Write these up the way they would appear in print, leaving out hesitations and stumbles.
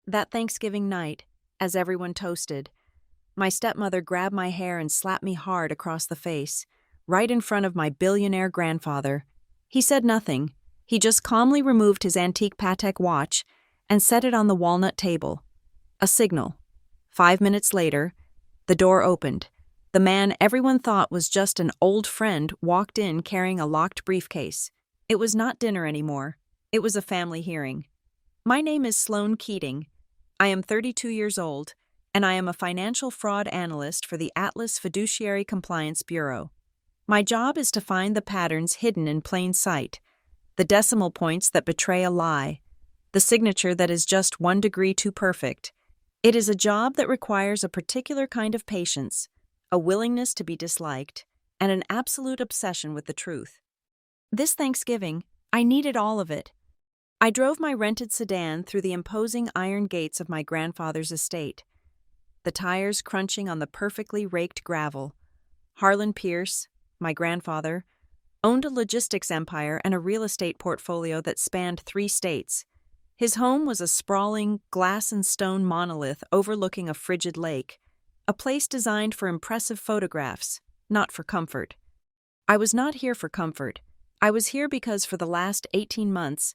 That Thanksgiving night, as everyone toasted, my stepmother grabbed my hair and slapped me hard across the face, right in front of my billionaire grandfather. He said nothing. He just calmly removed his antique Patek watch and set it on the walnut table. A signal. 5 minutes later, the door opened. The man everyone thought was just an old friend walked in carrying a locked briefcase. It was not dinner anymore. It was a family hearing. My name is Sloane Keating. I am 32 years old, and I am a financial fraud analyst for the Atlas Fiduciary Compliance Bureau. My job is to find the patterns hidden in plain sight, the decimal points that betray a lie, the signature that is just 1 degree too perfect. It is a job that requires a particular kind of patience, a willingness to be disliked, and an absolute obsession with the truth. This Thanksgiving, I needed all of it. I drove my rented sedan through the imposing iron gates of my grandfather's estate, the tires crunching on the perfectly raked gravel. Harlan Pierce, my grandfather, owned a logistics empire and a real estate portfolio that spanned 3 states. His home was a sprawling, glass and stone monolith overlooking a frigid lake, a place designed for impressive photographs, not for comfort. I was not here for comfort. I was here because for the last 18 months,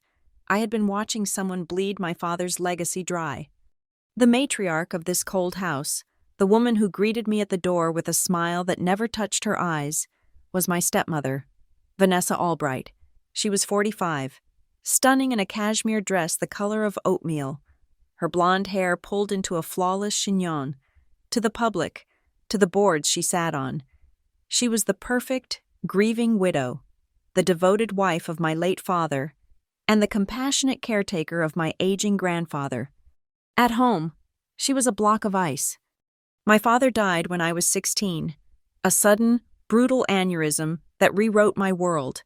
I had been watching someone bleed my father's legacy dry. The matriarch of this cold house, the woman who greeted me at the door with a smile that never touched her eyes, was my stepmother, Vanessa Albright. She was 45, stunning in a cashmere dress the color of oatmeal, her blonde hair pulled into a flawless chignon. To the public, to the boards she sat on, she was the perfect, grieving widow, the devoted wife of my late father, and the compassionate caretaker of my aging grandfather. At home, she was a block of ice. My father died when I was 16, a sudden, brutal aneurysm that rewrote my world.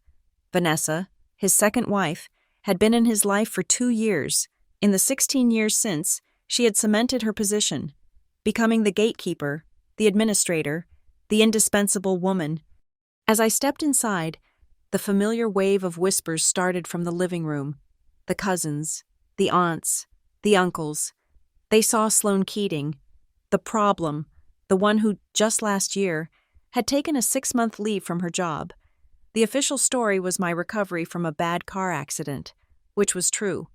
Vanessa, his second wife, had been in his life for 2 years. In the 16 years since, she had cemented her position, becoming the gatekeeper, the administrator, the indispensable woman. As I stepped inside, the familiar wave of whispers started from the living room. The cousins, the aunts, the uncles. They saw Sloane Keating, the problem, the one who, just last year, had taken a 6-month leave from her job. The official story was my recovery from a bad car accident, which was true.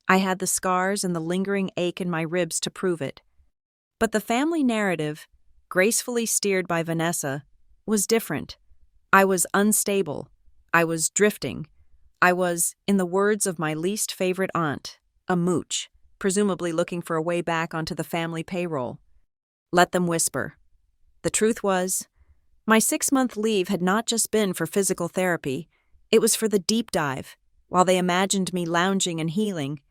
I had the scars and the lingering ache in my ribs to prove it. But the family narrative, gracefully steered by Vanessa, was different. I was unstable. I was drifting. I was, in the words of my least favorite aunt, a mooch, presumably looking for a way back onto the family payroll. Let them whisper. The truth was, my 6-month leave had not just been for physical therapy, it was for the deep dive. While they imagined me lounging and healing,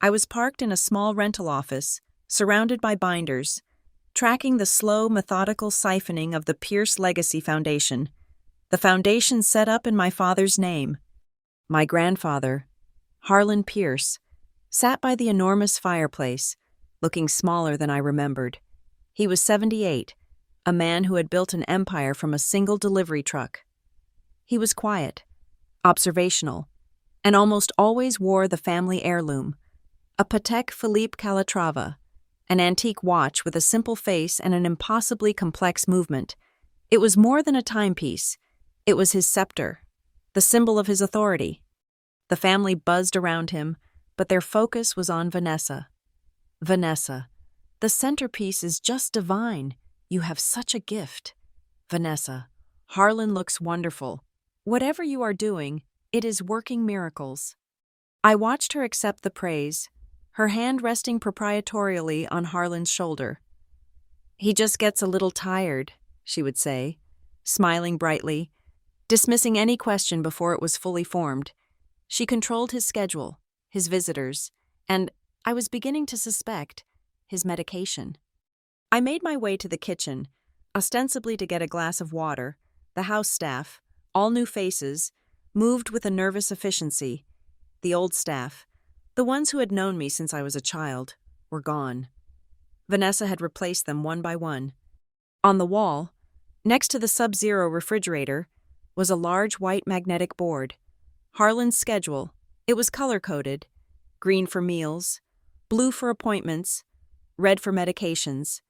I was parked in a small rental office, surrounded by binders, tracking the slow, methodical siphoning of the Pierce Legacy Foundation, the foundation set up in my father's name. My grandfather, Harlan Pierce, sat by the enormous fireplace, looking smaller than I remembered. He was 78, a man who had built an empire from a single delivery truck. He was quiet, observational, and almost always wore the family heirloom, a Patek Philippe Calatrava, an antique watch with a simple face and an impossibly complex movement. It was more than a timepiece. It was his scepter, the symbol of his authority. The family buzzed around him, but their focus was on Vanessa. Vanessa, the centerpiece is just divine. You have such a gift. Vanessa, Harlan looks wonderful. Whatever you are doing, it is working miracles. I watched her accept the praise, her hand resting proprietorially on Harlan's shoulder. He just gets a little tired, she would say, smiling brightly, dismissing any question before it was fully formed. She controlled his schedule, his visitors, and, I was beginning to suspect, his medication. I made my way to the kitchen, ostensibly to get a glass of water. The house staff, all new faces, moved with a nervous efficiency. The old staff, the ones who had known me since I was a child, were gone. Vanessa had replaced them one by one. On the wall, next to the Sub-Zero refrigerator, was a large white magnetic board. Harlan's schedule. It was color-coded. Green for meals, blue for appointments, red for medications.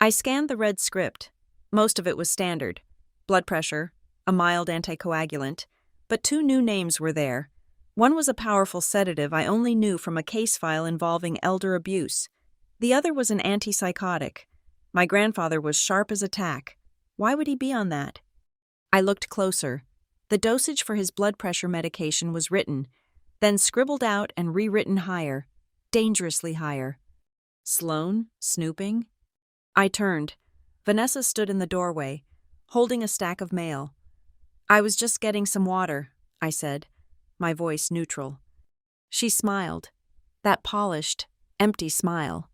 I scanned the red script. Most of it was standard: blood pressure, a mild anticoagulant, but 2 new names were there. One was a powerful sedative I only knew from a case file involving elder abuse. The other was an antipsychotic. My grandfather was sharp as a tack. Why would he be on that? I looked closer. The dosage for his blood pressure medication was written, then scribbled out and rewritten higher, dangerously higher. Sloan, snooping? I turned. Vanessa stood in the doorway, holding a stack of mail. "I was just getting some water," I said, my voice neutral. She smiled, that polished, empty smile.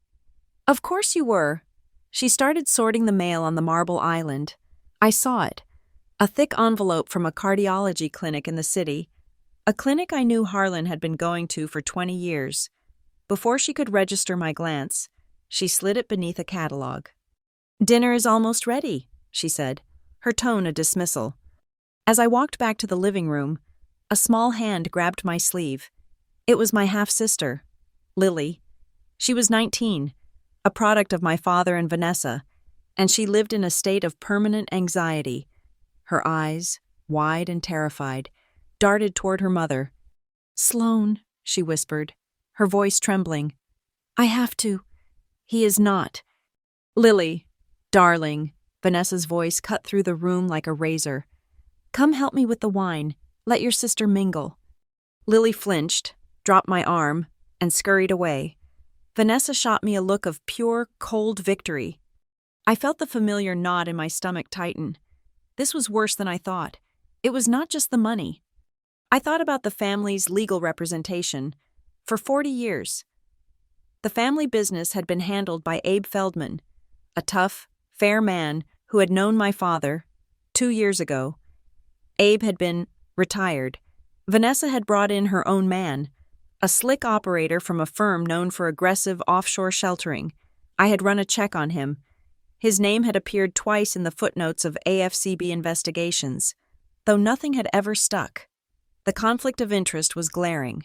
"Of course you were." She started sorting the mail on the marble island. I saw it. A thick envelope from a cardiology clinic in the city, a clinic I knew Harlan had been going to for 20 years. Before she could register my glance, she slid it beneath a catalog. "Dinner is almost ready," she said, her tone a dismissal. As I walked back to the living room, a small hand grabbed my sleeve. It was my half-sister, Lily. She was 19, a product of my father and Vanessa, and she lived in a state of permanent anxiety. Her eyes, wide and terrified, darted toward her mother. "Sloan," she whispered, her voice trembling. "I have to." "He is not." "Lily, darling," Vanessa's voice cut through the room like a razor. "Come help me with the wine. Let your sister mingle." Lily flinched, dropped my arm, and scurried away. Vanessa shot me a look of pure, cold victory. I felt the familiar knot in my stomach tighten. This was worse than I thought. It was not just the money. I thought about the family's legal representation. For 40 years, the family business had been handled by Abe Feldman, a tough, fair man who had known my father 2 years ago. Abe had been retired. Vanessa had brought in her own man, a slick operator from a firm known for aggressive offshore sheltering. I had run a check on him. His name had appeared twice in the footnotes of AFCB investigations, though nothing had ever stuck. The conflict of interest was glaring.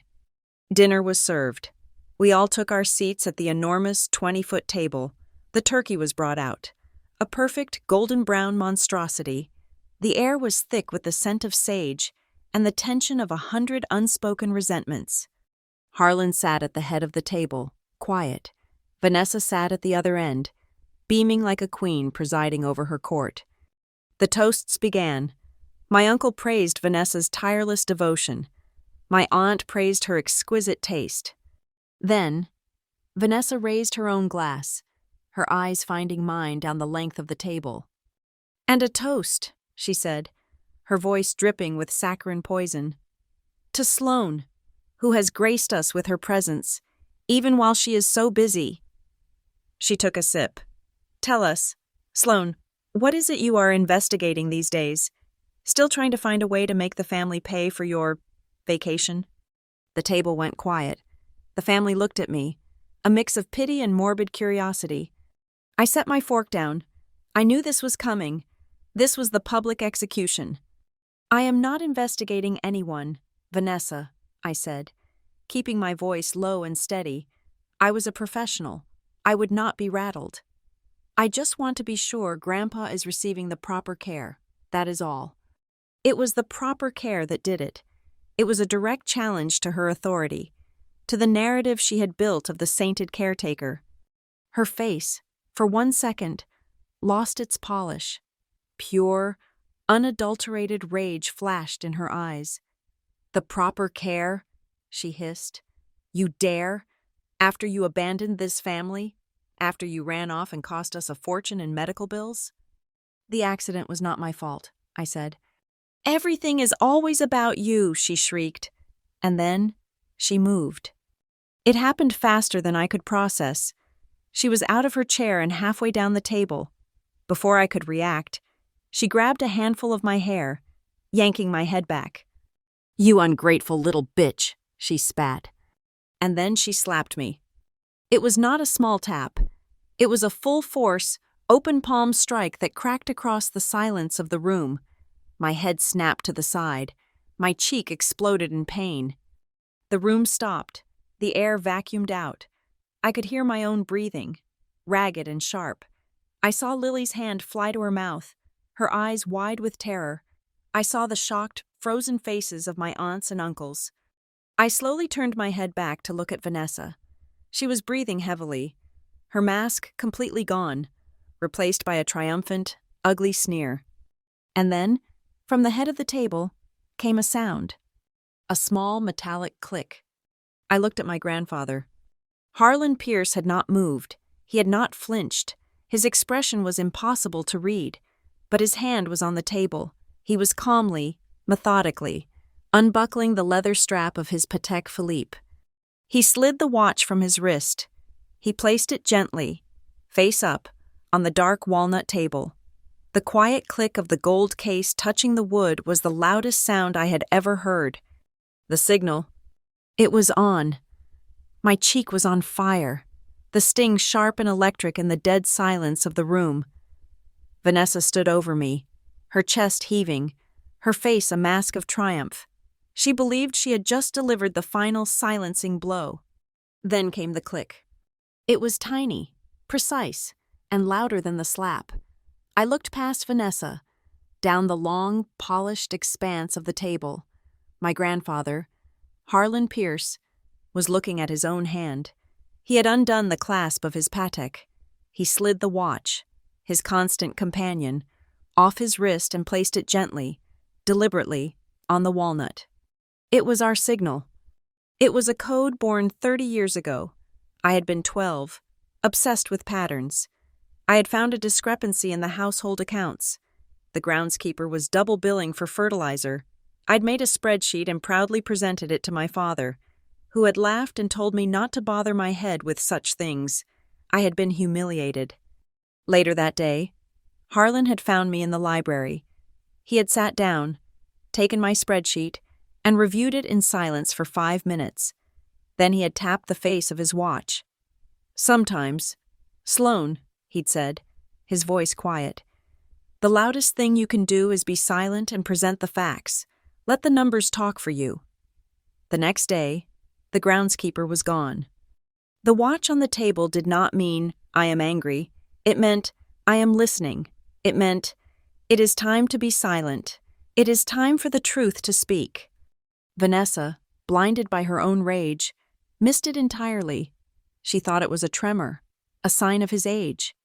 Dinner was served. We all took our seats at the enormous 20-foot table. The turkey was brought out, a perfect golden-brown monstrosity. The air was thick with the scent of sage and the tension of 100 unspoken resentments. Harlan sat at the head of the table, quiet. Vanessa sat at the other end, beaming like a queen presiding over her court. The toasts began. My uncle praised Vanessa's tireless devotion. My aunt praised her exquisite taste. Then, Vanessa raised her own glass, her eyes finding mine down the length of the table. "And a toast," she said, her voice dripping with saccharine poison. "To Sloan, who has graced us with her presence, even while she is so busy." She took a sip. "Tell us, Sloan, what is it you are investigating these days? Still trying to find a way to make the family pay for your vacation?" The table went quiet. The family looked at me, a mix of pity and morbid curiosity. I set my fork down. I knew this was coming. This was the public execution. "I am not investigating anyone, Vanessa," I said, keeping my voice low and steady. I was a professional. I would not be rattled. "I just want to be sure Grandpa is receiving the proper care. That is all." It was the proper care that did it. It was a direct challenge to her authority, to the narrative she had built of the sainted caretaker. Her face, for 1 second, lost its polish. Pure, unadulterated rage flashed in her eyes. "The proper care?" she hissed. "You dare? After you abandoned this family? After you ran off and cost us a fortune in medical bills?" "The accident was not my fault," I said. "Everything is always about you," she shrieked. And then she moved. It happened faster than I could process. She was out of her chair and halfway down the table. Before I could react, she grabbed a handful of my hair, yanking my head back. "You ungrateful little bitch," she spat. And then she slapped me. It was not a small tap. It was a full-force, open-palm strike that cracked across the silence of the room. My head snapped to the side. My cheek exploded in pain. The room stopped. The air vacuumed out. I could hear my own breathing, ragged and sharp. I saw Lily's hand fly to her mouth, her eyes wide with terror. I saw the shocked, frozen faces of my aunts and uncles. I slowly turned my head back to look at Vanessa. She was breathing heavily, her mask completely gone, replaced by a triumphant, ugly sneer. And then, from the head of the table, came a sound. A small metallic click. I looked at my grandfather. Harlan Pierce had not moved. He had not flinched. His expression was impossible to read, but his hand was on the table. He was calmly, methodically, unbuckling the leather strap of his Patek Philippe. He slid the watch from his wrist. He placed it gently, face up, on the dark walnut table. The quiet click of the gold case touching the wood was the loudest sound I had ever heard. The signal. It was on. My cheek was on fire, the sting sharp and electric in the dead silence of the room. Vanessa stood over me, her chest heaving, her face a mask of triumph. She believed she had just delivered the final silencing blow. Then came the click. It was tiny, precise, and louder than the slap. I looked past Vanessa, down the long, polished expanse of the table. My grandfather, Harlan Pierce, was looking at his own hand. He had undone the clasp of his Patek. He slid the watch, his constant companion, off his wrist and placed it gently, deliberately, on the walnut. It was our signal. It was a code born 30 years ago. I had been 12, obsessed with patterns. I had found a discrepancy in the household accounts. The groundskeeper was double billing for fertilizer. I'd made a spreadsheet and proudly presented it to my father, who had laughed and told me not to bother my head with such things. I had been humiliated. Later that day, Harlan had found me in the library. He had sat down, taken my spreadsheet, and reviewed it in silence for 5 minutes. Then he had tapped the face of his watch. "Sometimes, Sloan," he'd said, his voice quiet, "the loudest thing you can do is be silent and present the facts. Let the numbers talk for you." The next day, the groundskeeper was gone. The watch on the table did not mean, "I am angry." It meant, "I am listening." It meant, "It is time to be silent. It is time for the truth to speak." Vanessa, blinded by her own rage, missed it entirely. She thought it was a tremor, a sign of his age.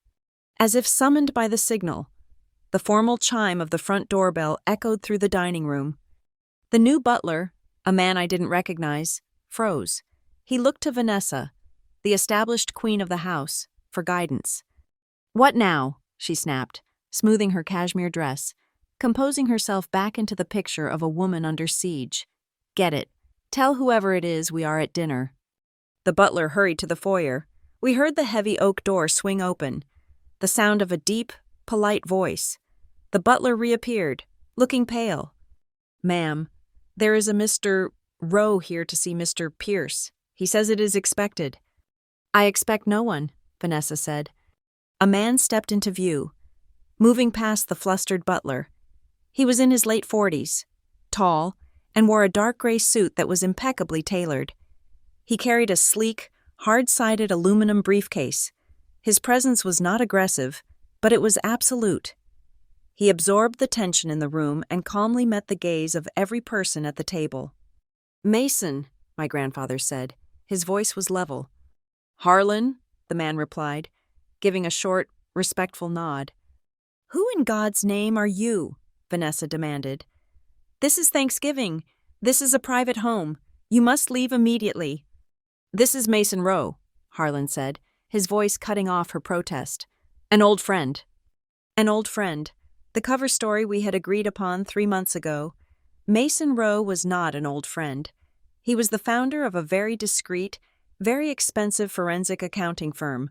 As if summoned by the signal, the formal chime of the front doorbell echoed through the dining room. The new butler, a man I didn't recognize, froze. He looked to Vanessa, the established queen of the house, for guidance. "What now?" she snapped, smoothing her cashmere dress, composing herself back into the picture of a woman under siege. "Get it. Tell whoever it is we are at dinner." The butler hurried to the foyer. We heard the heavy oak door swing open, the sound of a deep, polite voice. The butler reappeared, looking pale. "Ma'am, there is a Mr. Rowe here to see Mr. Pierce. He says it is expected." "I expect no one," Vanessa said. A man stepped into view, moving past the flustered butler. He was in his late 40s, tall, and wore a dark gray suit that was impeccably tailored. He carried a sleek, hard-sided aluminum briefcase. His presence was not aggressive, but it was absolute. He absorbed the tension in the room and calmly met the gaze of every person at the table. "Mason," my grandfather said. His voice was level. "Harlan," the man replied, giving a short, respectful nod. "Who in God's name are you?" Vanessa demanded. "This is Thanksgiving. This is a private home. You must leave immediately." "This is Mason Rowe," Harlan said, his voice cutting off her protest. "An old friend." An old friend. The cover story we had agreed upon 3 months ago. Mason Rowe was not an old friend. He was the founder of a very discreet, very expensive forensic accounting firm.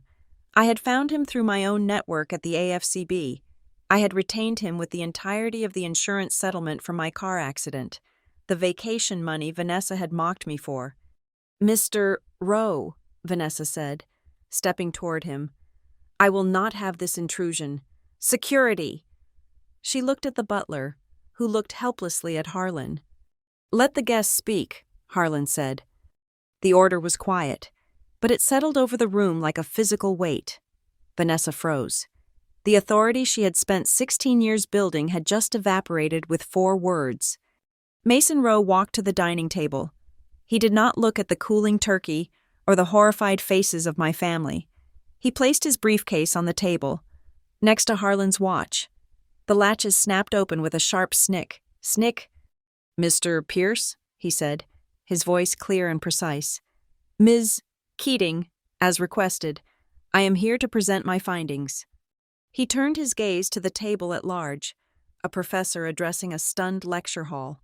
I had found him through my own network at the AFCB. I had retained him with the entirety of the insurance settlement from my car accident, the vacation money Vanessa had mocked me for. "Mr. Rowe," Vanessa said, stepping toward him, "I will not have this intrusion. Security!" She looked at the butler, who looked helplessly at Harlan. "Let the guest speak," Harlan said. The order was quiet. but it settled over the room like a physical weight. Vanessa froze. The authority she had spent 16 years building had just evaporated with 4 words. Mason Rowe walked to the dining table. He did not look at the cooling turkey or the horrified faces of my family. He placed his briefcase on the table, next to Harlan's watch. The latches snapped open with a sharp snick. Snick. "Mr. Pierce?" he said, his voice clear and precise. "Ms. Keating, as requested, I am here to present my findings." He turned his gaze to the table at large, a professor addressing a stunned lecture hall.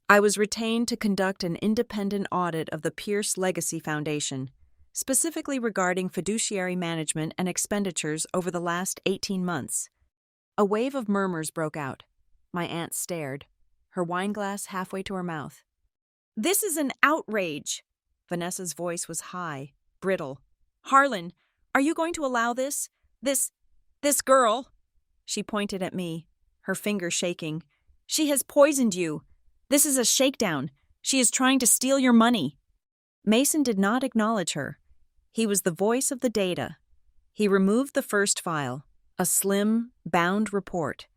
"I was retained to conduct an independent audit of the Pierce Legacy Foundation, specifically regarding fiduciary management and expenditures over the last 18 months. A wave of murmurs broke out. My aunt stared, her wineglass halfway to her mouth. "This is an outrage!" Vanessa's voice was high, brittle. "Harlan, are you going to allow this? This girl?" She pointed at me, her finger shaking. "She has poisoned you. This is a shakedown. She is trying to steal your money." Mason did not acknowledge her. He was the voice of the data. He removed the first file, a slim, bound report.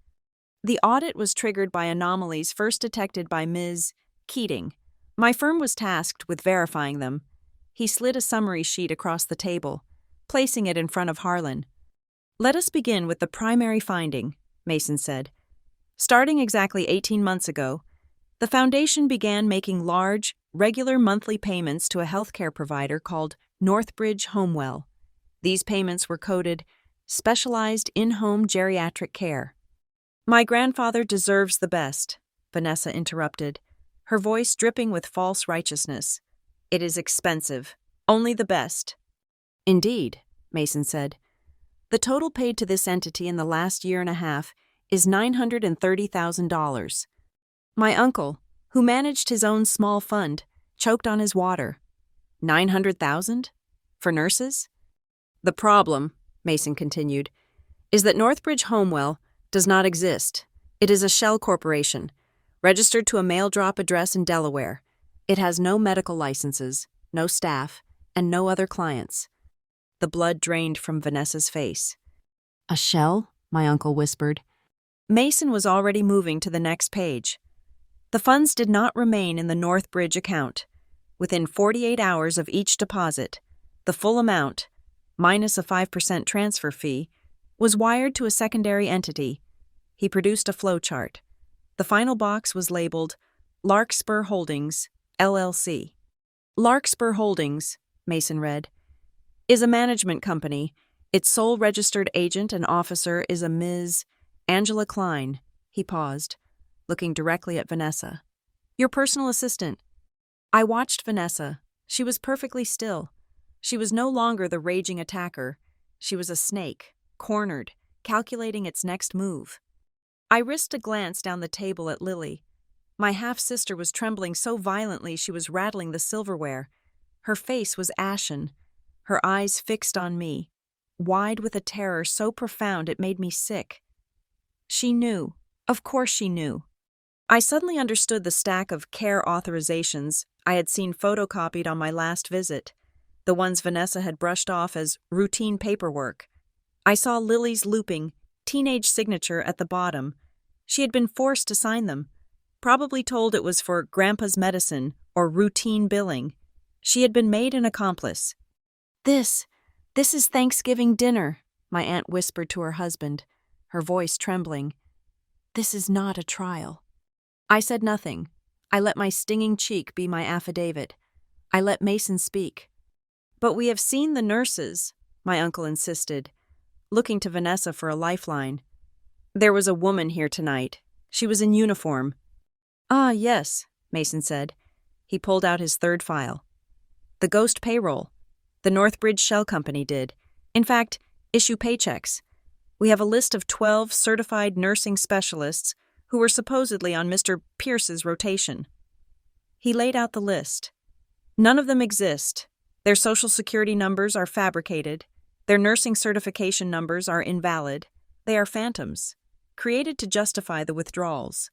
The audit was triggered by anomalies first detected by Ms. Keating. My firm was tasked with verifying them. He slid a summary sheet across the table, placing it in front of Harlan. "Let us begin with the primary finding," Mason said. "Starting exactly 18 months ago, the Foundation began making large, regular monthly payments to a healthcare provider called Northbridge Homewell. These payments were coded Specialized In-Home Geriatric Care." "My grandfather deserves the best," Vanessa interrupted, her voice dripping with false righteousness. "It is expensive. Only the best." "Indeed," Mason said. "The total paid to this entity in the last year and a half is $930,000. My uncle, who managed his own small fund, choked on his water. 900,000? For nurses?" "The problem," Mason continued, "is that Northbridge Homewell does not exist. It is a shell corporation, registered to a mail drop address in Delaware. It has no medical licenses, no staff, and no other clients." The blood drained from Vanessa's face. "A shell?" my uncle whispered. Mason was already moving to the next page. "The funds did not remain in the Northbridge account. Within 48 hours of each deposit, the full amount, minus a 5% transfer fee, was wired to a secondary entity." He produced a flowchart. The final box was labeled Larkspur Holdings, LLC. "Larkspur Holdings," Mason read, "is a management company. Its sole registered agent and officer is a Ms. Angela Klein." He paused, looking directly at Vanessa. "Your personal assistant." I watched Vanessa. She was perfectly still. She was no longer the raging attacker. She was a snake, cornered, calculating its next move. I risked a glance down the table at Lily. My half-sister was trembling so violently she was rattling the silverware. Her face was ashen, her eyes fixed on me, wide with a terror so profound it made me sick. She knew. Of course she knew. I suddenly understood the stack of care authorizations I had seen photocopied on my last visit, the ones Vanessa had brushed off as routine paperwork. I saw Lily's looping, teenage signature at the bottom. She had been forced to sign them, probably told it was for Grandpa's medicine or routine billing. She had been made an accomplice. This is Thanksgiving dinner," my aunt whispered to her husband, her voice trembling. "This is not a trial." I said nothing. I let my stinging cheek be my affidavit. I let Mason speak. "But we have seen the nurses," my uncle insisted, looking to Vanessa for a lifeline. "There was a woman here tonight. She was in uniform." "Ah, yes," Mason said. He pulled out his third file. "The ghost payroll. The Northbridge Shell Company did. In fact, issue paychecks. We have a list of 12 certified nursing specialists who were supposedly on Mr. Pierce's rotation." He laid out the list. "None of them exist. Their social security numbers are fabricated. Their nursing certification numbers are invalid. They are phantoms, created to justify the withdrawals."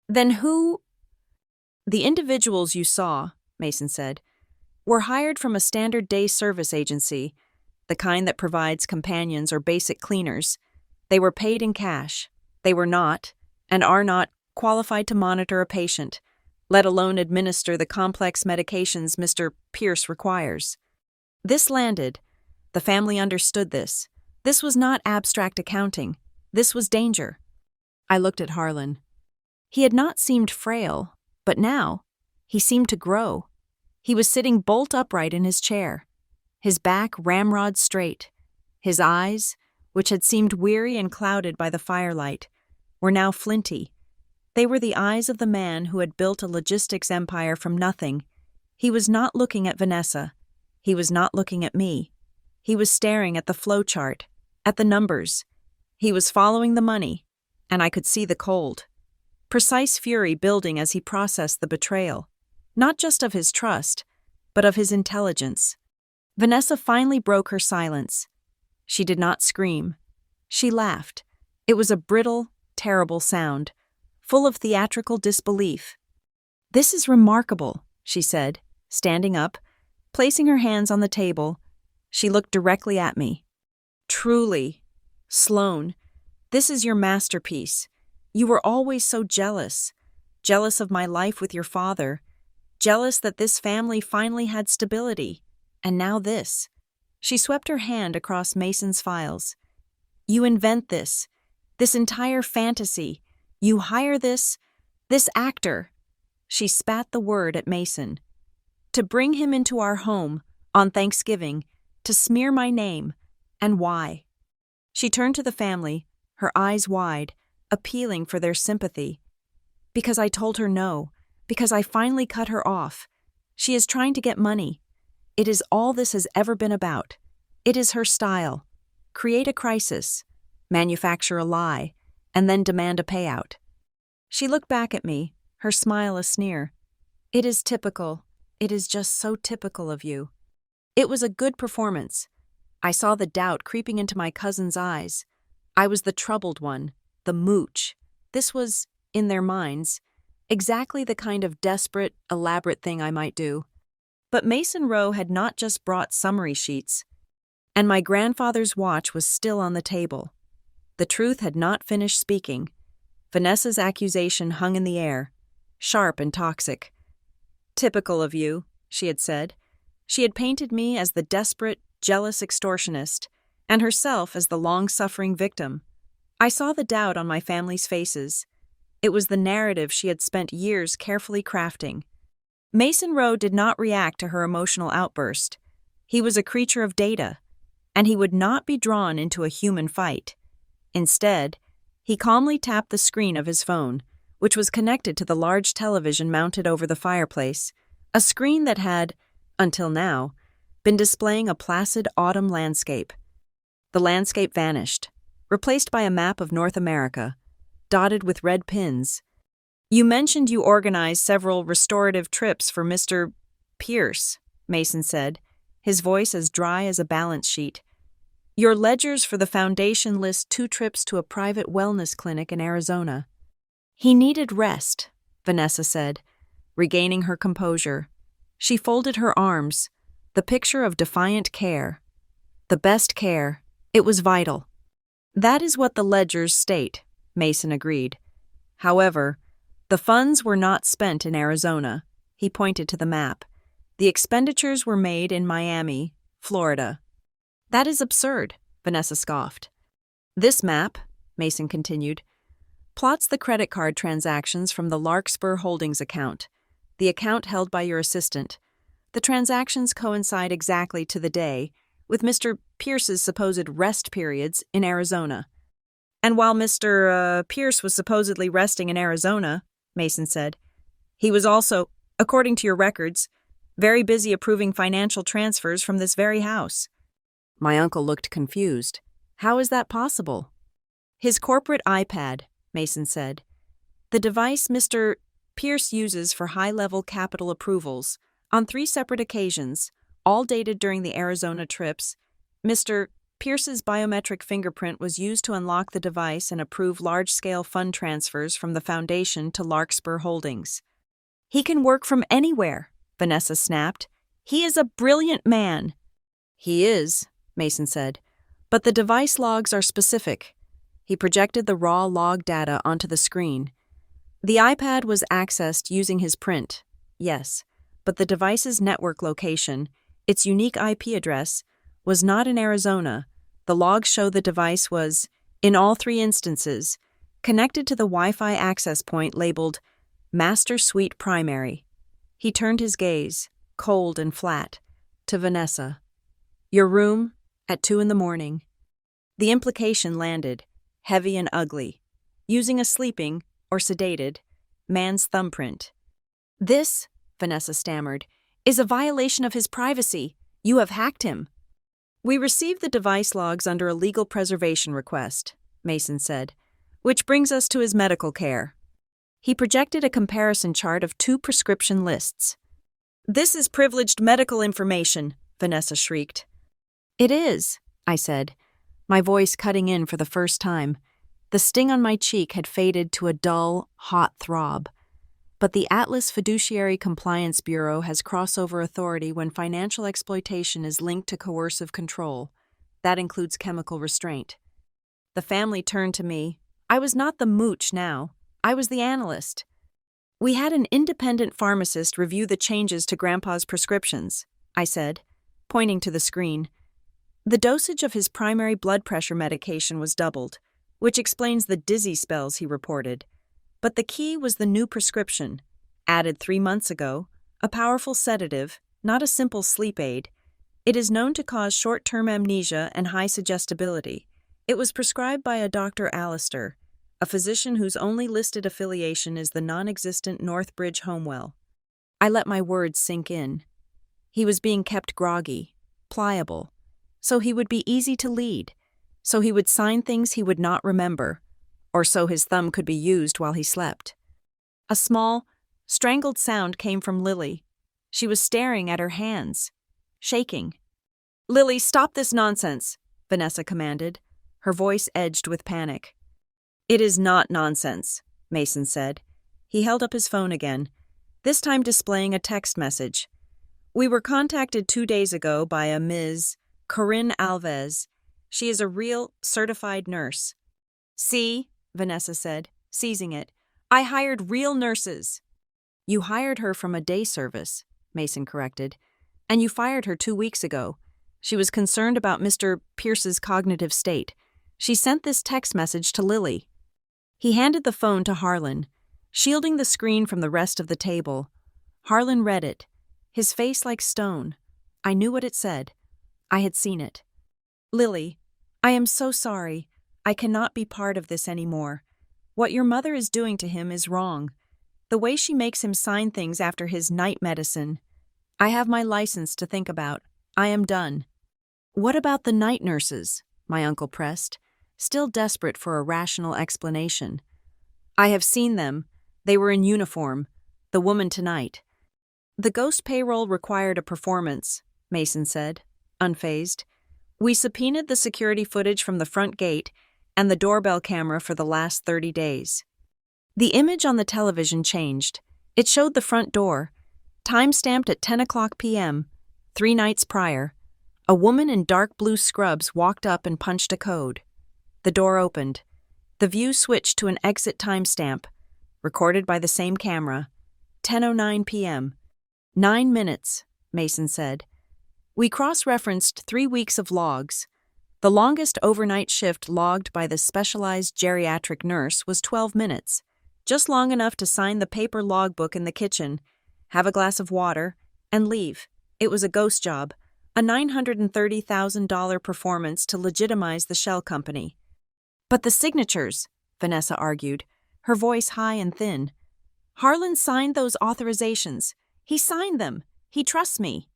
"Then who—" "The individuals you saw," Mason said, were hired from a standard day service agency, the kind that provides companions or basic cleaners. They were paid in cash. They were not, and are not, qualified to monitor a patient, let alone administer the complex medications Mr. Pierce requires. This landed. The family understood this. This was not abstract accounting. This was danger. I looked at Harlan. He had not seemed frail, but now he seemed to grow. He was sitting bolt upright in his chair, his back ramrod straight. His eyes, which had seemed weary and clouded by the firelight, were now flinty. They were the eyes of the man who had built a logistics empire from nothing. He was not looking at Vanessa. He was not looking at me. He was staring at the flow chart, at the numbers. He was following the money, and I could see the cold, precise fury building as he processed the betrayal, not just of his trust, but of his intelligence. Vanessa finally broke her silence. She did not scream. She laughed. It was a brittle, terrible sound, full of theatrical disbelief. "This is remarkable," she said, standing up, placing her hands on the table. She looked directly at me. "Truly, Sloane, this is your masterpiece. You were always so jealous. Jealous of my life with your father. Jealous that this family finally had stability. And now this." She swept her hand across Mason's files. "You invent this entire fantasy. You hire this actor." She spat the word at Mason. "To bring him into our home on Thanksgiving, to smear my name. And why?" She turned to the family, her eyes wide, appealing for their sympathy. "Because I told her no. Because I finally cut her off. She is trying to get money. It is all this has ever been about. It is her style. Create a crisis, manufacture a lie, and then demand a payout." She looked back at me, her smile a sneer. "It is typical. It is just so typical of you." It was a good performance. I saw the doubt creeping into my cousin's eyes. I was the troubled one, the mooch. This was, in their minds, exactly the kind of desperate, elaborate thing I might do. But Mason Rowe had not just brought summary sheets, and my grandfather's watch was still on the table. The truth had not finished speaking. Vanessa's accusation hung in the air, sharp and toxic. "Typical of you," she had said. She had painted me as the desperate, jealous extortionist, and herself as the long-suffering victim. I saw the doubt on my family's faces. It was the narrative she had spent years carefully crafting. Mason Rowe did not react to her emotional outburst. He was a creature of data, and he would not be drawn into a human fight. Instead, he calmly tapped the screen of his phone, which was connected to the large television mounted over the fireplace, a screen that had, until now, been displaying a placid autumn landscape. The landscape vanished, replaced by a map of North America, dotted with red pins. "You mentioned you organized several restorative trips for Mr. Pierce," Mason said, his voice as dry as a balance sheet. "Your ledgers for the foundation list 2 trips to a private wellness clinic in Arizona." "He needed rest," Vanessa said, regaining her composure. She folded her arms, the picture of defiant care. The best care. It was vital. "That is what the ledgers state," Mason agreed. "However, the funds were not spent in Arizona." He pointed to the map. "The expenditures were made in Miami, Florida." "That is absurd," Vanessa scoffed. "This map," Mason continued, "plots the credit card transactions from the Larkspur Holdings account, the account held by your assistant. The transactions coincide exactly to the day with Mr. Pierce's supposed rest periods in Arizona." "And while Mr. Pierce was supposedly resting in Arizona," Mason said, "he was also, according to your records, very busy approving financial transfers from this very house." My uncle looked confused. "How is that possible?" "His corporate iPad," Mason said. "The device Mr. Pierce uses for high-level capital approvals, on 3 separate occasions, all dated during the Arizona trips. Mr. Pierce's biometric fingerprint was used to unlock the device and approve large-scale fund transfers from the foundation to Larkspur Holdings." "He can work from anywhere," Vanessa snapped. He is a brilliant man. He is, Mason said, but the device logs are specific. He projected the raw log data onto the screen. The iPad was accessed using his print, yes, but the device's network location, its unique IP address, was not in Arizona. The logs show the device was, in all three instances, connected to the Wi-Fi access point labeled Master Suite Primary. He turned his gaze, cold and flat, to Vanessa. Your room, at 2 a.m. The implication landed, heavy and ugly, using a sleeping, or sedated, man's thumbprint. This, Vanessa stammered, is a violation of his privacy. You have hacked him. We received the device logs under a legal preservation request, Mason said, which brings us to his medical care. He projected a comparison chart of 2 prescription lists. This is privileged medical information, Vanessa shrieked. It is, I said, my voice cutting in for the first time. The sting on my cheek had faded to a dull, hot throb. But the Atlas Fiduciary Compliance Bureau has crossover authority when financial exploitation is linked to coercive control. That includes chemical restraint. The family turned to me. I was not the mooch now. I was the analyst. We had an independent pharmacist review the changes to Grandpa's prescriptions, I said, pointing to the screen. The dosage of his primary blood pressure medication was doubled, which explains the dizzy spells he reported. But the key was the new prescription, added 3 months ago, a powerful sedative, not a simple sleep aid. It is known to cause short-term amnesia and high suggestibility. It was prescribed by a Dr. Allister, a physician whose only listed affiliation is the non-existent Northbridge Homewell. I let my words sink in. He was being kept groggy, pliable, so he would be easy to lead, so he would sign things he would not remember, or so his thumb could be used while he slept. A small, strangled sound came from Lily. She was staring at her hands, shaking. "Lily, stop this nonsense," Vanessa commanded, her voice edged with panic. "It is not nonsense," Mason said. He held up his phone again, this time displaying a text message. "We were contacted 2 days ago by a Ms. Corinne Alves. She is a real, certified nurse." "See," Vanessa said, seizing it. "I hired real nurses." "You hired her from a day service," Mason corrected, "and you fired her 2 weeks ago. She was concerned about Mr. Pierce's cognitive state. She sent this text message to Lily." He handed the phone to Harlan, shielding the screen from the rest of the table. Harlan read it, his face like stone. I knew what it said. I had seen it. "Lily, I am so sorry. I cannot be part of this anymore. What your mother is doing to him is wrong. The way she makes him sign things after his night medicine. I have my license to think about. I am done." "What about the night nurses?" my uncle pressed, still desperate for a rational explanation. "I have seen them. They were in uniform. The woman tonight." "The ghost payroll required a performance," Mason said, unfazed. "We subpoenaed the security footage from the front gate and the doorbell camera for the last 30 days. The image on the television changed. It showed the front door, time-stamped at 10 p.m., 3 nights prior. A woman in dark blue scrubs walked up and punched a code. The door opened. The view switched to an exit timestamp, recorded by the same camera, 10:09 p.m. 9 minutes, Mason said. We cross-referenced 3 weeks of logs. The longest overnight shift logged by the specialized geriatric nurse was 12 minutes, just long enough to sign the paper logbook in the kitchen, have a glass of water, and leave. It was a ghost job, a $930,000 performance to legitimize the shell company. "But the signatures," Vanessa argued, her voice high and thin. "Harlan signed those authorizations. He signed them. He trusts me."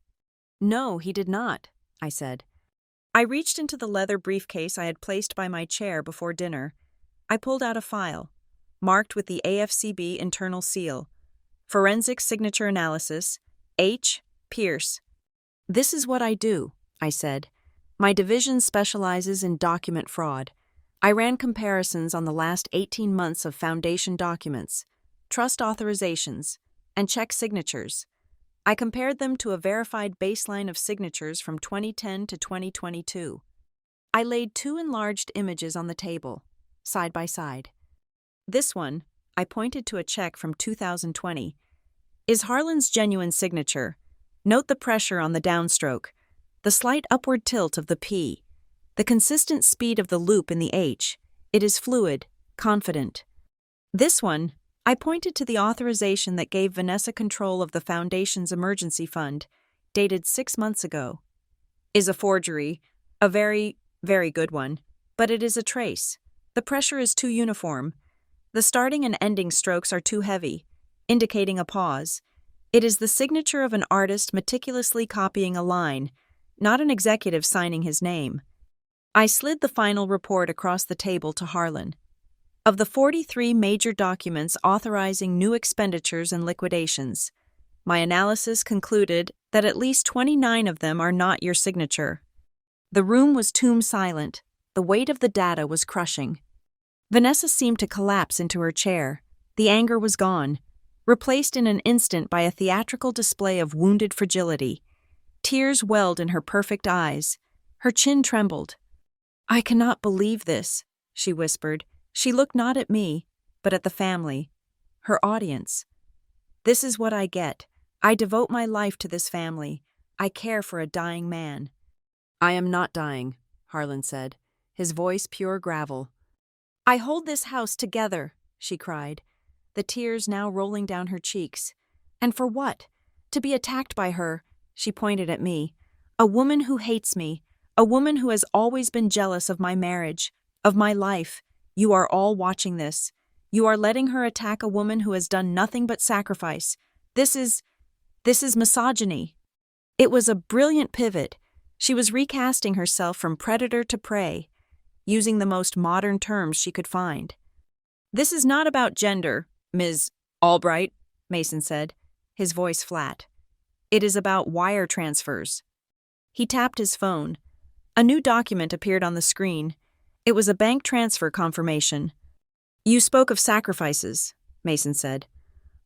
"No, he did not," I said. I reached into the leather briefcase I had placed by my chair before dinner. I pulled out a file, marked with the AFCB internal seal. Forensic Signature Analysis, H. Pierce. "This is what I do," I said. "My division specializes in document fraud. I ran comparisons on the last 18 months of Foundation documents, trust authorizations, and check signatures. I compared them to a verified baseline of signatures from 2010 to 2022. I laid two enlarged images on the table, side by side. This one, I pointed to a check from 2020, is Harlan's genuine signature. Note the pressure on the downstroke, the slight upward tilt of the P, the consistent speed of the loop in the H. It is fluid, confident. This one, I pointed to the authorization that gave Vanessa control of the Foundation's emergency fund, dated 6 months ago. Is a forgery, a very, very good one, but it is a trace. The pressure is too uniform. The starting and ending strokes are too heavy, indicating a pause. It is the signature of an artist meticulously copying a line, not an executive signing his name. I slid the final report across the table to Harlan. Of the 43 major documents authorizing new expenditures and liquidations, my analysis concluded that at least 29 of them are not your signature. The room was tomb silent. The weight of the data was crushing. Vanessa seemed to collapse into her chair. The anger was gone, replaced in an instant by a theatrical display of wounded fragility. Tears welled in her perfect eyes. Her chin trembled. "I cannot believe this," she whispered. She looked not at me, but at the family, her audience. "This is what I get. I devote my life to this family. I care for a dying man." "I am not dying," Harlan said, his voice pure gravel. "I hold this house together," she cried, the tears now rolling down her cheeks. "And for what? To be attacked by her," she pointed at me, "a woman who hates me, a woman who has always been jealous of my marriage, of my life. You are all watching this. You are letting her attack a woman who has done nothing but sacrifice. This is misogyny." It was a brilliant pivot. She was recasting herself from predator to prey, using the most modern terms she could find. "This is not about gender, Ms. Albright," Mason said, his voice flat. "It is about wire transfers." He tapped his phone. A new document appeared on the screen. It was a bank transfer confirmation. "You spoke of sacrifices," Mason said.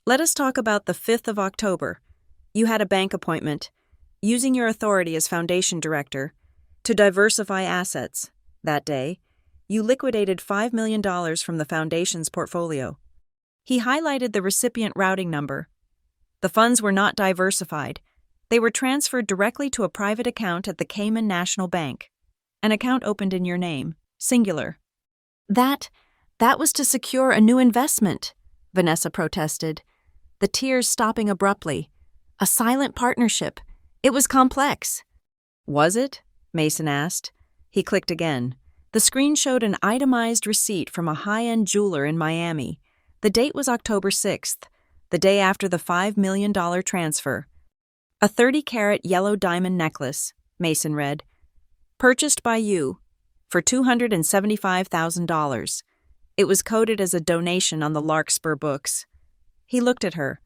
"Let us talk about the 5th of October. You had a bank appointment, using your authority as foundation director, to diversify assets. That day, you liquidated $5 million from the foundation's portfolio." He highlighted the recipient routing number. "The funds were not diversified. They were transferred directly to a private account at the Cayman National Bank. An account opened in your name, singular." That was to secure a new investment," Vanessa protested, the tears stopping abruptly. "A silent partnership. It was complex." "Was it?" Mason asked. He clicked again. The screen showed an itemized receipt from a high-end jeweler in Miami. The date was October 6th, the day after the $5 million transfer. "A 30-carat yellow diamond necklace," Mason read. "Purchased by you for $275,000. It was coded as a donation on the Larkspur books." He looked at her.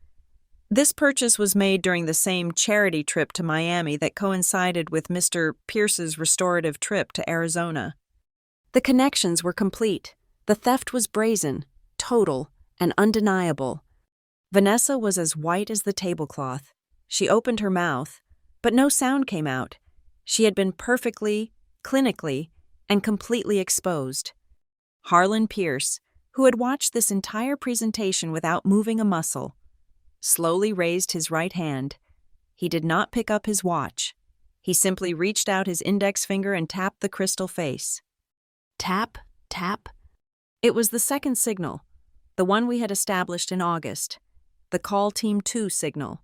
"This purchase was made during the same charity trip to Miami that coincided with Mr. Pierce's restorative trip to Arizona." The connections were complete. The theft was brazen, total, and undeniable. Vanessa was as white as the tablecloth. She opened her mouth, but no sound came out. She had been perfectly, clinically, and completely exposed. Harlan Pierce, who had watched this entire presentation without moving a muscle, slowly raised his right hand. He did not pick up his watch. He simply reached out his index finger and tapped the crystal face. Tap, tap. It was the second signal, the one we had established in August, the Call Team 2 signal.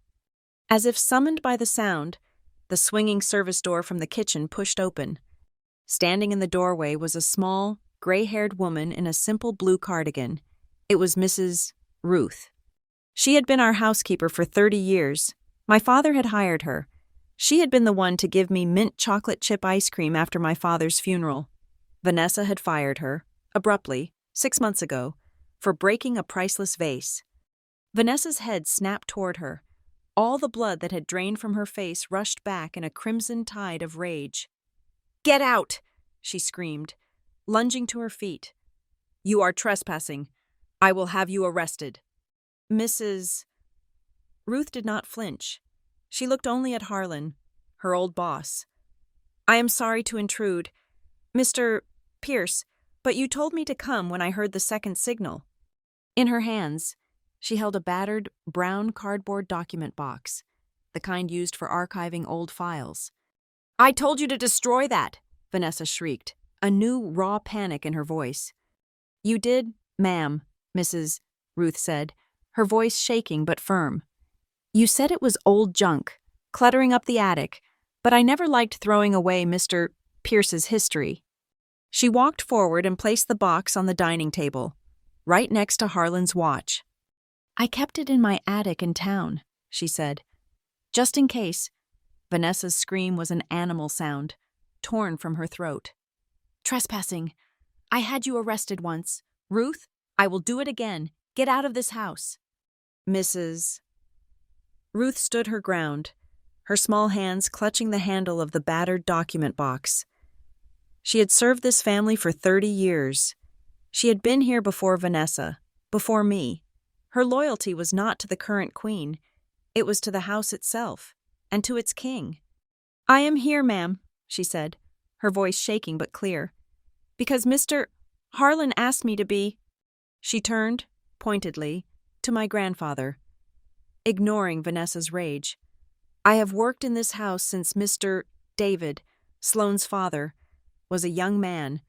As if summoned by the sound, the swinging service door from the kitchen pushed open. Standing in the doorway was a small, gray-haired woman in a simple blue cardigan. It was Mrs. Ruth. She had been our housekeeper for 30 years. My father had hired her. She had been the one to give me mint chocolate chip ice cream after my father's funeral. Vanessa had fired her, abruptly, 6 months ago, for breaking a priceless vase. Vanessa's head snapped toward her. All the blood that had drained from her face rushed back in a crimson tide of rage. "Get out!" she screamed, lunging to her feet. "You are trespassing. I will have you arrested." Mrs. Ruth did not flinch. She looked only at Harlan, her old boss. I am sorry to intrude, Mr. Pierce, but you told me to come when I heard the second signal. In her hands, she held a battered, brown cardboard document box, the kind used for archiving old files. I told you to destroy that, Vanessa shrieked, a new, raw panic in her voice. You did, ma'am, Mrs. Ruth said, her voice shaking but firm. You said it was old junk, cluttering up the attic, but I never liked throwing away Mr. Pierce's history. She walked forward and placed the box on the dining table, right next to Harlan's watch. I kept it in my attic in town, she said. Just in case. Vanessa's scream was an animal sound, torn from her throat. Trespassing. I had you arrested once. Ruth, I will do it again. Get out of this house. Mrs. Ruth stood her ground, her small hands clutching the handle of the battered document box. She had served this family for 30 years. She had been here before Vanessa, before me. Her loyalty was not to the current queen. It was to the house itself, and to its king. I am here, ma'am, she said, her voice shaking but clear, because Mr. Harlan asked me to be. She turned, pointedly, to my grandfather, ignoring Vanessa's rage. I have worked in this house since Mr. David, Sloane's father, was a young man.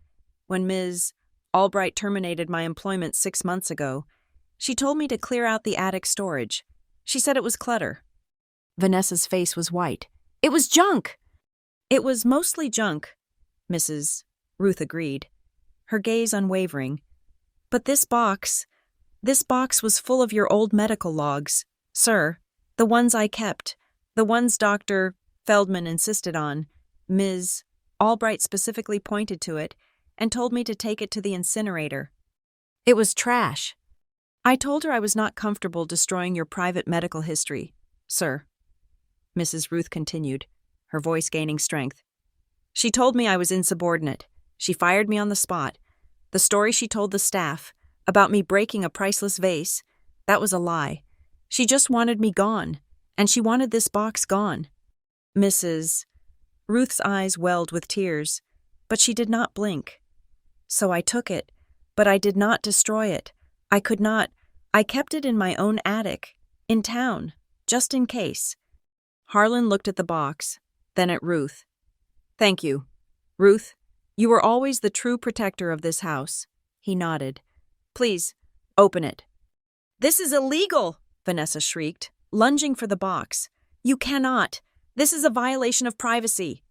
When Ms. Albright terminated my employment 6 months ago, she told me to clear out the attic storage. She said it was clutter. Vanessa's face was white. It was junk! It was mostly junk, Mrs. Ruth agreed, her gaze unwavering. But this box was full of your old medical logs, sir, the ones I kept, the ones Dr. Feldman insisted on. Ms. Albright specifically pointed to it and told me to take it to the incinerator. It was trash. I told her I was not comfortable destroying your private medical history, sir. Mrs. Ruth continued, her voice gaining strength. She told me I was insubordinate. She fired me on the spot. The story she told the staff about me breaking a priceless vase, that was a lie. She just wanted me gone, and she wanted this box gone. Mrs. Ruth's eyes welled with tears, but she did not blink. So I took it, but I did not destroy it. I could not. I kept it in my own attic, in town, just in case. Harlan looked at the box, then at Ruth. Thank you. Ruth, you were always the true protector of this house. He nodded. Please, open it. This is illegal, Vanessa shrieked, lunging for the box. You cannot. This is a violation of privacy.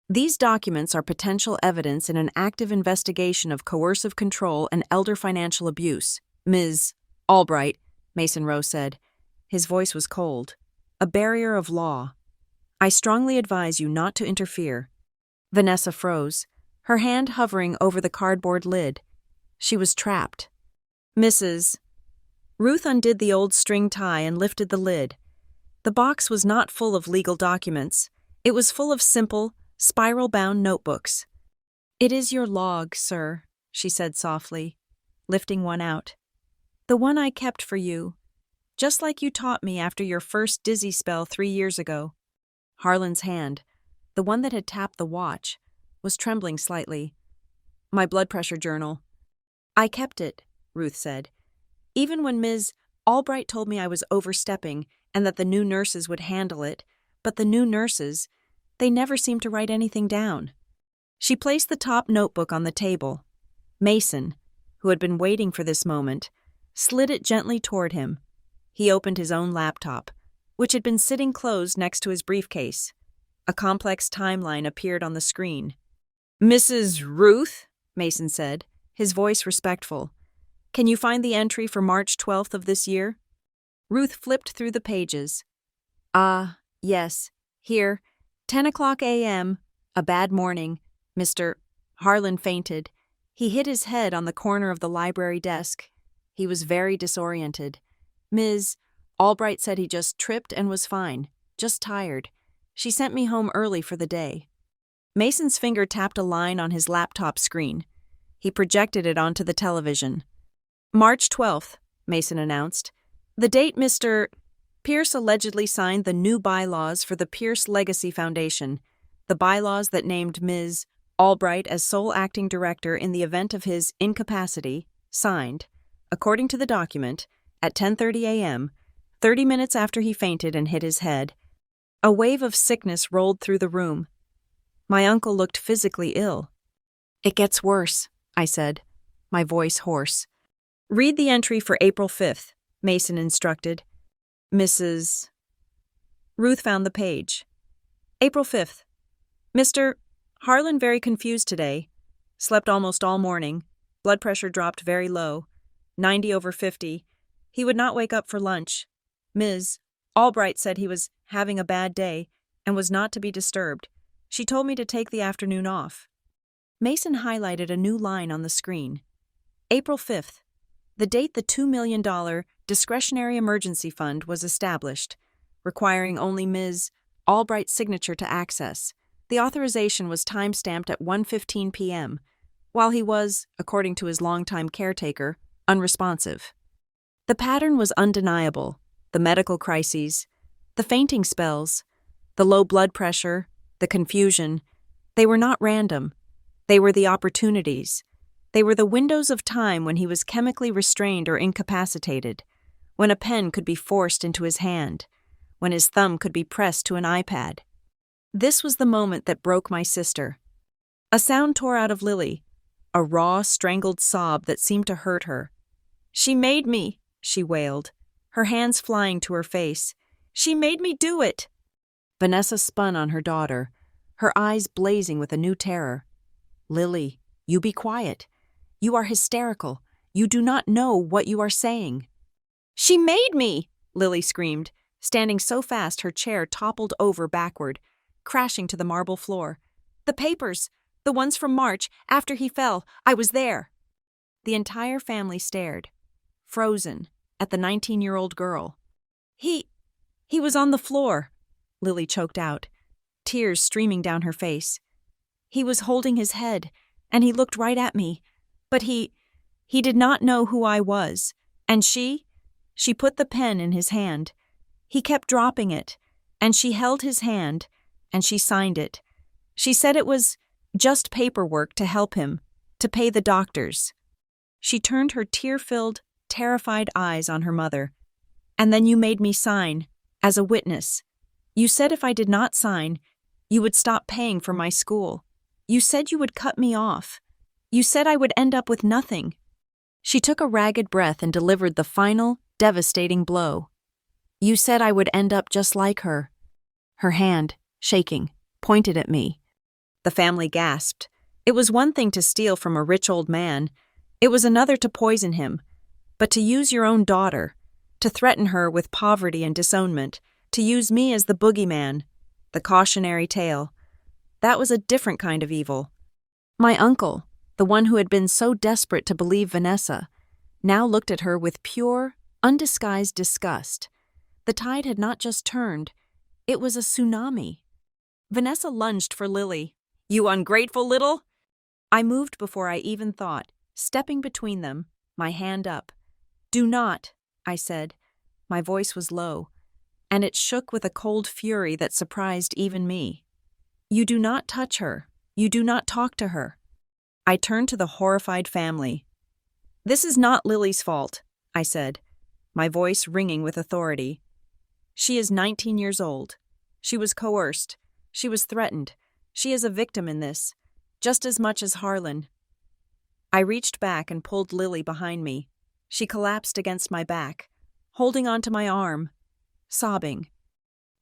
These documents are potential evidence in an active investigation of coercive control and elder financial abuse. Ms. Albright, Mason Rowe said. His voice was cold. A barrier of law. I strongly advise you not to interfere. Vanessa froze, her hand hovering over the cardboard lid. She was trapped. Mrs. Ruth undid the old string tie and lifted the lid. The box was not full of legal documents. It was full of simple, spiral-bound notebooks. It is your log, sir, she said softly, lifting one out. The one I kept for you, just like you taught me after your first dizzy spell 3 years ago. Harlan's hand, the one that had tapped the watch, was trembling slightly. My blood pressure journal. I kept it, Ruth said. Even when Ms. Albright told me I was overstepping and that the new nurses would handle it, but the new nurses, they never seemed to write anything down. She placed the top notebook on the table. Mason, who had been waiting for this moment, slid it gently toward him. He opened his own laptop, which had been sitting closed next to his briefcase. A complex timeline appeared on the screen. Mrs. Ruth, Mason said, his voice respectful. Can you find the entry for March 12th of this year? Ruth flipped through the pages. Yes. Here. 10 o'clock a.m. A bad morning. Mr. Harlan fainted. He hit his head on the corner of the library desk. He was very disoriented. Ms. Albright said he just tripped and was fine, just tired. She sent me home early for the day. Mason's finger tapped a line on his laptop screen. He projected it onto the television. March 12th, Mason announced. The date Mr. Pierce allegedly signed the new bylaws for the Pierce Legacy Foundation, the bylaws that named Ms. Albright as sole acting director in the event of his incapacity, signed, according to the document, at 10:30 a.m., 30 minutes after he fainted and hit his head. A wave of sickness rolled through the room. My uncle looked physically ill. "It gets worse," I said, my voice hoarse. "Read the entry for April 5th, Mason instructed. Mrs. Ruth found the page. April 5th. Mr. Harlan very confused today. Slept almost all morning. Blood pressure dropped very low. 90/50. He would not wake up for lunch. Ms. Albright said he was having a bad day and was not to be disturbed. She told me to take the afternoon off." Mason highlighted a new line on the screen. April 5th. The date the $2 million discretionary emergency fund was established, requiring only Ms. Albright's signature to access. The authorization was time-stamped at 1:15 p.m., while he was, according to his longtime caretaker, unresponsive. The pattern was undeniable. The medical crises, the fainting spells, the low blood pressure, the confusion, they were not random. They were the opportunities. They were the windows of time when he was chemically restrained or incapacitated, when a pen could be forced into his hand, when his thumb could be pressed to an iPad. This was the moment that broke my sister. A sound tore out of Lily, a raw, strangled sob that seemed to hurt her. "She made me," she wailed, her hands flying to her face. "She made me do it." Vanessa spun on her daughter, her eyes blazing with a new terror. "Lily, you be quiet. You are hysterical. You do not know what you are saying." "She made me!" Lily screamed, standing so fast her chair toppled over backward, crashing to the marble floor. "The papers, the ones from March, after he fell, I was there." The entire family stared, frozen, at the 19-year-old girl. He was on the floor," Lily choked out, tears streaming down her face. "He was holding his head, and he looked right at me, but he did not know who I was, and she put the pen in his hand. He kept dropping it, and she held his hand, and she signed it. She said it was just paperwork to help him, to pay the doctors." She turned her tear-filled, terrified eyes on her mother. "And then you made me sign, as a witness. You said if I did not sign, you would stop paying for my school. You said you would cut me off. You said I would end up with nothing." She took a ragged breath and delivered the final, devastating blow. "You said I would end up just like her." Her hand, shaking, pointed at me. The family gasped. It was one thing to steal from a rich old man. It was another to poison him. But to use your own daughter, to threaten her with poverty and disownment, to use me as the boogeyman, the cautionary tale, that was a different kind of evil. My uncle, the one who had been so desperate to believe Vanessa, now looked at her with pure, undisguised disgust. The tide had not just turned, it was a tsunami. Vanessa lunged for Lily. "You ungrateful little—" I moved before I even thought, stepping between them, my hand up. "Do not," I said. My voice was low, and it shook with a cold fury that surprised even me. "You do not touch her. You do not talk to her." I turned to the horrified family. "This is not Lily's fault," I said, my voice ringing with authority. "She is 19 years old. She was coerced. She was threatened. She is a victim in this, just as much as Harlan." I reached back and pulled Lily behind me. She collapsed against my back, holding onto my arm, sobbing.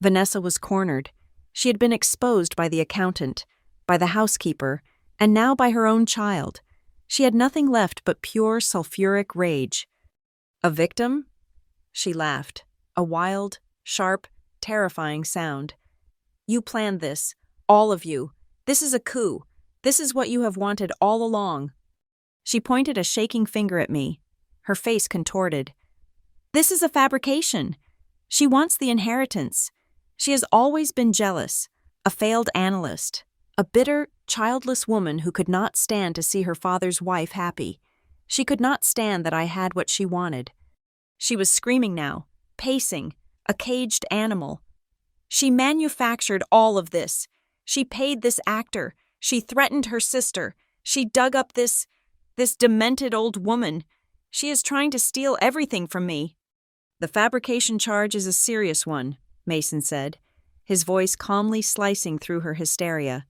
Vanessa was cornered. She had been exposed by the accountant, by the housekeeper, and now by her own child. She had nothing left but pure sulfuric rage. "A victim?" She laughed, a wild, sharp, terrifying sound. "You planned this, all of you. This is a coup. This is what you have wanted all along." She pointed a shaking finger at me, her face contorted. "This is a fabrication. She wants the inheritance. She has always been jealous, a failed analyst, a bitter, childless woman who could not stand to see her father's wife happy. She could not stand that I had what she wanted." She was screaming now, pacing, a caged animal. She manufactured all of this. She paid this actor. She threatened her sister. She dug up this demented old woman. She is trying to steal everything from me. The fabrication charge is a serious one, Mason said, his voice calmly slicing through her hysteria.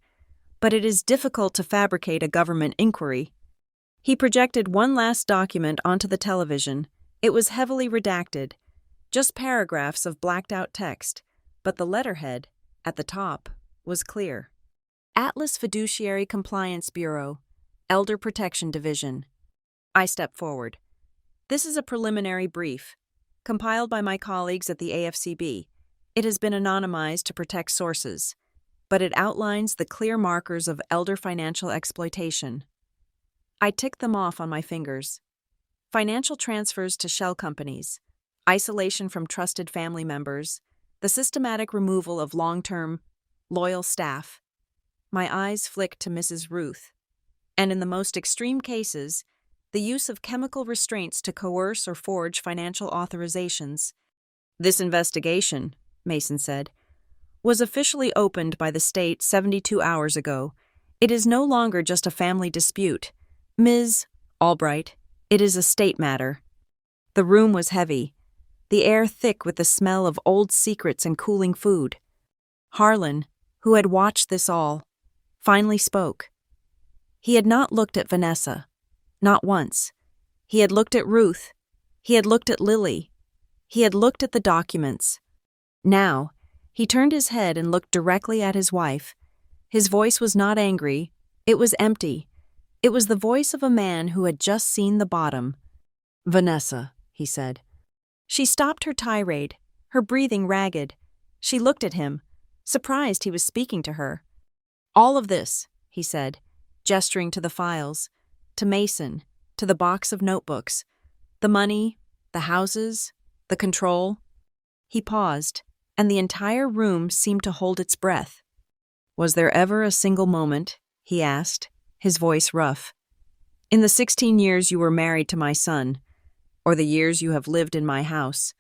But it is difficult to fabricate a government inquiry. He projected one last document onto the television. It was heavily redacted, just paragraphs of blacked-out text, but the letterhead, at the top, was clear. Atlas Fiduciary Compliance Bureau, Elder Protection Division. I stepped forward. This is a preliminary brief, compiled by my colleagues at the AFCB. It has been anonymized to protect sources, but it outlines the clear markers of elder financial exploitation. I ticked them off on my fingers. Financial transfers to shell companies, isolation from trusted family members, the systematic removal of long-term, loyal staff. My eyes flicked to Mrs. Ruth, and in the most extreme cases, the use of chemical restraints to coerce or forge financial authorizations. This investigation, Mason said, was officially opened by the state 72 hours ago. It is no longer just a family dispute. Ms. Albright, it is a state matter. The room was heavy, the air thick with the smell of old secrets and cooling food. Harlan, who had watched this all, finally spoke. He had not looked at Vanessa, not once. He had looked at Ruth. He had looked at Lily. He had looked at the documents. Now, he turned his head and looked directly at his wife. His voice was not angry. It was empty. It was the voice of a man who had just seen the bottom. "Vanessa," he said. She stopped her tirade, her breathing ragged. She looked at him, surprised he was speaking to her. "All of this," he said, gesturing to the files, to Mason, to the box of notebooks, the money, the houses, the control. He paused, and the entire room seemed to hold its breath. "Was there ever a single moment," he asked, his voice rough, "in the 16 years you were married to my son, or the years you have lived in my house,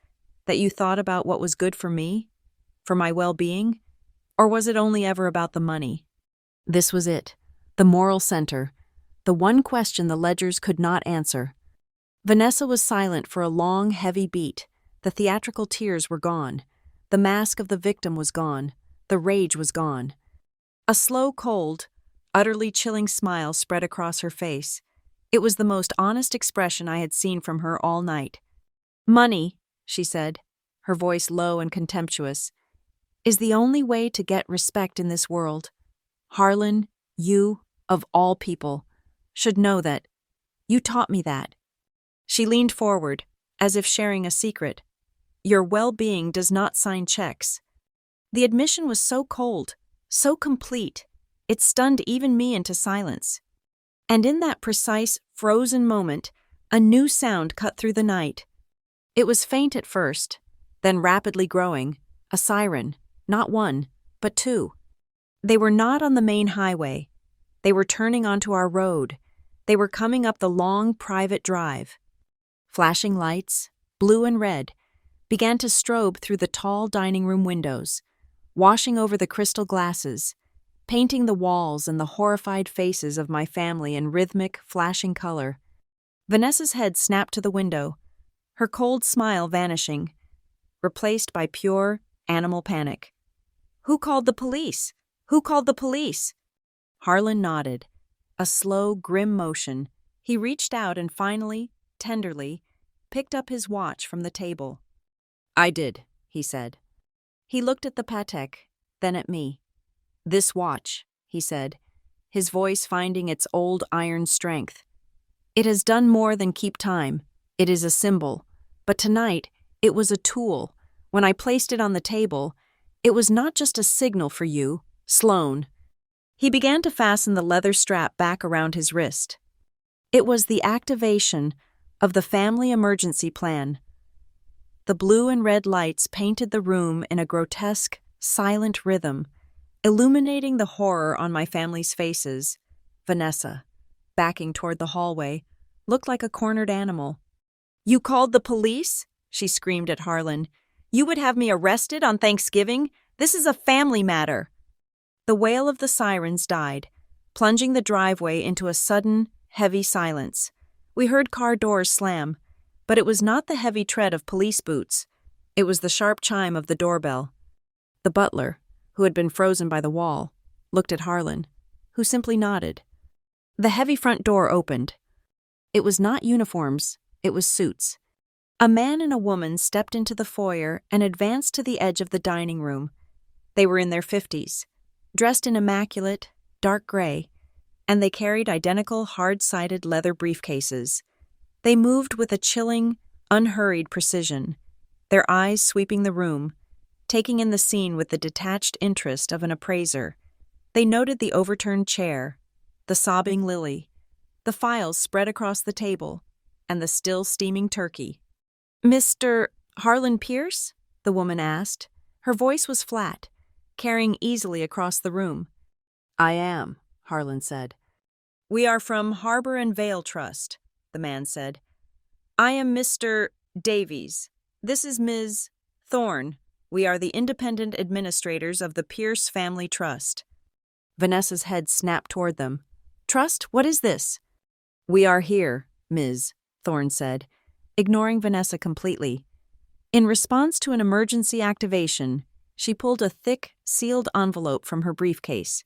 that you thought about what was good for me, for my well-being, or was it only ever about the money?" This was it, the moral center, the one question the ledgers could not answer. Vanessa was silent for a long, heavy beat. The theatrical tears were gone. The mask of the victim was gone. The rage was gone. A slow, cold, utterly chilling smile spread across her face. It was the most honest expression I had seen from her all night. "Money," she said, her voice low and contemptuous, "is the only way to get respect in this world. Harlan, you, of all people, should know that. You taught me that." She leaned forward, as if sharing a secret. "Your well-being does not sign checks." The admission was so cold, so complete, it stunned even me into silence. And in that precise, frozen moment, a new sound cut through the night. It was faint at first, then rapidly growing, a siren, not one, but two. They were not on the main highway. They were turning onto our road. They were coming up the long, private drive. Flashing lights, blue and red, began to strobe through the tall dining room windows, washing over the crystal glasses, painting the walls and the horrified faces of my family in rhythmic, flashing color. Vanessa's head snapped to the window, her cold smile vanishing, replaced by pure, animal panic. "Who called the police? Who called the police?" Harlan nodded, a slow, grim motion. He reached out and finally, tenderly, picked up his watch from the table. "I did," he said. He looked at the Patek, then at me. "This watch," he said, his voice finding its old iron strength. "It has done more than keep time. It is a symbol. But tonight, it was a tool. When I placed it on the table, it was not just a signal for you, Sloane." He began to fasten the leather strap back around his wrist. It was the activation of the family emergency plan. The blue and red lights painted the room in a grotesque, silent rhythm, illuminating the horror on my family's faces. Vanessa, backing toward the hallway, looked like a cornered animal. "You called the police?" she screamed at Harlan, You would have me arrested on Thanksgiving? This is a family matter." The wail of the sirens died, plunging the driveway into a sudden, heavy silence. We heard car doors slam, but it was not the heavy tread of police boots. It was the sharp chime of the doorbell. The butler, who had been frozen by the wall, looked at Harlan, who simply nodded. The heavy front door opened. It was not uniforms, it was suits. A man and a woman stepped into the foyer and advanced to the edge of the dining room. They were in their 50s, dressed in immaculate, dark gray, and they carried identical hard-sided leather briefcases. They moved with a chilling, unhurried precision, their eyes sweeping the room, taking in the scene with the detached interest of an appraiser. They noted the overturned chair, the sobbing Lily, the files spread across the table, and the still steaming turkey. "Mr. Harlan Pierce?" the woman asked. Her voice was flat, carrying easily across the room. "I am," Harlan said. "We are from Harbor and Vale Trust," the man said. "I am Mr. Davies. This is Ms. Thorne. We are the independent administrators of the Pierce Family Trust." Vanessa's head snapped toward them. "Trust? What is this?" "We are here," Ms. Thorne said, ignoring Vanessa completely. In response to an emergency activation, she pulled a thick, sealed envelope from her briefcase.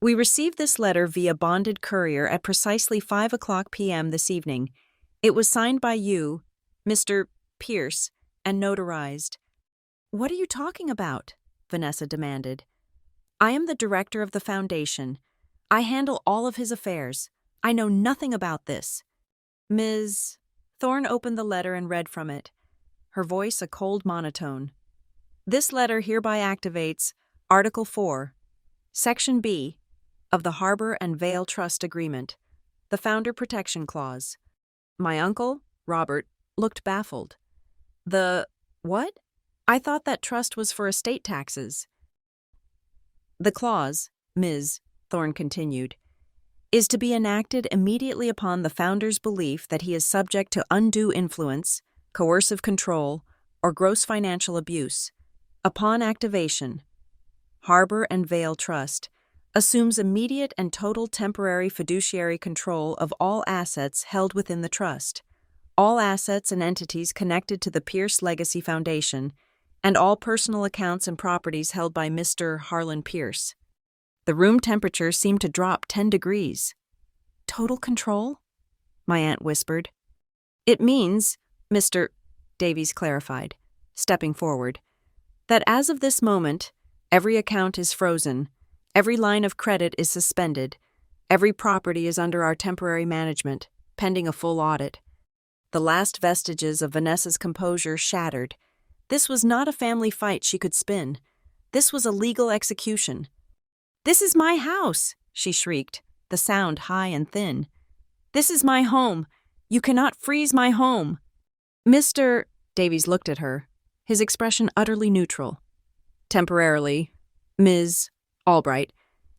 "We received this letter via bonded courier at precisely 5:00 p.m. this evening. It was signed by you, Mr. Pierce, and notarized." "What are you talking about?" Vanessa demanded. "I am the director of the foundation. I handle all of his affairs. I know nothing about this." Ms. Thorne opened the letter and read from it, her voice a cold monotone. "This letter hereby activates Article 4, Section B of the Harbor and Vale Trust Agreement, the Founder Protection Clause." My uncle, Robert, looked baffled. What? I thought that trust was for estate taxes." "The clause," Ms. Thorne continued, "is to be enacted immediately upon the founder's belief that he is subject to undue influence, coercive control, or gross financial abuse. Upon activation, Harbor and Vale Trust assumes immediate and total temporary fiduciary control of all assets held within the trust, all assets and entities connected to the Pierce Legacy Foundation, and all personal accounts and properties held by Mr. Harlan Pierce." The room temperature seemed to drop 10 degrees. "Total control?" my aunt whispered. "It means," Mr. Davies clarified, stepping forward, "that as of this moment, every account is frozen, every line of credit is suspended, every property is under our temporary management, pending a full audit." The last vestiges of Vanessa's composure shattered. This was not a family fight she could spin. This was a legal execution. "This is my house," she shrieked, the sound high and thin. "This is my home. You cannot freeze my home." Mr. Davies looked at her, his expression utterly neutral. "Temporarily, Ms. Albright,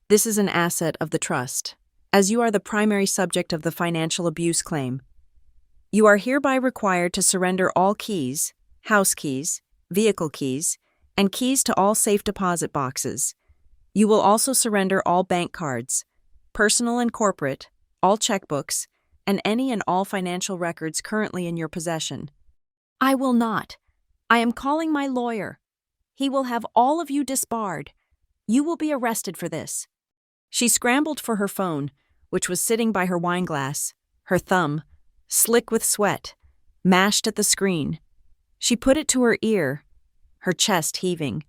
this is an asset of the trust, as you are the primary subject of the financial abuse claim. You are hereby required to surrender all keys, house keys, vehicle keys, and keys to all safe deposit boxes. You will also surrender all bank cards, personal and corporate, all checkbooks, and any and all financial records currently in your possession." "I will not. I am calling my lawyer. He will have all of you disbarred. You will be arrested for this." She scrambled for her phone, which was sitting by her wineglass, her thumb, slick with sweat, mashed at the screen. She put it to her ear, her chest heaving.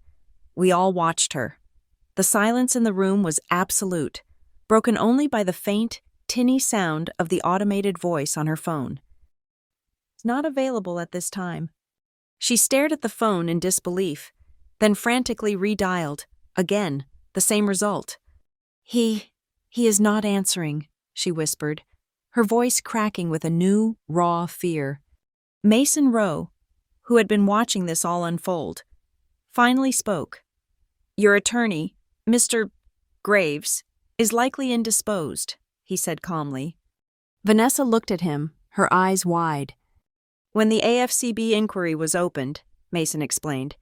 We all watched her. The silence in the room was absolute, broken only by the faint, tinny sound of the automated voice on her phone. "It's not available at this time." She stared at the phone in disbelief, then frantically redialed. Again, the same result. He is not answering," she whispered, her voice cracking with a new, raw fear. Mason Rowe, who had been watching this all unfold, finally spoke. "Your attorney, Mr. Graves, is likely indisposed," he said calmly. Vanessa looked at him, her eyes wide. "When the AFCB inquiry was opened, Mason explained.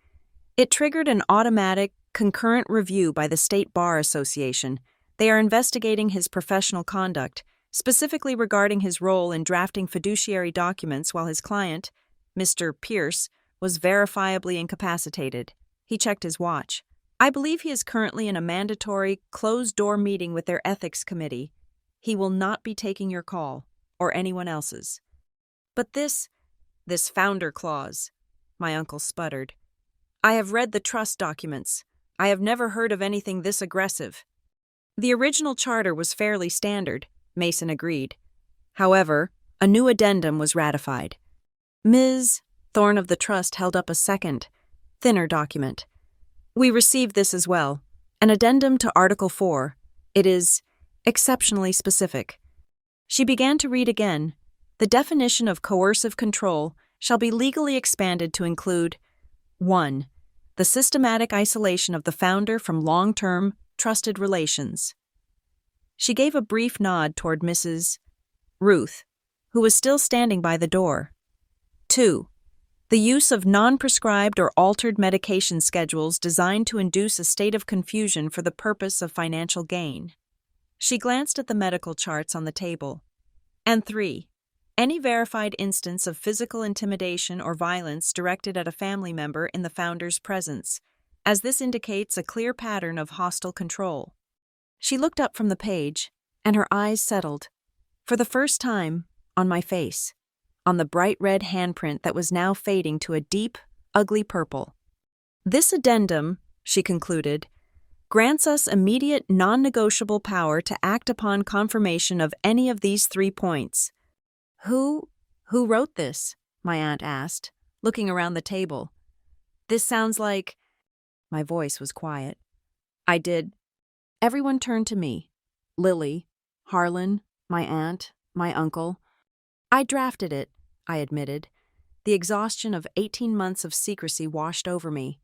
It triggered an automatic, concurrent review by the State Bar Association. They are investigating his professional conduct, specifically regarding his role in drafting fiduciary documents while his client, Mr. Pierce, was verifiably incapacitated. He checked his watch. I believe he is currently in a mandatory, closed-door meeting with their ethics committee. He will not be taking your call, or anyone else's. But this founder clause, my uncle sputtered. I have read the trust documents. I have never heard of anything this aggressive. The original charter was fairly standard, Mason agreed. However, a new addendum was ratified. Ms. Thorne of the Trust held up a second, thinner document. We received this as well, an addendum to Article 4. It is exceptionally specific. She began to read again. The definition of coercive control shall be legally expanded to include 1. The systematic isolation of the founder from long-term, trusted relations. She gave a brief nod toward Mrs. Ruth, who was still standing by the door. 2. The use of non-prescribed or altered medication schedules designed to induce a state of confusion for the purpose of financial gain. She glanced at the medical charts on the table. And 3. Any verified instance of physical intimidation or violence directed at a family member in the founder's presence, as this indicates a clear pattern of hostile control. She looked up from the page, and her eyes settled, for the first time, on my face, on the bright red handprint that was now fading to a deep, ugly purple. This addendum, she concluded, grants us immediate non-negotiable power to act upon confirmation of any of these 3 points. Who wrote this? My aunt asked, looking around the table. This sounds like... My voice was quiet. I did. Everyone turned to me. Lily, Harlan, my aunt, my uncle. I drafted it, I admitted. The exhaustion of 18 months of secrecy washed over me.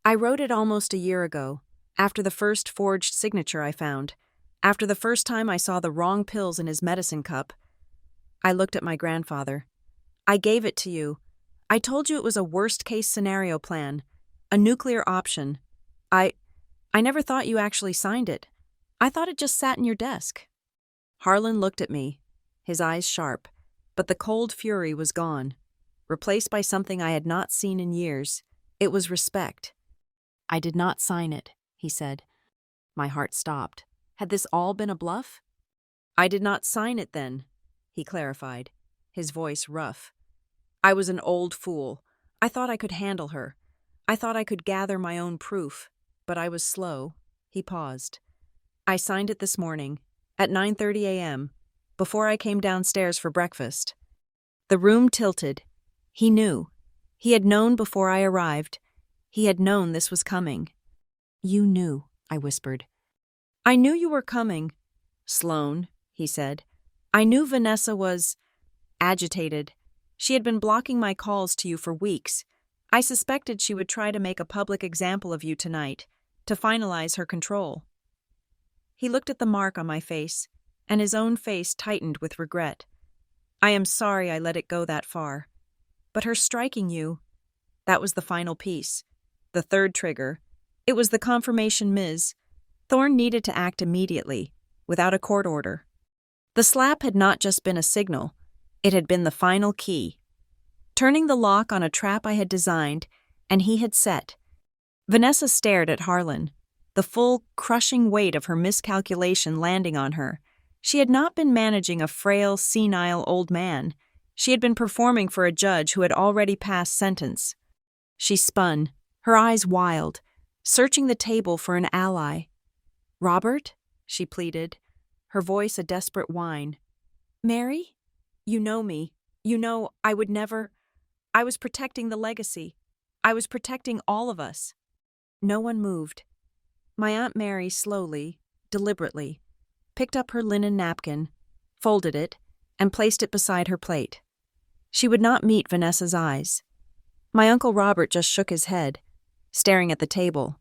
I wrote it almost a year ago, after the first forged signature I found, after the first time I saw the wrong pills in his medicine cup. I looked at my grandfather. I gave it to you. I told you it was a worst-case scenario plan, a nuclear option. I never thought you actually signed it. I thought it just sat in your desk. Harlan looked at me, his eyes sharp, but the cold fury was gone, replaced by something I had not seen in years. It was respect. I did not sign it, he said. My heart stopped. Had this all been a bluff? I did not sign it then, he clarified, his voice rough. I was an old fool. I thought I could handle her. I thought I could gather my own proof, but I was slow. He paused. I signed it this morning, at 9:30 a.m., before I came downstairs for breakfast. The room tilted. He knew. He had known before I arrived. He had known this was coming. You knew, I whispered. I knew you were coming, Sloane, he said. I knew Vanessa was agitated. She had been blocking my calls to you for weeks. I suspected she would try to make a public example of you tonight, to finalize her control. He looked at the mark on my face, and his own face tightened with regret. I am sorry I let it go that far. But her striking you, that was the final piece. The third trigger. It was the confirmation Ms. Thorne needed to act immediately, without a court order. The slap had not just been a signal, it had been the final key. Turning the lock on a trap I had designed, and he had set. Vanessa stared at Harlan, the full, crushing weight of her miscalculation landing on her. She had not been managing a frail, senile old man. She had been performing for a judge who had already passed sentence. She spun, her eyes wild, searching the table for an ally. Robert? She pleaded, her voice a desperate whine. Mary? You know me. You know I would never... I was protecting the legacy. I was protecting all of us. No one moved. My Aunt Mary slowly, deliberately, picked up her linen napkin, folded it, and placed it beside her plate. She would not meet Vanessa's eyes. My Uncle Robert just shook his head, staring at the table.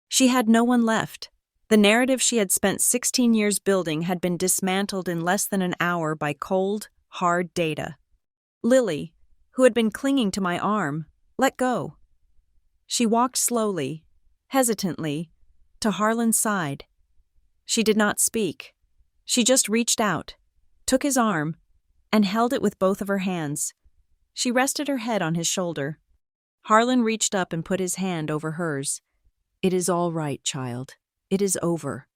She had no one left. The narrative she had spent 16 years building had been dismantled in less than an hour by cold, hard data. Lily, who had been clinging to my arm, Let go. She walked slowly, hesitantly, to Harlan's side. She did not speak. She just reached out, took his arm, and held it with both of her hands. She rested her head on his shoulder. Harlan reached up and put his hand over hers. "It is all right, child. It is over."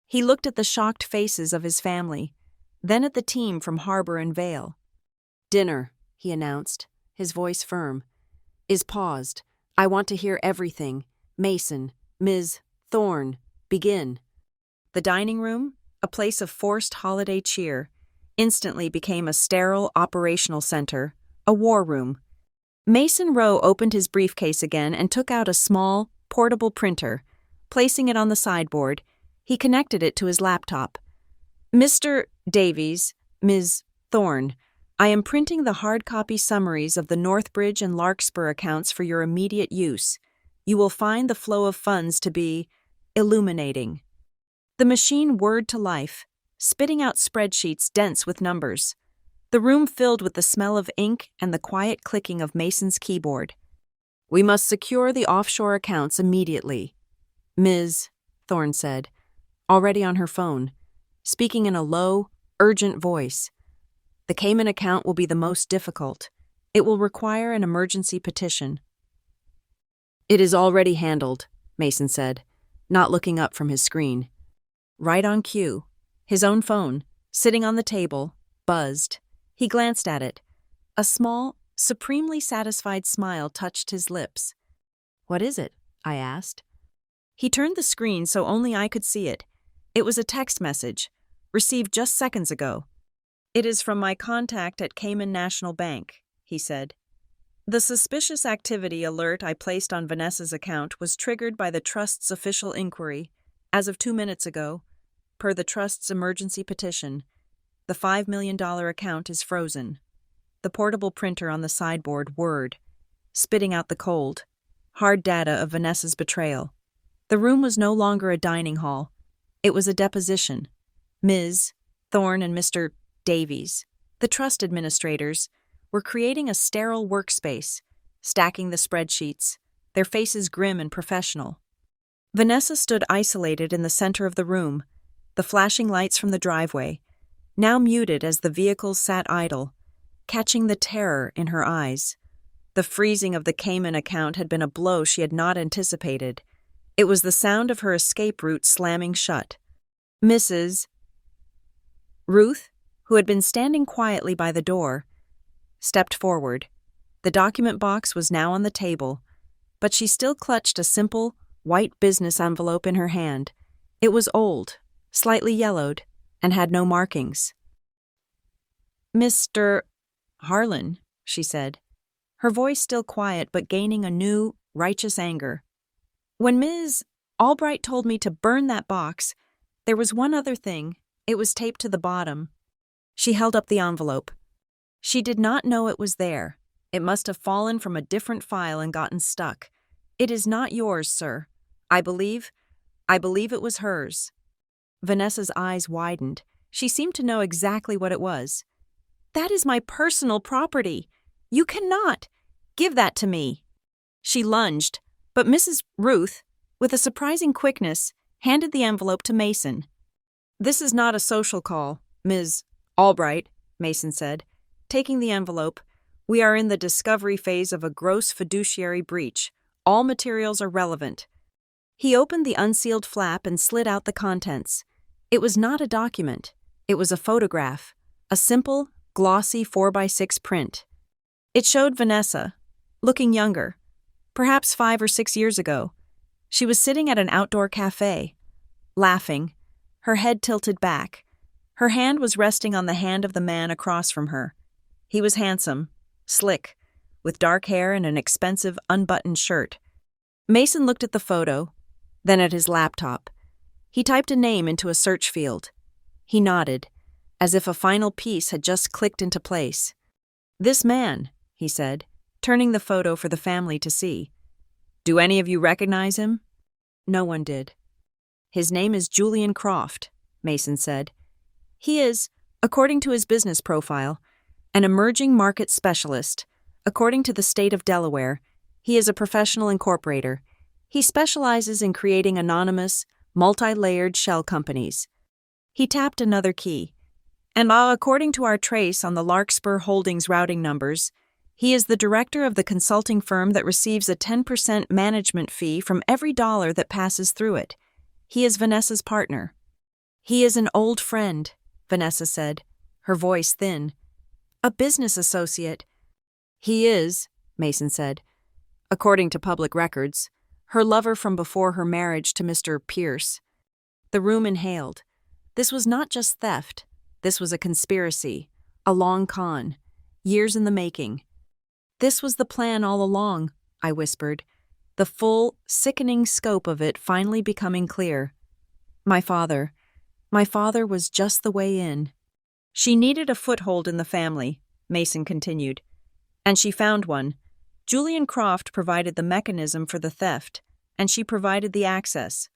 He looked at the shocked faces of his family, then at the team from Harbor and Vale. "Dinner," he announced, his voice firm, "is paused. I want to hear everything. Mason, Ms. Thorne, begin." The dining room, a place of forced holiday cheer, instantly became a sterile operational center, a war room. Mason Rowe opened his briefcase again and took out a small, portable printer. Placing it on the sideboard, he connected it to his laptop. "Mr. Davies, Ms. Thorne, I am printing the hard copy summaries of the Northbridge and Larkspur accounts for your immediate use. You will find the flow of funds to be illuminating." The machine whirred to life, spitting out spreadsheets dense with numbers. The room filled with the smell of ink and the quiet clicking of Mason's keyboard. "We must secure the offshore accounts immediately," Ms. Thorne said, already on her phone, speaking in a low, urgent voice. "The Cayman account will be the most difficult. It will require an emergency petition." "It is already handled," Mason said, not looking up from his screen. Right on cue, his own phone, sitting on the table, buzzed. He glanced at it. A small, supremely satisfied smile touched his lips. "What is it?" I asked. He turned the screen so only I could see it. It was a text message, received just seconds ago. "It is from my contact at Cayman National Bank," he said. "The suspicious activity alert I placed on Vanessa's account was triggered by the Trust's official inquiry, as of 2 minutes ago, per the Trust's emergency petition. The $5 million account is frozen." The portable printer on the sideboard whirred, spitting out the cold, hard data of Vanessa's betrayal. The room was no longer a dining hall. It was a deposition. Ms. Thorne and Mr. Davies, the trust administrators, were creating a sterile workspace, stacking the spreadsheets, their faces grim and professional. Vanessa stood isolated in the center of the room, the flashing lights from the driveway, now muted as the vehicles sat idle, catching the terror in her eyes. The freezing of the Cayman account had been a blow she had not anticipated. It was the sound of her escape route slamming shut. Mrs. Ruth, who had been standing quietly by the door, stepped forward. The document box was now on the table, but she still clutched a simple, white business envelope in her hand. It was old, slightly yellowed, and had no markings. "Mr. Harlan," she said, her voice still quiet but gaining a new, righteous anger. "When Ms. Albright told me to burn that box, there was one other thing. It was taped to the bottom." She held up the envelope. "She did not know it was there. It must have fallen from a different file and gotten stuck. It is not yours, sir. I believe it was hers." Vanessa's eyes widened. She seemed to know exactly what it was. "That is my personal property. You cannot. Give that to me." She lunged, but Mrs. Ruth, with a surprising quickness, handed the envelope to Mason. "This is not a social call, Ms. Albright," Mason said, taking the envelope. "We are in the discovery phase of a gross fiduciary breach. All materials are relevant." He opened the unsealed flap and slid out the contents. It was not a document. It was a photograph, a simple, glossy 4x6 print. It showed Vanessa, looking younger, perhaps 5 or 6 years ago. She was sitting at an outdoor cafe, laughing, her head tilted back. Her hand was resting on the hand of the man across from her. He was handsome, slick, with dark hair and an expensive unbuttoned shirt. Mason looked at the photo, then at his laptop. He typed a name into a search field. He nodded, as if a final piece had just clicked into place. "This man," he said, turning the photo for the family to see. "Do any of you recognize him?" No one did. "His name is Julian Croft," Mason said. "He is, according to his business profile, an emerging market specialist. According to the state of Delaware, He is a professional incorporator. He specializes in creating anonymous, multi-layered shell companies. He tapped another key. And according to our trace on the Larkspur Holdings routing numbers, he is the director of the consulting firm that receives a 10% management fee from every dollar that passes through it. He is Vanessa's partner. He is an old friend, Vanessa said, her voice thin. A business associate. He is, Mason said, according to public records, her lover from before her marriage to Mr. Pierce. The room inhaled. This was not just theft. This was a conspiracy, a long con, years in the making. This was the plan all along, I whispered, the full, sickening scope of it finally becoming clear. My father was just the way in. She needed a foothold in the family, Mason continued. And she found one. Julian Croft provided the mechanism for the theft, and she provided the access.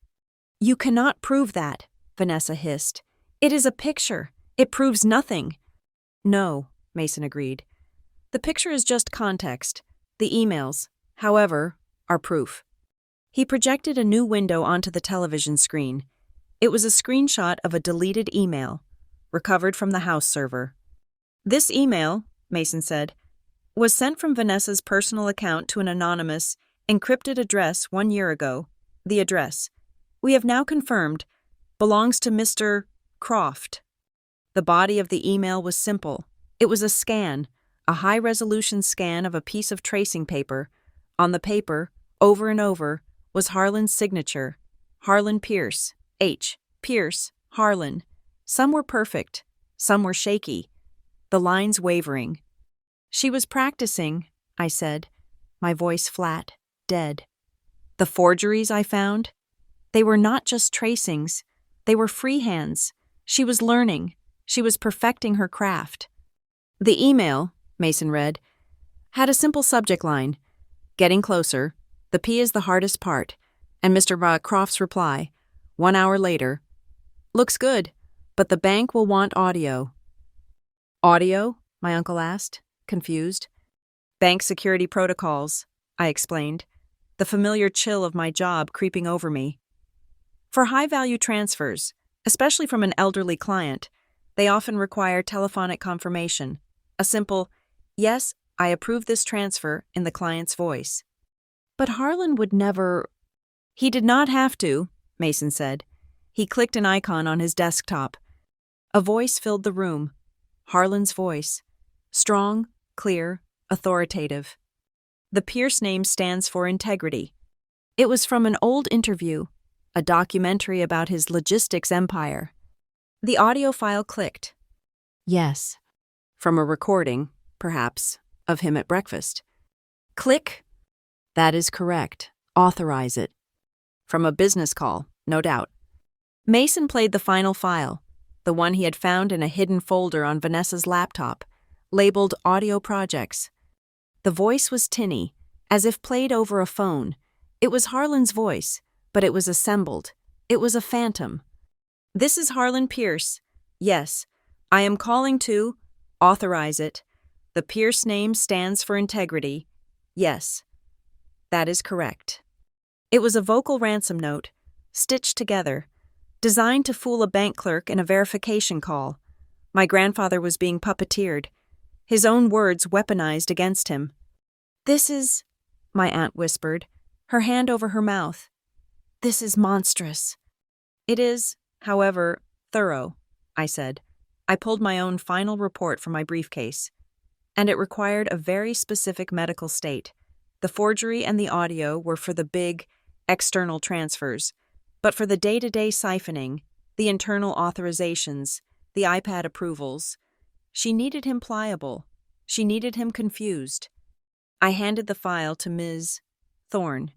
You cannot prove that, Vanessa hissed. It is a picture. It proves nothing. No, Mason agreed. The picture is just context. The emails, however, are proof. He projected a new window onto the television screen. It was a screenshot of a deleted email, recovered from the house server. This email, Mason said, was sent from Vanessa's personal account to an anonymous, encrypted address 1 year ago. The address, we have now confirmed, belongs to Mr. Croft. The body of the email was simple. It was a scan, a high-resolution scan of a piece of tracing paper. On the paper, over and over, was Harlan's signature. Harlan Pierce, H. Pierce, Harlan. Some were perfect, some were shaky, the lines wavering. She was practicing, I said, my voice flat, dead. The forgeries I found? They were not just tracings, they were freehands. She was learning. She was perfecting her craft. The email, Mason read, had a simple subject line. Getting closer. The P is the hardest part. And Mr. Croft's reply, 1 hour later. Looks good, but the bank will want audio. Audio? My uncle asked, confused. Bank security protocols, I explained, the familiar chill of my job creeping over me. For high-value transfers, especially from an elderly client, they often require telephonic confirmation, a simple, yes, I approve this transfer in the client's voice. But Harlan would never... He did not have to, Mason said. He clicked an icon on his desktop. A voice filled the room. Harlan's voice. Strong, clear, authoritative. The Pierce name stands for integrity. It was from an old interview, a documentary about his logistics empire. The audio file clicked. Yes. From a recording, perhaps, of him at breakfast. Click. That is correct. Authorize it. From a business call, no doubt. Mason played the final file, the one he had found in a hidden folder on Vanessa's laptop, labeled Audio Projects. The voice was tinny, as if played over a phone. It was Harlan's voice, but it was assembled. It was a phantom. This is Harlan Pierce. Yes, I am calling to authorize it. The Pierce name stands for integrity. Yes, that is correct. It was a vocal ransom note, stitched together, designed to fool a bank clerk in a verification call. My grandfather was being puppeteered, his own words weaponized against him. This is, my aunt whispered, her hand over her mouth. This is monstrous. It is, however, thorough, I said. I pulled my own final report from my briefcase, and it required a very specific medical state. The forgery and the audio were for the big, external transfers, but for the day-to-day siphoning, the internal authorizations, the iPad approvals, she needed him pliable. She needed him confused. I handed the file to Ms. Thorne.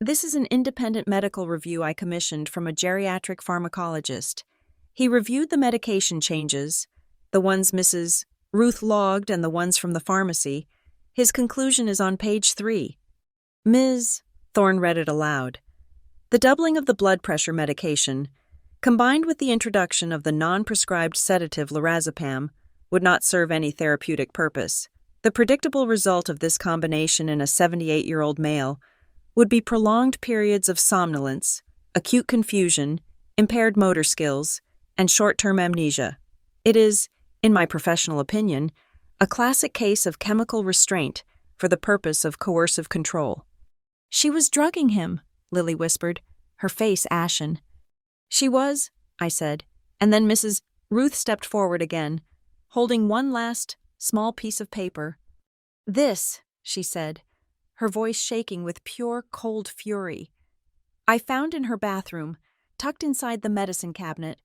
This is an independent medical review I commissioned from a geriatric pharmacologist. He reviewed the medication changes, the ones Mrs. Ruth logged and the ones from the pharmacy. His conclusion is on page 3. Ms. Thorne read it aloud. The doubling of the blood pressure medication, combined with the introduction of the non-prescribed sedative lorazepam, would not serve any therapeutic purpose. The The predictable result of this combination in a 78-year-old male would be prolonged periods of somnolence, acute confusion, impaired motor skills, and short-term amnesia. It is, in my professional opinion, a classic case of chemical restraint for the purpose of coercive control. "She was drugging him," Lily whispered, her face ashen. "She was," I said, and then Mrs. Ruth stepped forward again, holding one last, small piece of paper. "This," she said, her voice shaking with pure, cold fury. "I found in her bathroom, tucked inside the medicine cabinet.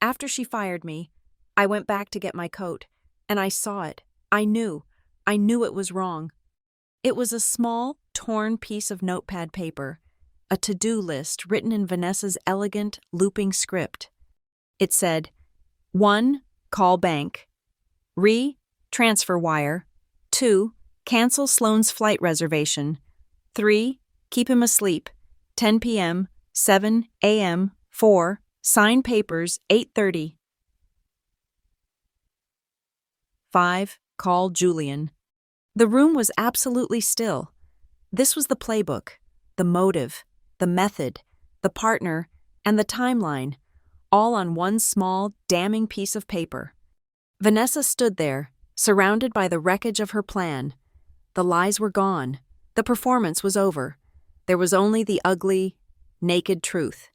After she fired me, I went back to get my coat, and I saw it. I knew it was wrong." It was a small, torn piece of notepad paper, a to-do list written in Vanessa's elegant, looping script. It said, 1. Call bank. Transfer wire. 2. Cancel Sloane's flight reservation. 3. Keep him asleep. 10 p.m., 7 a.m. 4. Sign papers, 8:30. 5. Call Julian. The room was absolutely still. This was the playbook, the motive, the method, the partner, and the timeline, all on one small, damning piece of paper. Vanessa stood there, surrounded by the wreckage of her plan. The lies were gone. The performance was over. There was only the ugly, naked truth.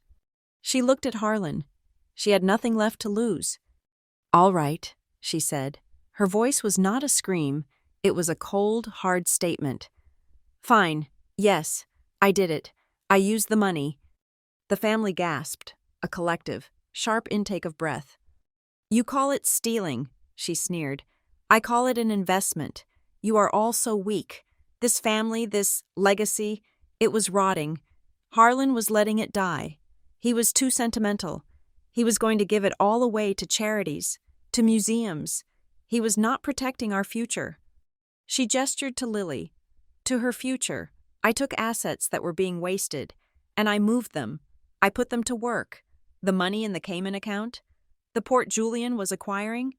She looked at Harlan. She had nothing left to lose. "All right," she said. Her voice was not a scream. It was a cold, hard statement. "Fine. Yes, I did it. I used the money." The family gasped, a collective, sharp intake of breath. "You call it stealing," she sneered. "I call it an investment. You are all so weak. This family, this legacy, it was rotting. Harlan was letting it die. He was too sentimental. He was going to give it all away to charities, to museums. He was not protecting our future." She gestured to Lily. "To her future. I took assets that were being wasted, and I moved them. I put them to work. The money in the Cayman account, the port Julian was acquiring,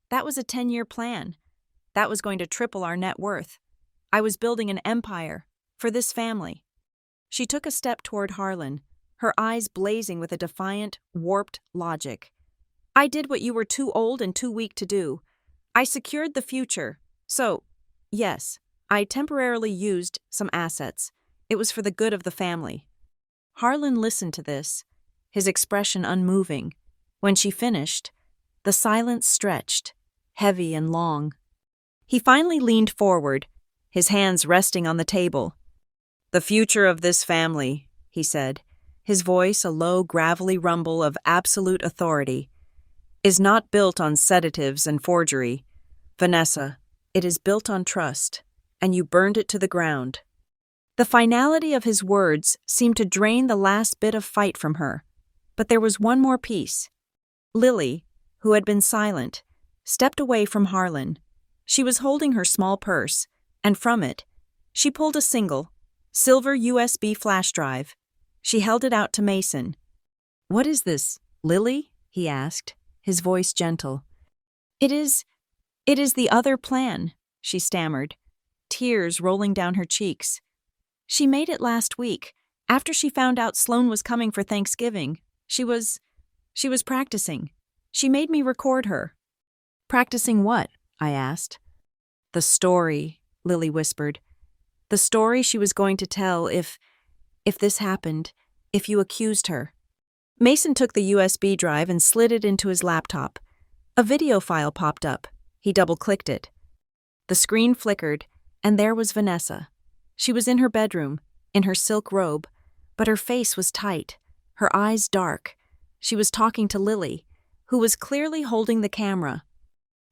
that was a 10-year plan. That was going to triple our net worth. I was building an empire for this family." She took a step toward Harlan, her eyes blazing with a defiant, warped logic. "I did what you were too old and too weak to do. I secured the future. So, yes, I temporarily used some assets. It was for the good of the family." Harlan listened to this, his expression unmoving. When she finished, the silence stretched, heavy and long. He finally leaned forward, his hands resting on the table. "The future of this family," he said, his voice a low, gravelly rumble of absolute authority, "is not built on sedatives and forgery. Vanessa, it is built on trust, and you burned it to the ground." The finality of his words seemed to drain the last bit of fight from her, but there was one more piece. Lily, who had been silent, stepped away from Harlan. She was holding her small purse, and from it, she pulled a single, silver USB flash drive. She held it out to Mason. "What is this, Lily?" he asked, his voice gentle. It is the other plan," she stammered, tears rolling down her cheeks. "She made it last week, after she found out Sloane was coming for Thanksgiving. She was practicing. She made me record her." "Practicing what?" I asked. "The story," Lily whispered. "The story she was going to tell if this happened, if you accused her." Mason took the USB drive and slid it into his laptop. A video file popped up. He double-clicked it. The screen flickered, and there was Vanessa. She was in her bedroom, in her silk robe, but her face was tight, her eyes dark. She was talking to Lily, who was clearly holding the camera.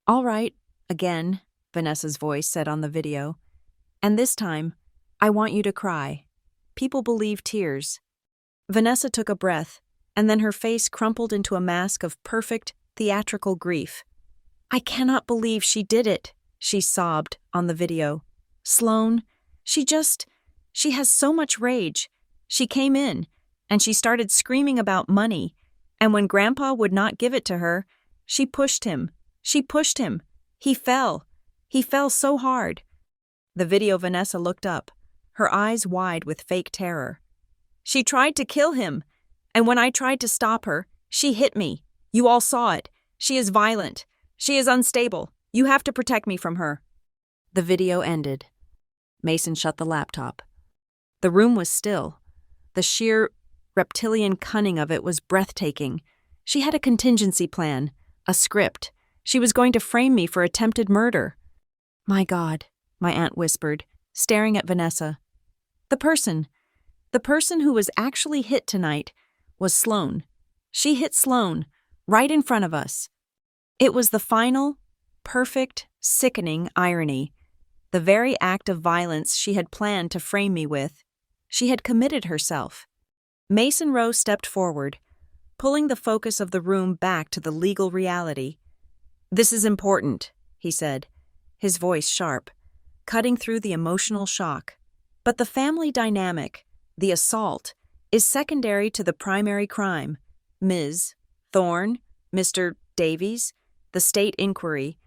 "All right, again," Vanessa's voice said on the video. "And this time, I want you to cry. People believe tears." Vanessa took a breath, and then her face crumpled into a mask of perfect, theatrical grief. "I cannot believe she did it," she sobbed on the video. "Sloane, she has so much rage. She came in, and she started screaming about money, and when Grandpa would not give it to her, she pushed him. He fell. He fell so hard. The video. Vanessa looked up, her eyes wide with fake terror. She tried to kill him, and when I tried to stop her, she hit me. You all saw it. She is violent. She is unstable. You have to protect me from her. The video ended. Mason shut the laptop. The room was still. The sheer reptilian cunning of it was breathtaking. She had a contingency plan, a script. She was going to frame me for attempted murder. My God, my aunt whispered, staring at Vanessa. The person who was actually hit tonight was Sloane. She hit Sloane, right in front of us. It was the final, perfect, sickening irony. The very act of violence she had planned to frame me with. She had committed herself. Mason Rose stepped forward, pulling the focus of the room back to the legal reality. This is important, he said, his voice sharp, cutting through the emotional shock. But the family dynamic, the assault, is secondary to the primary crime. Ms. Thorne, Mr. Davies, the state inquiry,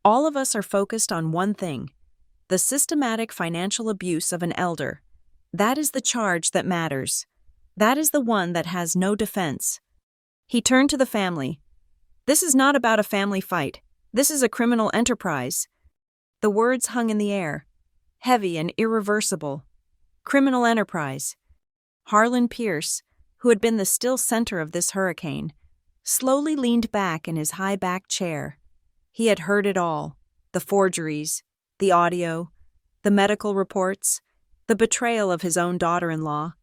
all of us are focused on one thing: the systematic financial abuse of an elder. That is the charge that matters. That is the one that has no defense. He turned to the family. This is not about a family fight. This is a criminal enterprise. The words hung in the air, heavy and irreversible. Criminal enterprise. Harlan Pierce, who had been the still center of this hurricane, slowly leaned back in his high-backed chair. He had heard it all: the forgeries, the audio, the medical reports, the betrayal of his own daughter-in-law,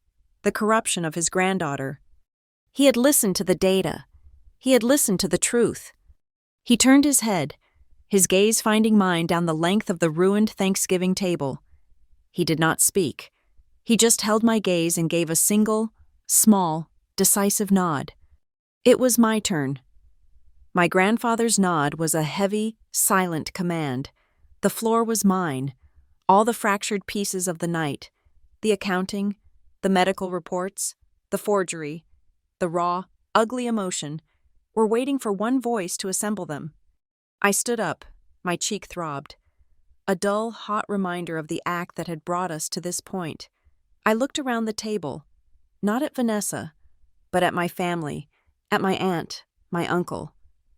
the corruption of his granddaughter. He had listened to the data. He had listened to the truth. He turned his head, his gaze finding mine down the length of the ruined Thanksgiving table. He did not speak. He just held my gaze and gave a single, small, decisive nod. It was my turn. My grandfather's nod was a heavy, silent command. The floor was mine. All the fractured pieces of the night, the accounting, the medical reports, the forgery, the raw, ugly emotion, were waiting for one voice to assemble them. I stood up, my cheek throbbed. A dull, hot reminder of the act that had brought us to this point. I looked around the table, not at Vanessa, but at my family, at my aunt, my uncle,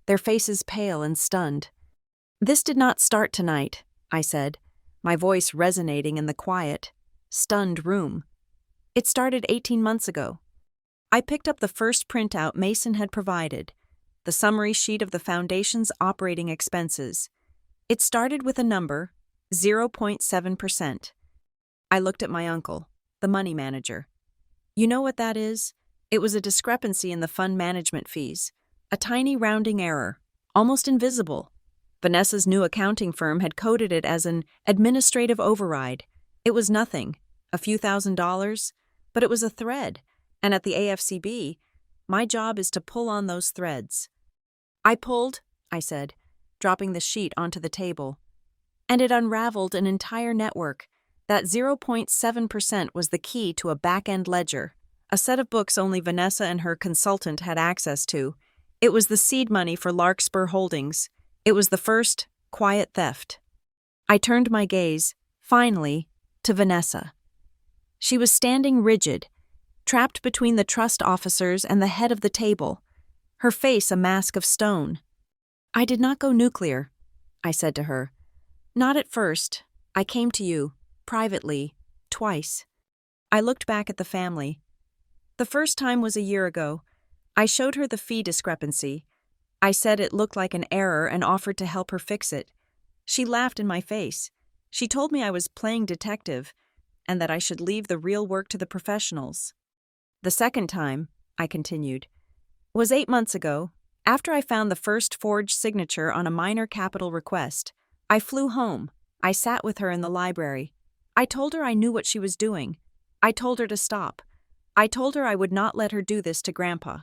their faces pale and stunned. This did not start tonight, I said, my voice resonating in the quiet, stunned room. It started 18 months ago. I picked up the first printout Mason had provided, the summary sheet of the foundation's operating expenses. It started with a number, 0.7%. I looked at my uncle, the money manager. You know what that is? It was a discrepancy in the fund management fees, a tiny rounding error, almost invisible. Vanessa's new accounting firm had coded it as an administrative override. It was nothing, a few $1,000s, but it was a thread, and at the AFCB, my job is to pull on those threads. I pulled, I said, dropping the sheet onto the table, and it unraveled an entire network. That 0.7% was the key to a back-end ledger, a set of books only Vanessa and her consultant had access to. It was the seed money for Larkspur Holdings. It was the first quiet theft. I turned my gaze, finally, to Vanessa. She was standing rigid, trapped between the trust officers and the head of the table, her face a mask of stone. I did not go nuclear, I said to her. Not at first. I came to you, privately, twice. I looked back at the family. The first time was a year ago. I showed her the fee discrepancy. I said it looked like an error and offered to help her fix it. She laughed in my face. She told me I was playing detective and that I should leave the real work to the professionals. The second time, I continued, was 8 months ago, after I found the first forged signature on a minor capital request. I flew home. I sat with her in the library. I told her I knew what she was doing. I told her to stop. I told her I would not let her do this to Grandpa.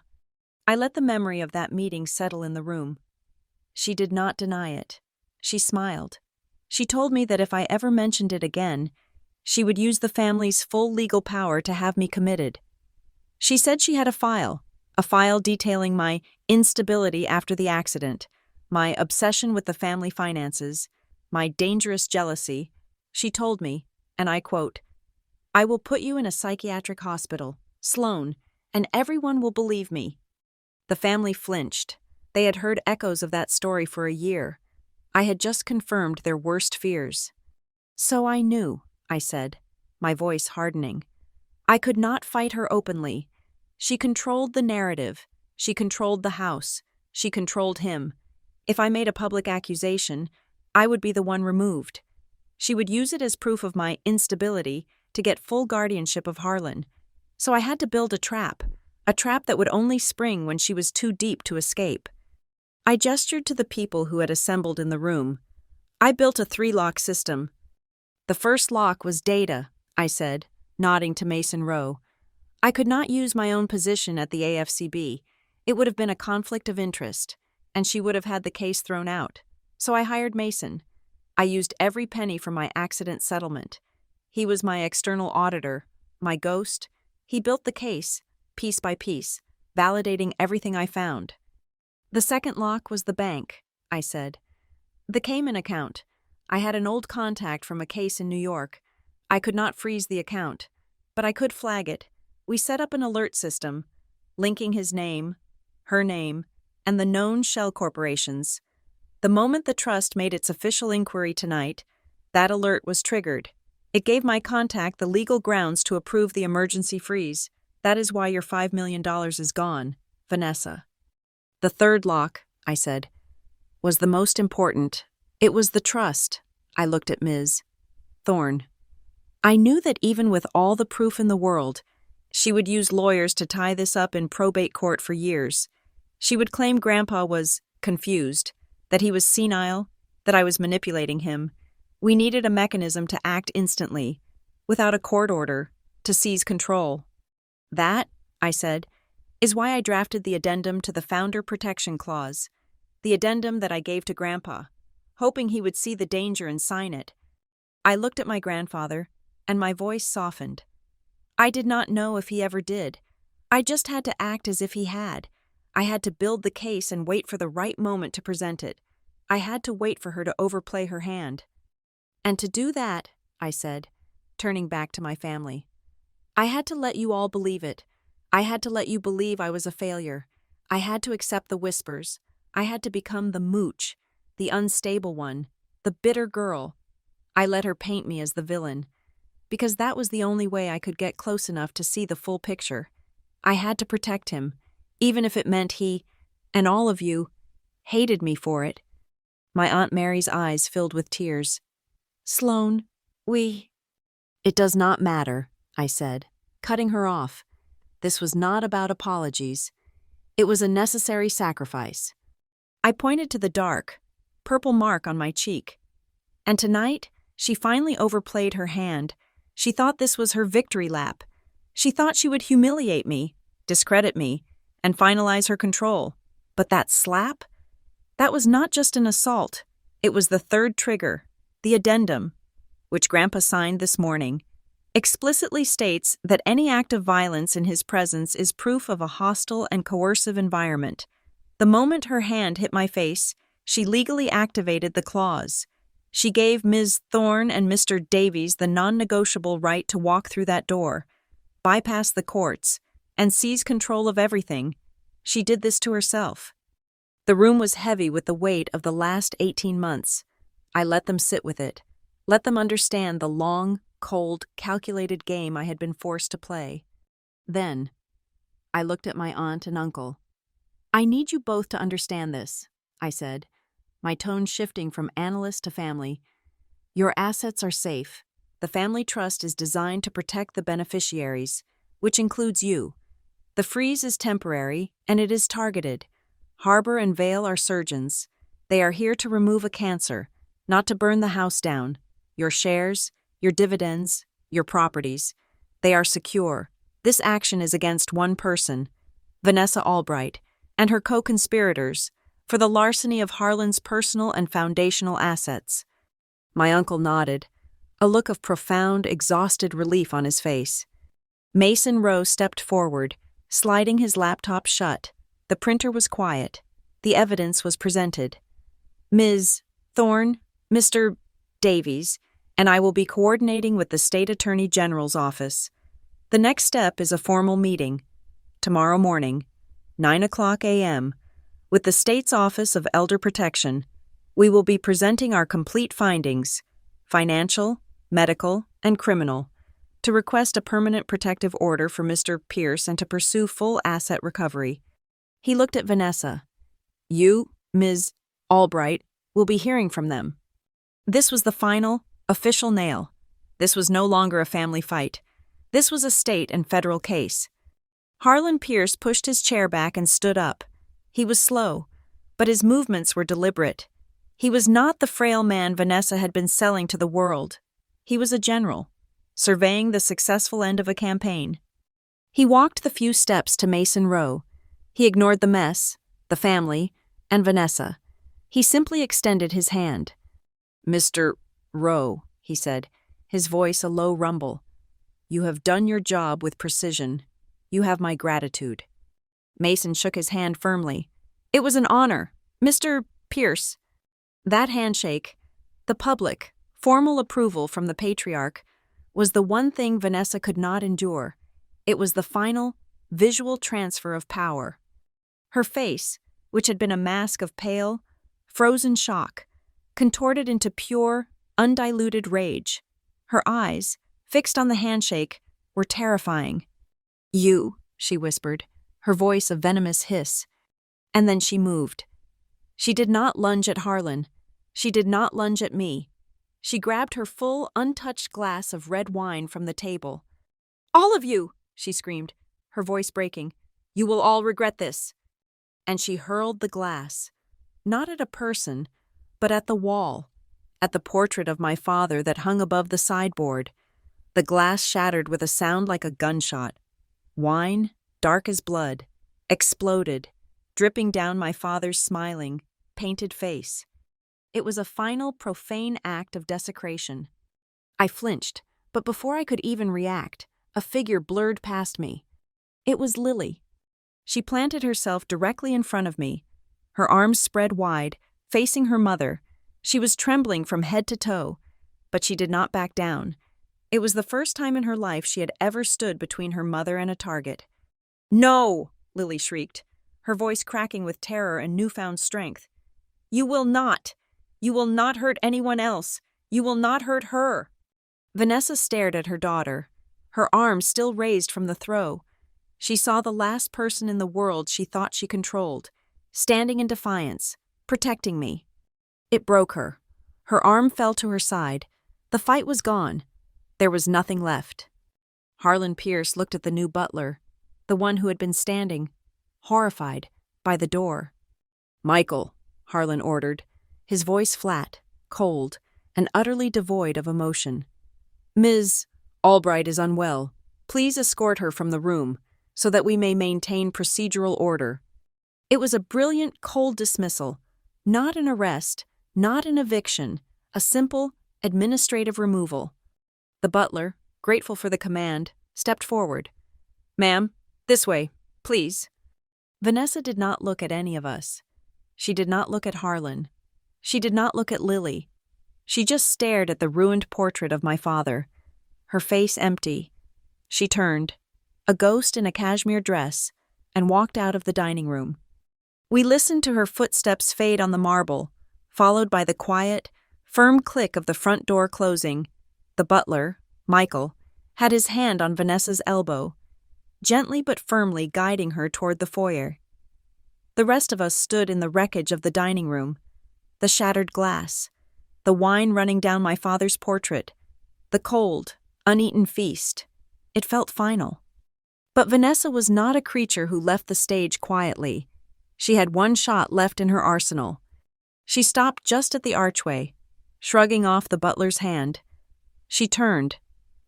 I let the memory of that meeting settle in the room. She did not deny it. She smiled. She told me that if I ever mentioned it again, she would use the family's full legal power to have me committed. She said she had a file detailing my instability after the accident, my obsession with the family finances, my dangerous jealousy, she told me, and I quote, "I will put you in a psychiatric hospital, Sloan, and everyone will believe me." The family flinched. They had heard echoes of that story for a year. I had just confirmed their worst fears. "So I knew," I said, my voice hardening. I could not fight her openly. She controlled the narrative. She controlled the house. She controlled him. If I made a public accusation, I would be the one removed. She would use it as proof of my instability to get full guardianship of Harlan. So I had to build a trap that would only spring when she was too deep to escape. I gestured to the people who had assembled in the room. I built a 3-lock system. "The first lock was data," I said, nodding to Mason Rowe. I could not use my own position at the AFCB. It would have been a conflict of interest, and she would have had the case thrown out. So I hired Mason. I used every penny from my accident settlement. He was my external auditor, my ghost. He built the case, piece by piece, validating everything I found. "The second lock was the bank," I said. "The Cayman account. I had an old contact from a case in New York. I could not freeze the account, but I could flag it. We set up an alert system, linking his name, her name, and the known shell corporations. The moment the trust made its official inquiry tonight, that alert was triggered. It gave my contact the legal grounds to approve the emergency freeze. That is why your $5 million is gone, Vanessa." "The third lock," I said, "was the most important. It was the trust." I looked at Ms. Thorne. I knew that even with all the proof in the world, she would use lawyers to tie this up in probate court for years. She would claim Grandpa was confused, that he was senile, that I was manipulating him. We needed a mechanism to act instantly, without a court order, to seize control. "That," I said, "is why I drafted the addendum to the Founder Protection Clause, the addendum that I gave to Grandpa, hoping he would see the danger and sign it." I looked at my grandfather, and my voice softened. I did not know if he ever did. I just had to act as if he had. I had to build the case and wait for the right moment to present it. I had to wait for her to overplay her hand. "And to do that," I said, turning back to my family, "I had to let you all believe it. I had to let you believe I was a failure. I had to accept the whispers. I had to become the mooch, the unstable one, the bitter girl. I let her paint me as the villain, because that was the only way I could get close enough to see the full picture. I had to protect him, even if it meant he, and all of you, hated me for it." My Aunt Mary's eyes filled with tears. "Sloan, It does not matter," I said, cutting her off. This was not about apologies. It was a necessary sacrifice. I pointed to the dark, purple mark on my cheek. And tonight, she finally overplayed her hand. She thought this was her victory lap. She thought she would humiliate me, discredit me, and finalize her control. But that slap? That was not just an assault. It was the third trigger, the addendum, which Grandpa signed this morning, explicitly states that any act of violence in his presence is proof of a hostile and coercive environment. The moment her hand hit my face, she legally activated the clause. She gave Ms. Thorne and Mr. Davies the non-negotiable right to walk through that door, bypass the courts, and seize control of everything. She did this to herself. The room was heavy with the weight of the last 18 months. I let them sit with it, let them understand the long, cold, calculated game I had been forced to play. Then, I looked at my aunt and uncle. "I need you both to understand this," I said, my tone shifting from analyst to family. "Your assets are safe. The family trust is designed to protect the beneficiaries, which includes you. The freeze is temporary, and it is targeted. Harbor and Vale are surgeons. They are here to remove a cancer, not to burn the house down. Your shares, your dividends, your properties. They are secure. This action is against one person, Vanessa Albright, and her co-conspirators, for the larceny of Harlan's personal and foundational assets." My uncle nodded, a look of profound, exhausted relief on his face. Mason Rowe stepped forward, sliding his laptop shut. The printer was quiet. The evidence was presented. "Ms. Thorne, Mr. Davies, and I will be coordinating with the State Attorney General's office. The next step is a formal meeting, tomorrow morning, 9 a.m., with the state's Office of Elder Protection. We will be presenting our complete findings, financial, medical, and criminal, to request a permanent protective order for Mr. Pierce and to pursue full asset recovery. He looked at Vanessa. You, Ms. Albright, will be hearing from them. This was the final, official nail. This was no longer a family fight. This was a state and federal case. Harlan Pierce pushed his chair back and stood up. He was slow, but his movements were deliberate. He was not the frail man Vanessa had been selling to the world. He was a general, surveying the successful end of a campaign. He walked the few steps to Mason Row. He ignored the mess, the family, and Vanessa. He simply extended his hand. "Mr. Rowe," he said, his voice a low rumble. "You have done your job with precision. You have my gratitude." Mason shook his hand firmly. "It was an honor, Mr. Pierce." That handshake, the public, formal approval from the patriarch, was the one thing Vanessa could not endure. It was the final, visual transfer of power. Her face, which had been a mask of pale, frozen shock, contorted into pure, undiluted rage. Her eyes, fixed on the handshake, were terrifying. "You," she whispered, her voice a venomous hiss. And then she moved. She did not lunge at Harlan. She did not lunge at me. She grabbed her full, untouched glass of red wine from the table. "All of you!" she screamed, her voice breaking. "You will all regret this." And she hurled the glass, not at a person, but at the wall, at the portrait of my father that hung above the sideboard. The glass shattered with a sound like a gunshot. Wine, dark as blood, exploded, dripping down my father's smiling, painted face. It was a final, profane act of desecration. I flinched, but before I could even react, a figure blurred past me. It was Lily. She planted herself directly in front of me, her arms spread wide, facing her mother. She was trembling from head to toe, but she did not back down. It was the first time in her life she had ever stood between her mother and a target. "No!" Lily shrieked, her voice cracking with terror and newfound strength. "You will not! You will not hurt anyone else! You will not hurt her!" Vanessa stared at her daughter, her arms still raised from the throw. She saw the last person in the world she thought she controlled, standing in defiance, protecting me. It broke her. Her arm fell to her side. The fight was gone. There was nothing left. Harlan Pierce looked at the new butler, the one who had been standing, horrified, by the door. "Michael," Harlan ordered, his voice flat, cold, and utterly devoid of emotion. "Ms. Albright is unwell. Please escort her from the room, so that we may maintain procedural order." It was a brilliant, cold dismissal, not an arrest, not an eviction, a simple, administrative removal. The butler, grateful for the command, stepped forward. "Ma'am, this way, please." Vanessa did not look at any of us. She did not look at Harlan. She did not look at Lily. She just stared at the ruined portrait of my father, her face empty. She turned, a ghost in a cashmere dress, and walked out of the dining room. We listened to her footsteps fade on the marble, followed by the quiet, firm click of the front door closing. The butler, Michael, had his hand on Vanessa's elbow, gently but firmly guiding her toward the foyer. The rest of us stood in the wreckage of the dining room, the shattered glass, the wine running down my father's portrait, the cold, uneaten feast. It felt final. But Vanessa was not a creature who left the stage quietly. She had one shot left in her arsenal. She stopped just at the archway, shrugging off the butler's hand. She turned,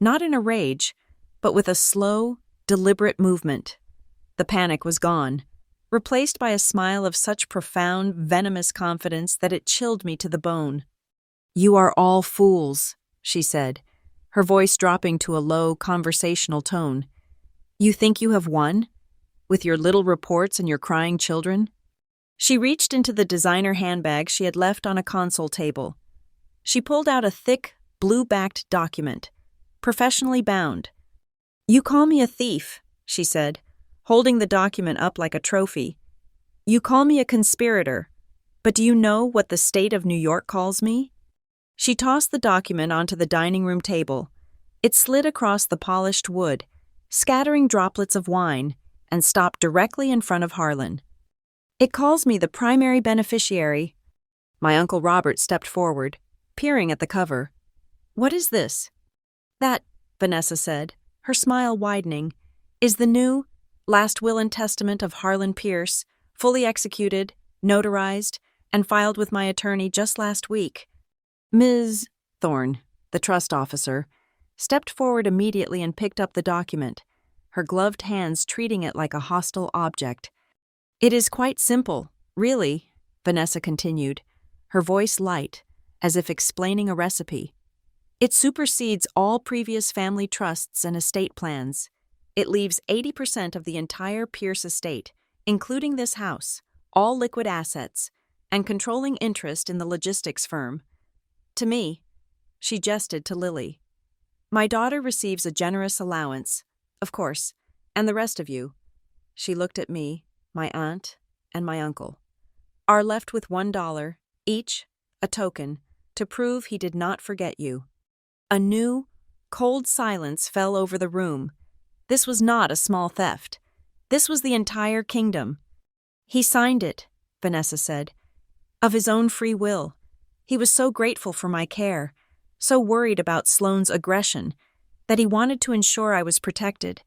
not in a rage, but with a slow, deliberate movement. The panic was gone, replaced by a smile of such profound, venomous confidence that it chilled me to the bone. "You are all fools," she said, her voice dropping to a low, conversational tone. "You think you have won? With your little reports and your crying children?" She reached into the designer handbag she had left on a console table. She pulled out a thick, blue-backed document, professionally bound. "You call me a thief," she said, holding the document up like a trophy. "You call me a conspirator, but do you know what the state of New York calls me?" She tossed the document onto the dining room table. It slid across the polished wood, scattering droplets of wine, and stopped directly in front of Harlan. "It calls me the primary beneficiary." My Uncle Robert stepped forward, peering at the cover. "What is this?" "That," Vanessa said, her smile widening, "is the new last will and testament of Harlan Pierce, fully executed, notarized, and filed with my attorney just last week." Ms. Thorne, the trust officer, stepped forward immediately and picked up the document, her gloved hands treating it like a hostile object. "It is quite simple, really," Vanessa continued, her voice light, as if explaining a recipe. "It supersedes all previous family trusts and estate plans. It leaves 80% of the entire Pierce estate, including this house, all liquid assets, and controlling interest in the logistics firm. To me," she gestured to Lily, "my daughter receives a generous allowance, of course, and the rest of you," she looked at me, my aunt, and my uncle, "are left with $1, each, a token, to prove he did not forget you." A new, cold silence fell over the room. This was not a small theft. This was the entire kingdom. "He signed it," Vanessa said, "of his own free will. He was so grateful for my care, so worried about Sloane's aggression, that he wanted to ensure I was protected,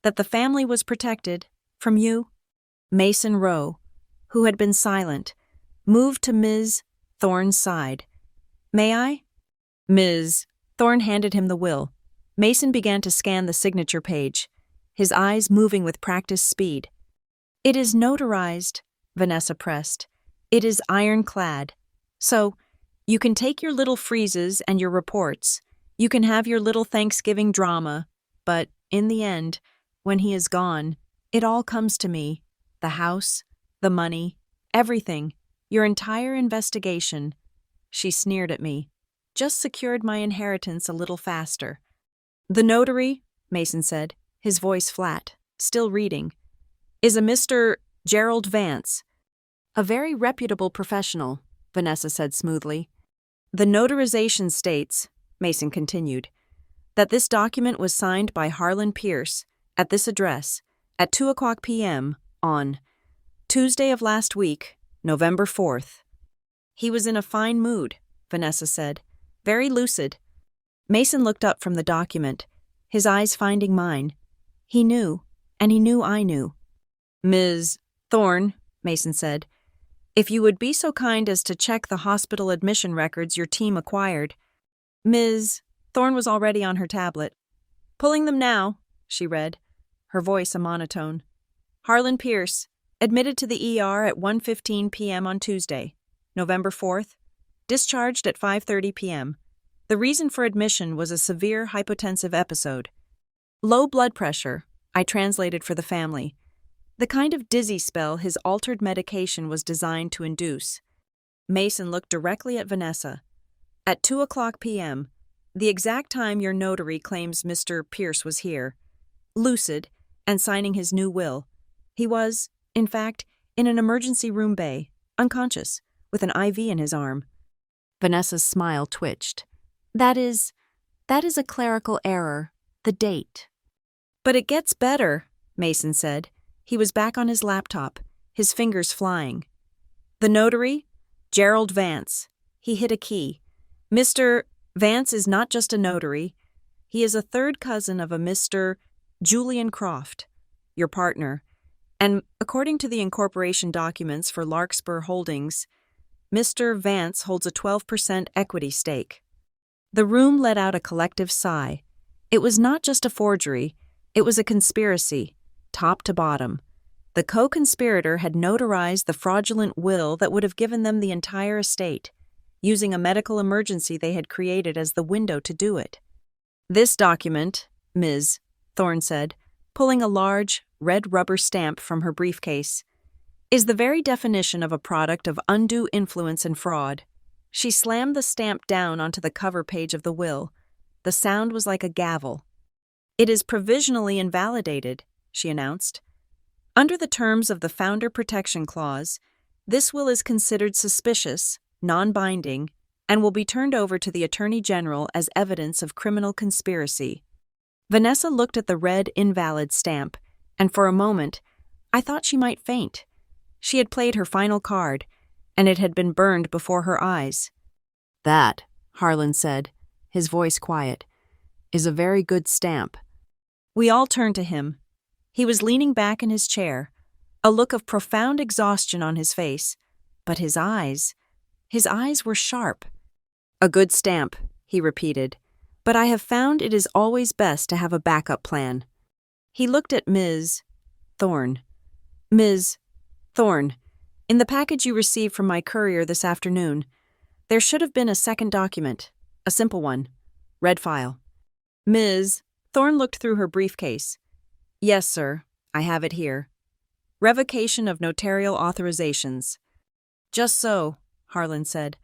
that the family was protected, from you." Mason Rowe, who had been silent, moved to Ms. Thorne's side. "May I?" Ms. Thorne handed him the will. Mason began to scan the signature page, his eyes moving with practiced speed. "It is notarized," Vanessa pressed. "It is ironclad. So, you can take your little freezes and your reports. You can have your little Thanksgiving drama. But, in the end, when he is gone, it all comes to me. The house, the money, everything, your entire investigation." She sneered at me. "Just secured my inheritance a little faster." "The notary," Mason said, his voice flat, still reading, "is a Mr. Gerald Vance." "A very reputable professional," Vanessa said smoothly. "The notarization states," Mason continued, "that this document was signed by Harlan Pierce, at this address, at 2:00 p.m. on Tuesday of last week, November 4th. "He was in a fine mood," Vanessa said, "very lucid." Mason looked up from the document, his eyes finding mine. He knew, and he knew I knew. "Ms. Thorne," Mason said, "if you would be so kind as to check the hospital admission records your team acquired." Ms. Thorne was already on her tablet. "Pulling them now," she read, her voice a monotone. "Harlan Pierce, admitted to the ER at 1:15 p.m. on Tuesday, November 4th, discharged at 5:30 p.m. The reason for admission was a severe hypotensive episode. Low blood pressure, I translated for the family. The kind of dizzy spell his altered medication was designed to induce." Mason looked directly at Vanessa. "At 2:00 p.m., the exact time your notary claims Mr. Pierce was here, lucid, and signing his new will. He was, in fact, in an emergency room bay, unconscious, with an IV in his arm." Vanessa's smile twitched. That is a clerical error, the date." "But it gets better," Mason said. He was back on his laptop, his fingers flying. "The notary? Gerald Vance." He hit a key. "Mr. Vance is not just a notary. He is a third cousin of a Mr. Julian Croft, your partner. And according to the incorporation documents for Larkspur Holdings, Mr. Vance holds a 12% equity stake." The room let out a collective sigh. It was not just a forgery, it was a conspiracy, top to bottom. The co-conspirator had notarized the fraudulent will that would have given them the entire estate, using a medical emergency they had created as the window to do it. "This document," Ms. Thorne said, pulling a large, red rubber stamp from her briefcase, "is the very definition of a product of undue influence and fraud." She slammed the stamp down onto the cover page of the will. The sound was like a gavel. "It is provisionally invalidated," she announced. "Under the terms of the Founder Protection Clause, this will is considered suspicious, non-binding, and will be turned over to the Attorney General as evidence of criminal conspiracy." Vanessa looked at the red invalid stamp, and for a moment, I thought she might faint. She had played her final card, and it had been burned before her eyes. "That," Harlan said, his voice quiet, "is a very good stamp." We all turned to him. He was leaning back in his chair, a look of profound exhaustion on his face, but his eyes were sharp. "A good stamp," he repeated, "but I have found it is always best to have a backup plan." He looked at Ms. Thorne. "Ms. Thorne, in the package you received from my courier this afternoon, there should have been a second document, a simple one. Red file." Ms. Thorne looked through her briefcase. "Yes, sir, I have it here. Revocation of notarial authorizations." "Just so," Harlan said.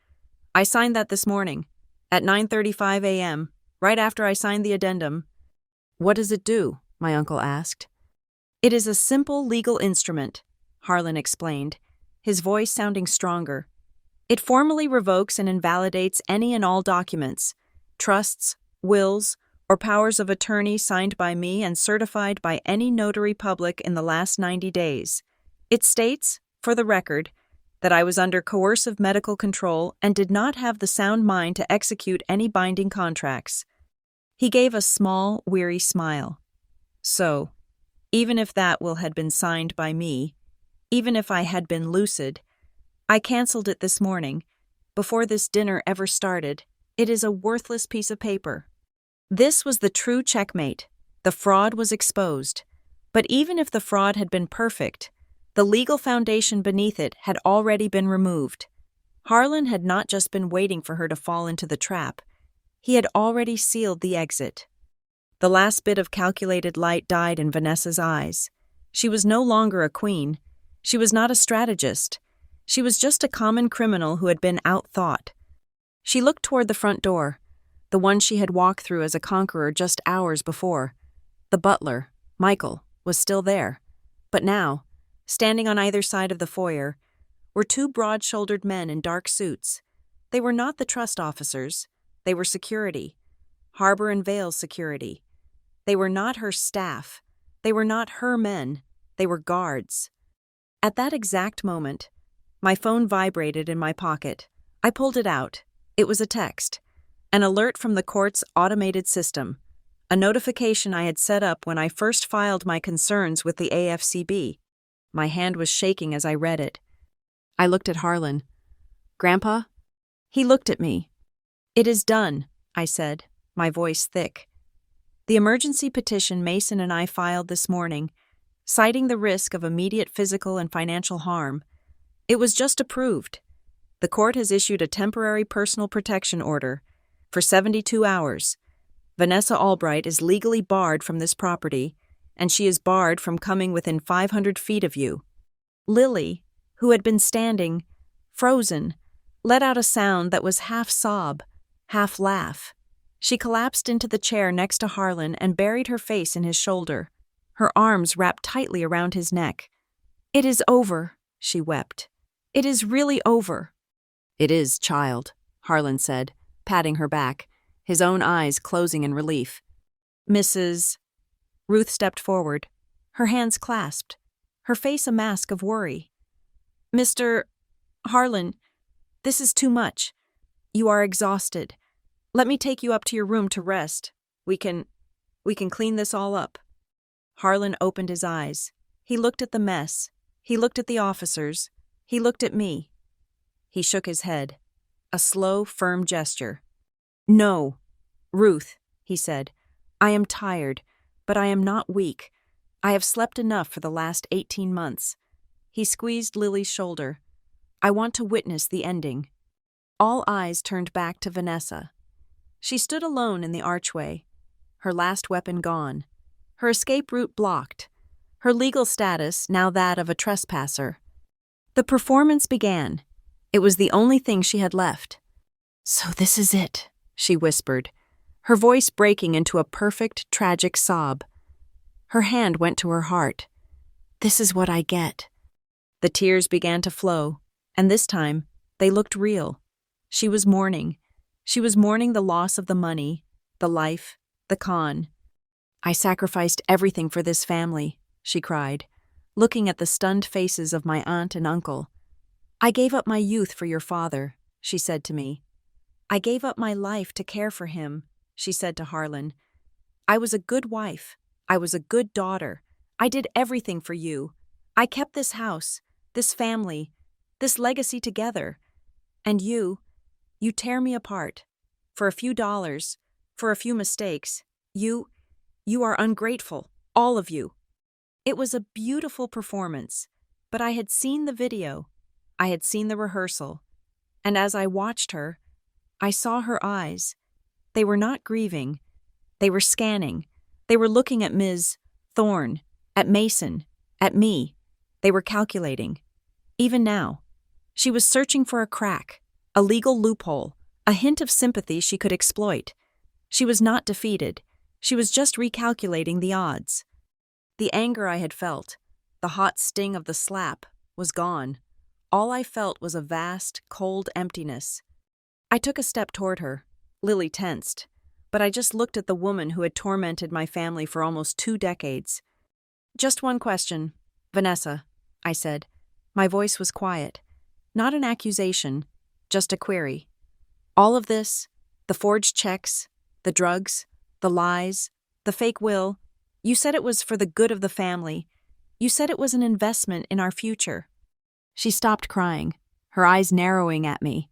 "I signed that this morning, at 9:35 a.m., right after I signed the addendum." "What does it do?" my uncle asked. "It is a simple legal instrument," Harlan explained, his voice sounding stronger. "It formally revokes and invalidates any and all documents, trusts, wills, or powers of attorney signed by me and certified by any notary public in the last 90 days. It states, for the record, that I was under coercive medical control and did not have the sound mind to execute any binding contracts." He gave a small, weary smile. "So, even if that will had been signed by me, even if I had been lucid, I canceled it this morning, before this dinner ever started. It is a worthless piece of paper." This was the true checkmate. The fraud was exposed. But even if the fraud had been perfect, the legal foundation beneath it had already been removed. Harlan had not just been waiting for her to fall into the trap. He had already sealed the exit. The last bit of calculated light died in Vanessa's eyes. She was no longer a queen. She was not a strategist. She was just a common criminal who had been outthought. She looked toward the front door, the one she had walked through as a conqueror just hours before. The butler, Michael, was still there. But now, standing on either side of the foyer, were two broad-shouldered men in dark suits. They were not the trust officers. They were security. Harbor and Vale security. They were not her staff. They were not her men. They were guards. At that exact moment, my phone vibrated in my pocket. I pulled it out. It was a text. An alert from the court's automated system. A notification I had set up when I first filed my concerns with the AFCB. My hand was shaking as I read it. I looked at Harlan. "Grandpa?" He looked at me. "It is done," I said, my voice thick. "The emergency petition Mason and I filed this morning, citing the risk of immediate physical and financial harm. It was just approved. The court has issued a temporary personal protection order. For 72 hours, Vanessa Albright is legally barred from this property, and she is barred from coming within 500 feet of you." Lily, who had been standing, frozen, let out a sound that was half sob, half laugh. She collapsed into the chair next to Harlan and buried her face in his shoulder, her arms wrapped tightly around his neck. "It is over," she wept. "It is really over." "It is, child," Harlan said, patting her back, his own eyes closing in relief. "Mrs. Ruth stepped forward, her hands clasped, her face a mask of worry. "Mr. Harlan, this is too much. You are exhausted. Let me take you up to your room to rest. We can clean this all up." Harlan opened his eyes. He looked at the mess. He looked at the officers. He looked at me. He shook his head. A slow, firm gesture. "No, Ruth," he said. "I am tired, but I am not weak. I have slept enough for the last 18 months. He squeezed Lily's shoulder. "I want to witness the ending." All eyes turned back to Vanessa. She stood alone in the archway, her last weapon gone, her escape route blocked, her legal status now that of a trespasser. The performance began. It was the only thing she had left. "So this is it," she whispered, her voice breaking into a perfect, tragic sob. Her hand went to her heart. "This is what I get." The tears began to flow, and this time, they looked real. She was mourning. She was mourning the loss of the money, the life, the con. "I sacrificed everything for this family," she cried, looking at the stunned faces of my aunt and uncle. "I gave up my youth for your father," she said to me. "I gave up my life to care for him," she said to Harlan. "I was a good wife. I was a good daughter. I did everything for you. I kept this house, this family, this legacy together. And you tear me apart. For a few dollars, for a few mistakes. You are ungrateful, all of you." It was a beautiful performance, but I had seen the video. I had seen the rehearsal. And as I watched her, I saw her eyes. They were not grieving. They were scanning. They were looking at Ms. Thorne, at Mason, at me. They were calculating. Even now, she was searching for a crack, a legal loophole, a hint of sympathy she could exploit. She was not defeated. She was just recalculating the odds. The anger I had felt, the hot sting of the slap, was gone. All I felt was a vast, cold emptiness. I took a step toward her. Lily tensed, but I just looked at the woman who had tormented my family for almost 2 decades. "Just one question, Vanessa," I said. My voice was quiet. Not an accusation, just a query. "All of this, the forged checks, the drugs, the lies, the fake will, you said it was for the good of the family. You said it was an investment in our future." She stopped crying, her eyes narrowing at me.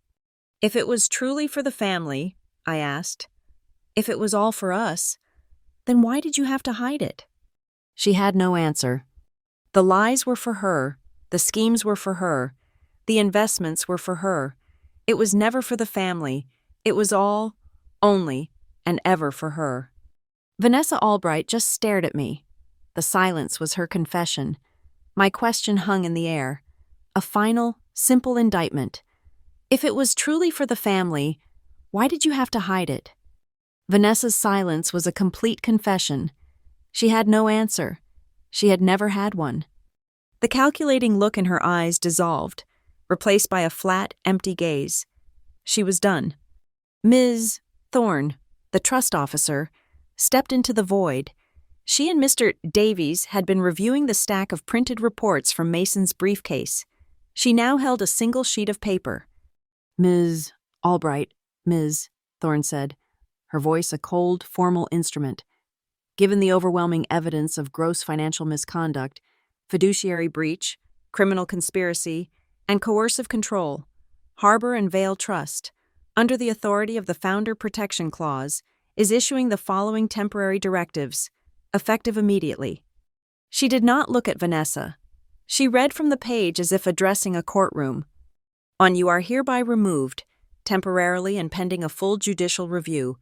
"If it was truly for the family," I asked, "if it was all for us, then why did you have to hide it?" She had no answer. The lies were for her, the schemes were for her, the investments were for her. It was never for the family. It was all, only, and ever for her. Vanessa Albright just stared at me. The silence was her confession. My question hung in the air. A final, simple indictment. If it was truly for the family, why did you have to hide it? Vanessa's silence was a complete confession. She had no answer. She had never had one. The calculating look in her eyes dissolved, replaced by a flat, empty gaze. She was done. Ms. Thorne, the trust officer, stepped into the void. She and Mr. Davies had been reviewing the stack of printed reports from Mason's briefcase. She now held a single sheet of paper. "Ms. Albright, Ms." Thorne said, her voice a cold, formal instrument. "Given the overwhelming evidence of gross financial misconduct, fiduciary breach, criminal conspiracy, and coercive control, Harbor and Vale Trust, under the authority of the Founder Protection Clause, is issuing the following temporary directives, effective immediately." She did not look at Vanessa. She read from the page as if addressing a courtroom. "On you are hereby removed, temporarily and pending a full judicial review,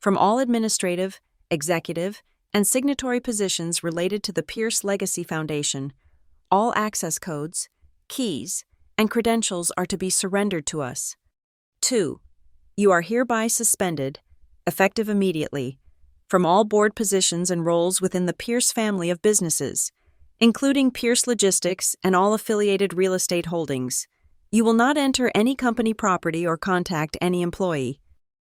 from all administrative, executive, and signatory positions related to the Pierce Legacy Foundation. All access codes, keys, and credentials are to be surrendered to us. 2. You are hereby suspended, effective immediately, from all board positions and roles within the Pierce family of businesses, including Pierce Logistics and all affiliated real estate holdings. You will not enter any company property or contact any employee."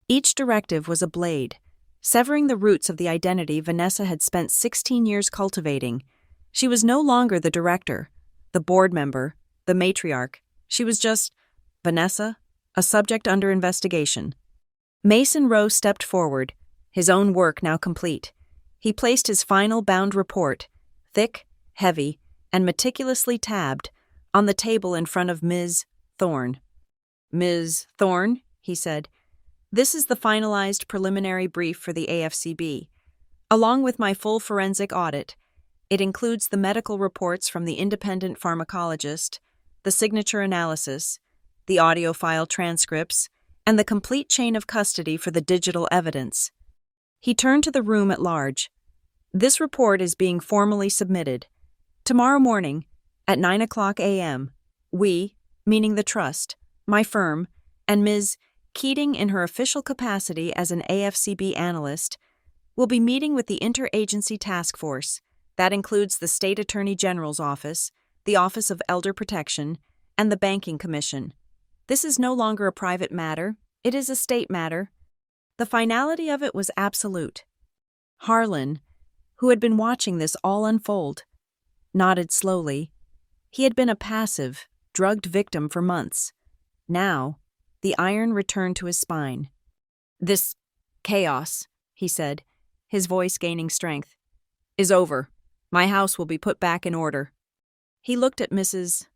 Each directive was a blade, severing the roots of the identity Vanessa had spent 16 years cultivating. She was no longer the director, the board member, the matriarch. She was just Vanessa, a subject under investigation. Mason Rowe stepped forward, his own work now complete. He placed his final bound report, thick, heavy, and meticulously tabbed, on the table in front of Ms. Thorne. "Ms. Thorne," he said, "this is the finalized preliminary brief for the AFCB. Along with my full forensic audit, it includes the medical reports from the independent pharmacologist, the signature analysis, the audio file transcripts, and the complete chain of custody for the digital evidence." He turned to the room at large. "This report is being formally submitted. Tomorrow morning, at 9 o'clock a.m., we, meaning the trust, my firm, and Ms. Keating, in her official capacity as an AFCB analyst, will be meeting with the Interagency Task Force. That includes the State Attorney General's Office, the Office of Elder Protection, and the Banking Commission. This is no longer a private matter, it is a state matter. The finality of it was absolute. Harlan, who had been watching this all unfold, nodded slowly. He had been a passive, drugged victim for months. Now, the iron returned to his spine. "This chaos," he said, his voice gaining strength, "is over. My house will be put back in order." He looked at Mrs.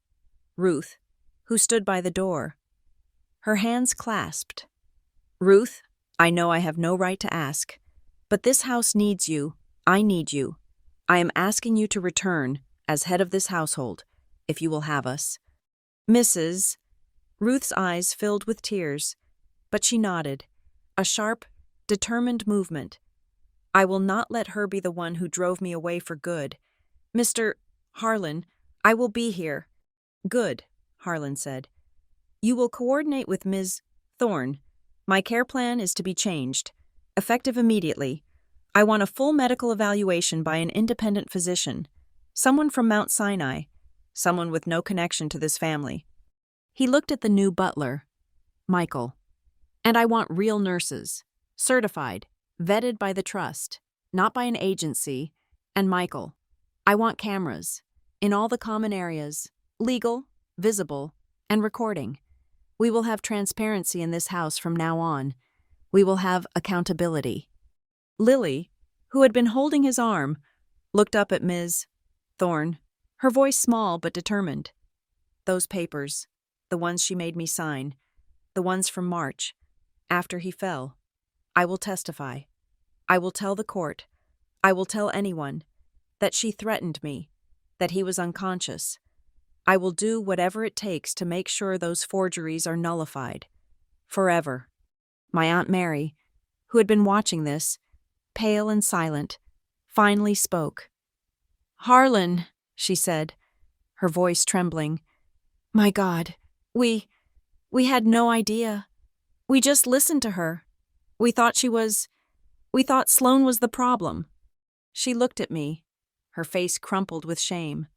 Ruth, who stood by the door, her hands clasped. "Ruth, I know I have no right to ask, but this house needs you. I need you. I am asking you to return as head of this household, if you will have us." Mrs. Ruth's eyes filled with tears, but she nodded, a sharp, determined movement. "I will not let her be the one who drove me away for good. Mr. Harlan, I will be here." "Good," Harlan said. "You will coordinate with Ms. Thorne. My care plan is to be changed, effective immediately. I want a full medical evaluation by an independent physician, someone from Mount Sinai, someone with no connection to this family." He looked at the new butler, Michael. "And I want real nurses, certified, vetted by the trust, not by an agency. And Michael, I want cameras, in all the common areas, legal, visible, and recording. We will have transparency in this house from now on. We will have accountability." Lily, who had been holding his arm, looked up at Ms. Thorne, her voice small but determined. "Those papers, the ones she made me sign, the ones from March, after he fell. I will testify. I will tell the court, I will tell anyone, that she threatened me, that he was unconscious. I will do whatever it takes to make sure those forgeries are nullified. Forever." My Aunt Mary, who had been watching this, pale and silent, finally spoke. "Harlan," she said, her voice trembling. "My God, we had no idea. We just listened to her. We thought Sloane was the problem." She looked at me, her face crumpled with shame.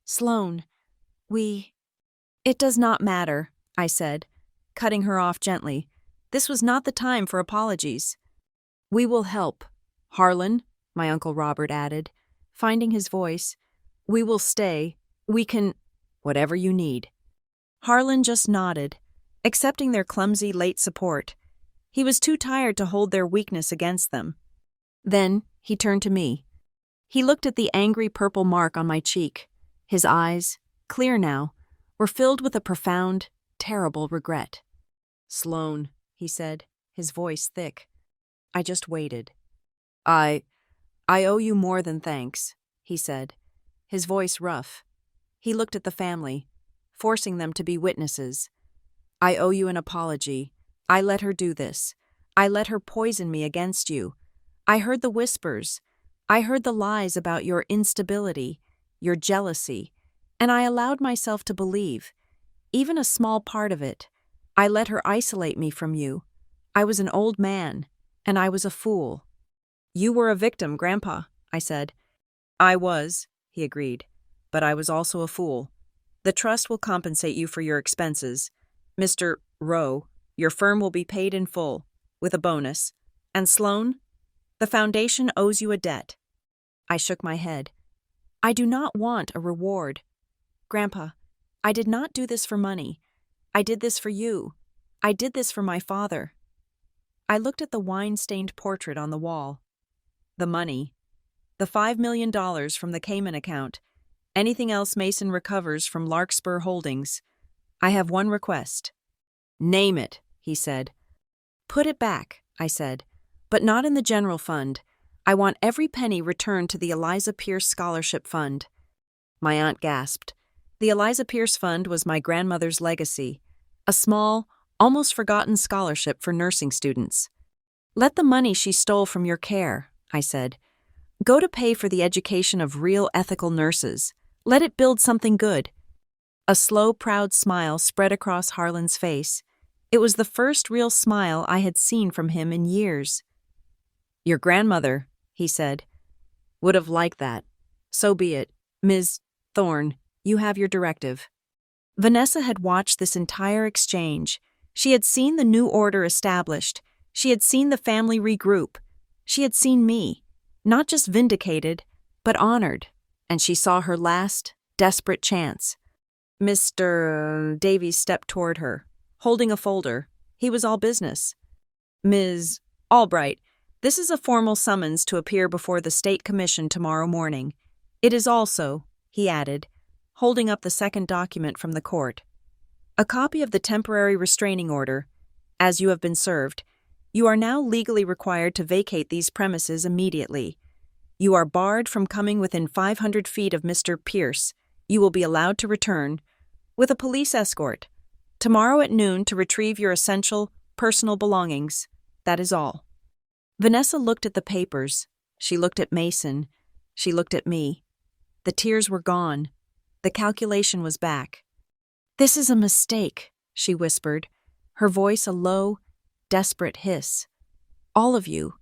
"Sloane, It does not matter," I said, cutting her off gently. This was not the time for apologies. "We will help. Harlan," my Uncle Robert added, finding his voice. "We will stay. We can, whatever you need." Harlan just nodded, accepting their clumsy late support. He was too tired to hold their weakness against them. Then he turned to me. He looked at the angry purple mark on my cheek. His eyes, clear now, were filled with a profound, terrible regret. "Sloane," he said, his voice thick. I just waited. I owe you more than thanks," he said, his voice rough. He looked at the family, forcing them to be witnesses. "I owe you an apology. I let her do this. I let her poison me against you. I heard the whispers. I heard the lies about your instability, your jealousy, and I allowed myself to believe, even a small part of it. I let her isolate me from you. I was an old man, and I was a fool." "You were a victim, Grandpa," I said. "I was," he agreed, "but I was also a fool. The trust will compensate you for your expenses. Mr. Rowe, your firm will be paid in full, with a bonus. And Sloane, the foundation owes you a debt." I shook my head. "I do not want a reward. Grandpa, I did not do this for money. I did this for you. I did this for my father." I looked at the wine-stained portrait on the wall. "The money. The $5 million from the Cayman account. Anything else Mason recovers from Larkspur Holdings. I have one request." "Name it," he said. "Put it back," I said, "but not in the general fund. I want every penny returned to the Eliza Pierce Scholarship Fund." My aunt gasped. The Eliza Pierce Fund was my grandmother's legacy, a small, almost forgotten scholarship for nursing students. "Let the money she stole from your care," I said, "go to pay for the education of real ethical nurses. Let it build something good." A slow, proud smile spread across Harlan's face, It was the first real smile I had seen from him in years. "Your grandmother," he said, "would have liked that. So be it. Ms. Thorne, you have your directive." Vanessa had watched this entire exchange. She had seen the new order established. She had seen the family regroup. She had seen me, not just vindicated, but honored. And she saw her last, desperate chance. Mr. Davies stepped toward her, holding a folder. He was all business. "Ms. Albright, this is a formal summons to appear before the State Commission tomorrow morning. It is also," he added, holding up the second document from the court, "a copy of the temporary restraining order. As you have been served, you are now legally required to vacate these premises immediately. You are barred from coming within 500 feet of Mr. Pierce. You will be allowed to return, with a police escort, tomorrow at noon to retrieve your essential, personal belongings. That is all." Vanessa looked at the papers. She looked at Mason. She looked at me. The tears were gone. The calculation was back. "This is a mistake," she whispered, her voice a low, desperate hiss. "All of you.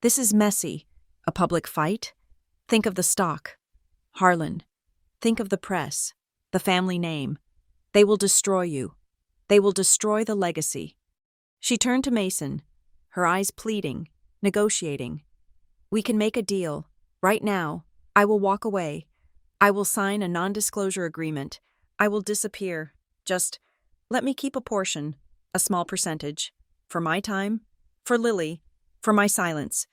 This is messy. A public fight? Think of the stock. Harlan. Think of the press, the family name. They will destroy you. They will destroy the legacy." She turned to Mason, her eyes pleading, negotiating. "We can make a deal. Right now, I will walk away. I will sign a non-disclosure agreement. I will disappear. Just let me keep a portion, a small percentage, for my time, for Lily, for my silence.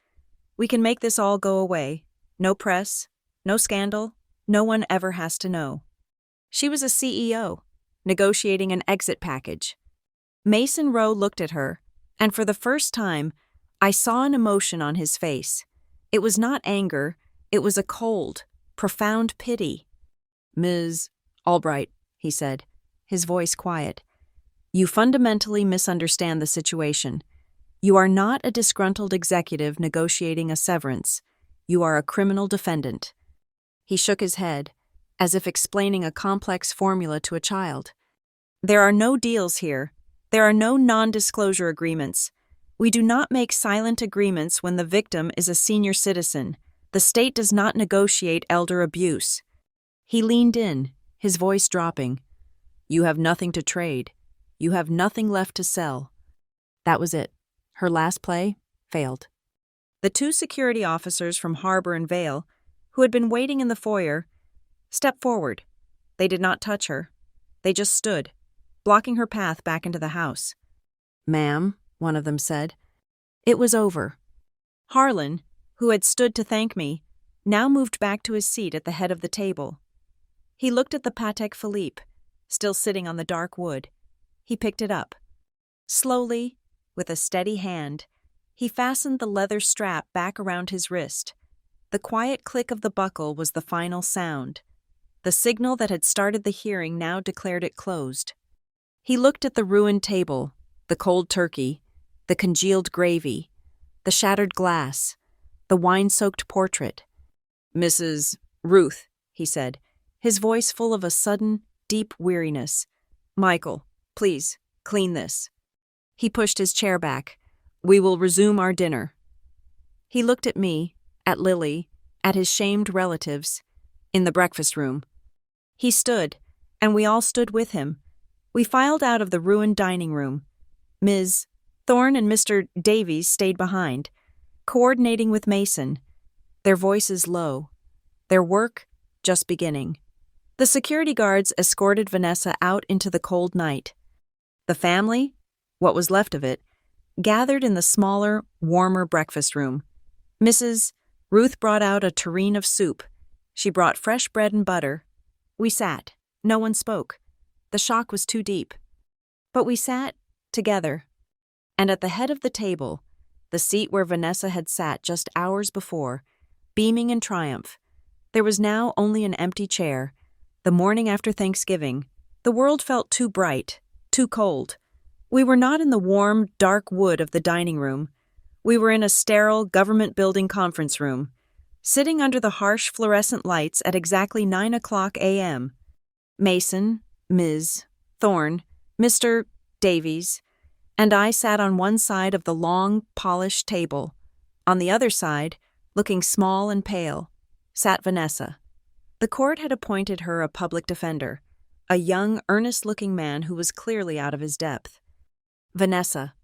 We can make this all go away. No press, no scandal, no one ever has to know." She was a CEO, negotiating an exit package. Mason Rowe looked at her, and for the first time, I saw an emotion on his face. It was not anger, it was a cold, profound pity. "Ms. Albright," he said, his voice quiet, "you fundamentally misunderstand the situation. You are not a disgruntled executive negotiating a severance. You are a criminal defendant." He shook his head, as if explaining a complex formula to a child. "There are no deals here. There are no non-disclosure agreements. We do not make silent agreements when the victim is a senior citizen. The state does not negotiate elder abuse." He leaned in, his voice dropping. "You have nothing to trade. You have nothing left to sell." That was it. Her last play failed. The two security officers from Harbor and Vale, who had been waiting in the foyer, stepped forward. They did not touch her. They just stood, blocking her path back into the house. "Ma'am," one of them said. It was over. Harlan, who had stood to thank me, now moved back to his seat at the head of the table. He looked at the Patek Philippe, still sitting on the dark wood. He picked it up. Slowly, with a steady hand, he fastened the leather strap back around his wrist. The quiet click of the buckle was the final sound. The signal that had started the hearing now declared it closed. He looked at the ruined table, the cold turkey, the congealed gravy, the shattered glass, the wine-soaked portrait. "Mrs. Ruth," he said, his voice full of a sudden, deep weariness. "Michael, please, clean this." He pushed his chair back. "We will resume our dinner." He looked at me, at Lily, at his shamed relatives, in the breakfast room. He stood, and we all stood with him. We filed out of the ruined dining room. Ms. Thorne and Mr. Davies stayed behind, coordinating with Mason, their voices low, their work just beginning. The security guards escorted Vanessa out into the cold night. The family, what was left of it, gathered in the smaller, warmer breakfast room. Mrs. Ruth brought out a tureen of soup. She brought fresh bread and butter. We sat. No one spoke. The shock was too deep. But we sat together. And at the head of the table, the seat where Vanessa had sat just hours before, beaming in triumph, there was now only an empty chair. The morning after Thanksgiving, the world felt too bright, too cold. We were not in the warm, dark wood of the dining room. We were in a sterile government building conference room, sitting under the harsh fluorescent lights at exactly 9:00 a.m. Mason, Ms. Thorne, Mr. Davies, and I sat on one side of the long, polished table. On the other side, looking small and pale, sat Vanessa. The court had appointed her a public defender, a young, earnest-looking man who was clearly out of his depth. Vanessa,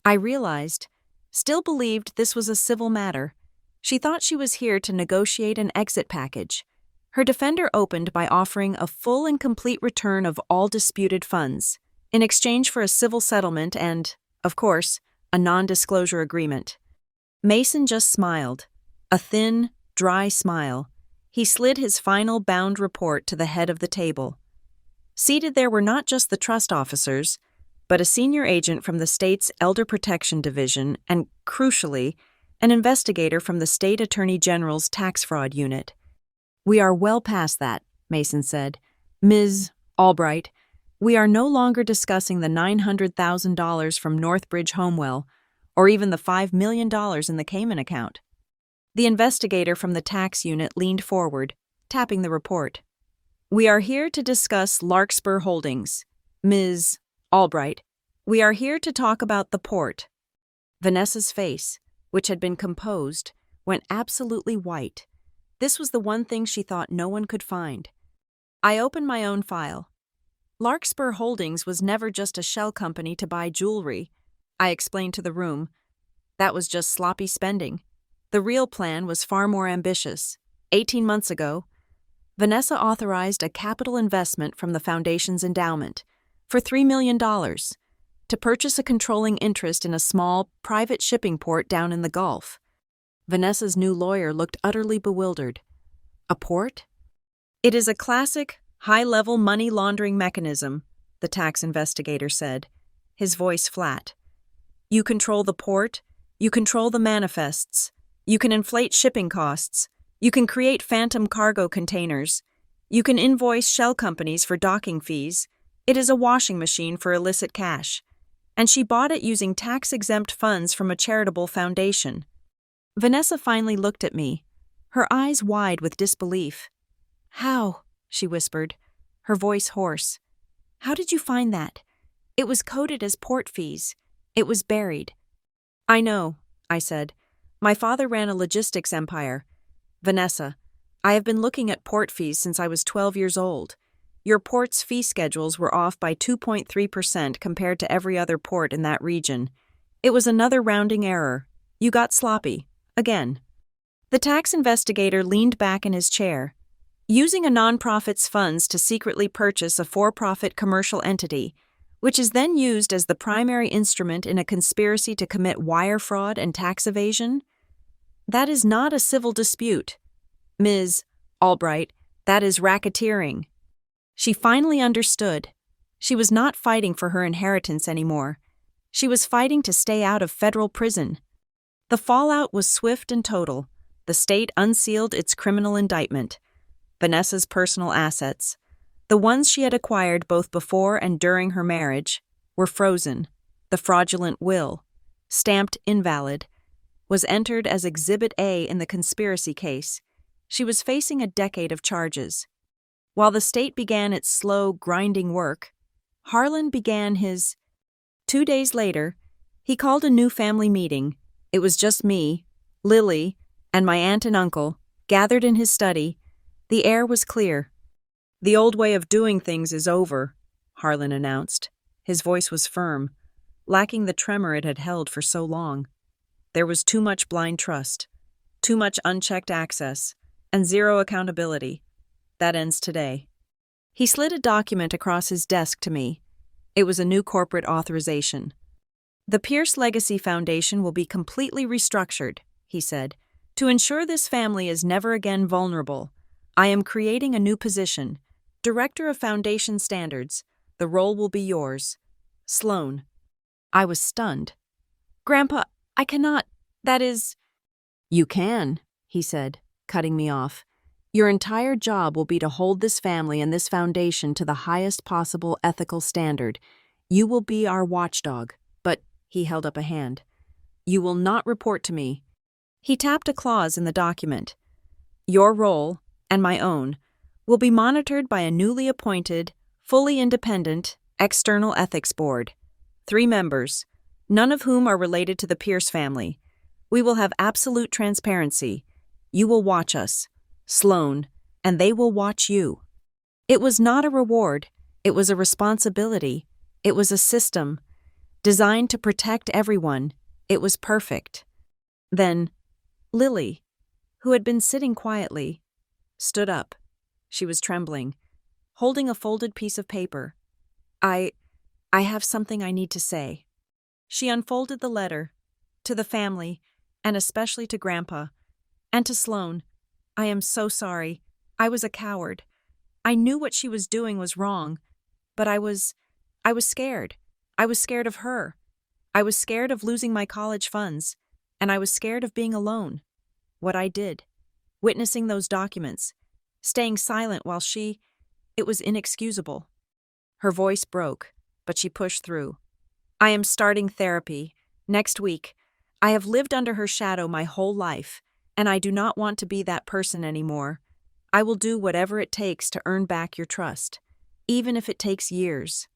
I realized, still believed this was a civil matter. She thought she was here to negotiate an exit package. Her defender opened by offering a full and complete return of all disputed funds, in exchange for a civil settlement and, of course, a non-disclosure agreement. Mason just smiled, a thin, dry smile. He slid his final bound report to the head of the table. Seated there were not just the trust officers, but a senior agent from the state's Elder Protection Division and, crucially, an investigator from the State Attorney General's Tax Fraud Unit. "We are well past that," Mason said. "Ms. Albright, we are no longer discussing the $900,000 from Northbridge Homewell, or even the $5 million in the Cayman account." The investigator from the tax unit leaned forward, tapping the report. "We are here to discuss Larkspur Holdings. Ms. Albright, we are here to talk about the port." Vanessa's face, which had been composed, went absolutely white. This was the one thing she thought no one could find. I opened my own file. Larkspur Holdings was never just a shell company to buy jewelry, I explained to the room. That was just sloppy spending. The real plan was far more ambitious. 18 months ago, Vanessa authorized a capital investment from the Foundation's endowment for $3 million to purchase a controlling interest in a small, private shipping port down in the Gulf. Vanessa's new lawyer looked utterly bewildered. "A port?" "It is a classic, high-level money laundering mechanism," the tax investigator said, his voice flat. "You control the port, you control the manifests, you can inflate shipping costs, you can create phantom cargo containers, you can invoice shell companies for docking fees. It is a washing machine for illicit cash. And she bought it using tax-exempt funds from a charitable foundation." Vanessa finally looked at me, her eyes wide with disbelief. "How?" she whispered, her voice hoarse. "How did you find that? It was coded as port fees. It was buried." "I know," I said. "My father ran a logistics empire. Vanessa, I have been looking at port fees since I was 12 years old. Your port's fee schedules were off by 2.3% compared to every other port in that region. It was another rounding error. You got sloppy. Again." The tax investigator leaned back in his chair. "Using a nonprofit's funds to secretly purchase a for-profit commercial entity, which is then used as the primary instrument in a conspiracy to commit wire fraud and tax evasion? That is not a civil dispute. Ms. Albright, that is racketeering." She finally understood. She was not fighting for her inheritance anymore. She was fighting to stay out of federal prison. The fallout was swift and total. The state unsealed its criminal indictment. Vanessa's personal assets, the ones she had acquired both before and during her marriage, were frozen. The fraudulent will, stamped invalid, was entered as Exhibit A in the conspiracy case. She was facing a decade of charges. While the state began its slow, grinding work, Harlan began his. 2 days later, he called a new family meeting. It was just me, Lily, and my aunt and uncle, gathered in his study. The air was clear. "The old way of doing things is over," Harlan announced. His voice was firm, lacking the tremor it had held for so long. "There was too much blind trust, too much unchecked access, and zero accountability. That ends today." He slid a document across his desk to me. It was a new corporate authorization. "The Pierce Legacy Foundation will be completely restructured," he said. "To ensure this family is never again vulnerable, I am creating a new position, Director of Foundation Standards. The role will be yours. Sloan." I was stunned. "Grandpa, I cannot. That is—" "You can," he said, cutting me off. "Your entire job will be to hold this family and this foundation to the highest possible ethical standard. You will be our watchdog, but," he held up a hand, "you will not report to me." He tapped a clause in the document. "Your role, and my own, will be monitored by a newly appointed, fully independent, external ethics board. 3 members, none of whom are related to the Pierce family. We will have absolute transparency. You will watch us, Sloane, and they will watch you. It was not a reward. It was a responsibility. It was a system designed to protect everyone. It was perfect. Then, Lily, who had been sitting quietly, stood up. She was trembling, holding a folded piece of paper. I have something I need to say. She unfolded the letter. To the family, and especially to Grandpa, and to Sloane. I am so sorry. I was a coward. I knew what she was doing was wrong, but I was scared. I was scared of her. I was scared of losing my college funds, and I was scared of being alone. What I did, witnessing those documents, staying silent while it was inexcusable. Her voice broke, but she pushed through. I am starting therapy next week. I have lived under her shadow my whole life, and I do not want to be that person anymore. I will do whatever it takes to earn back your trust, even if it takes years.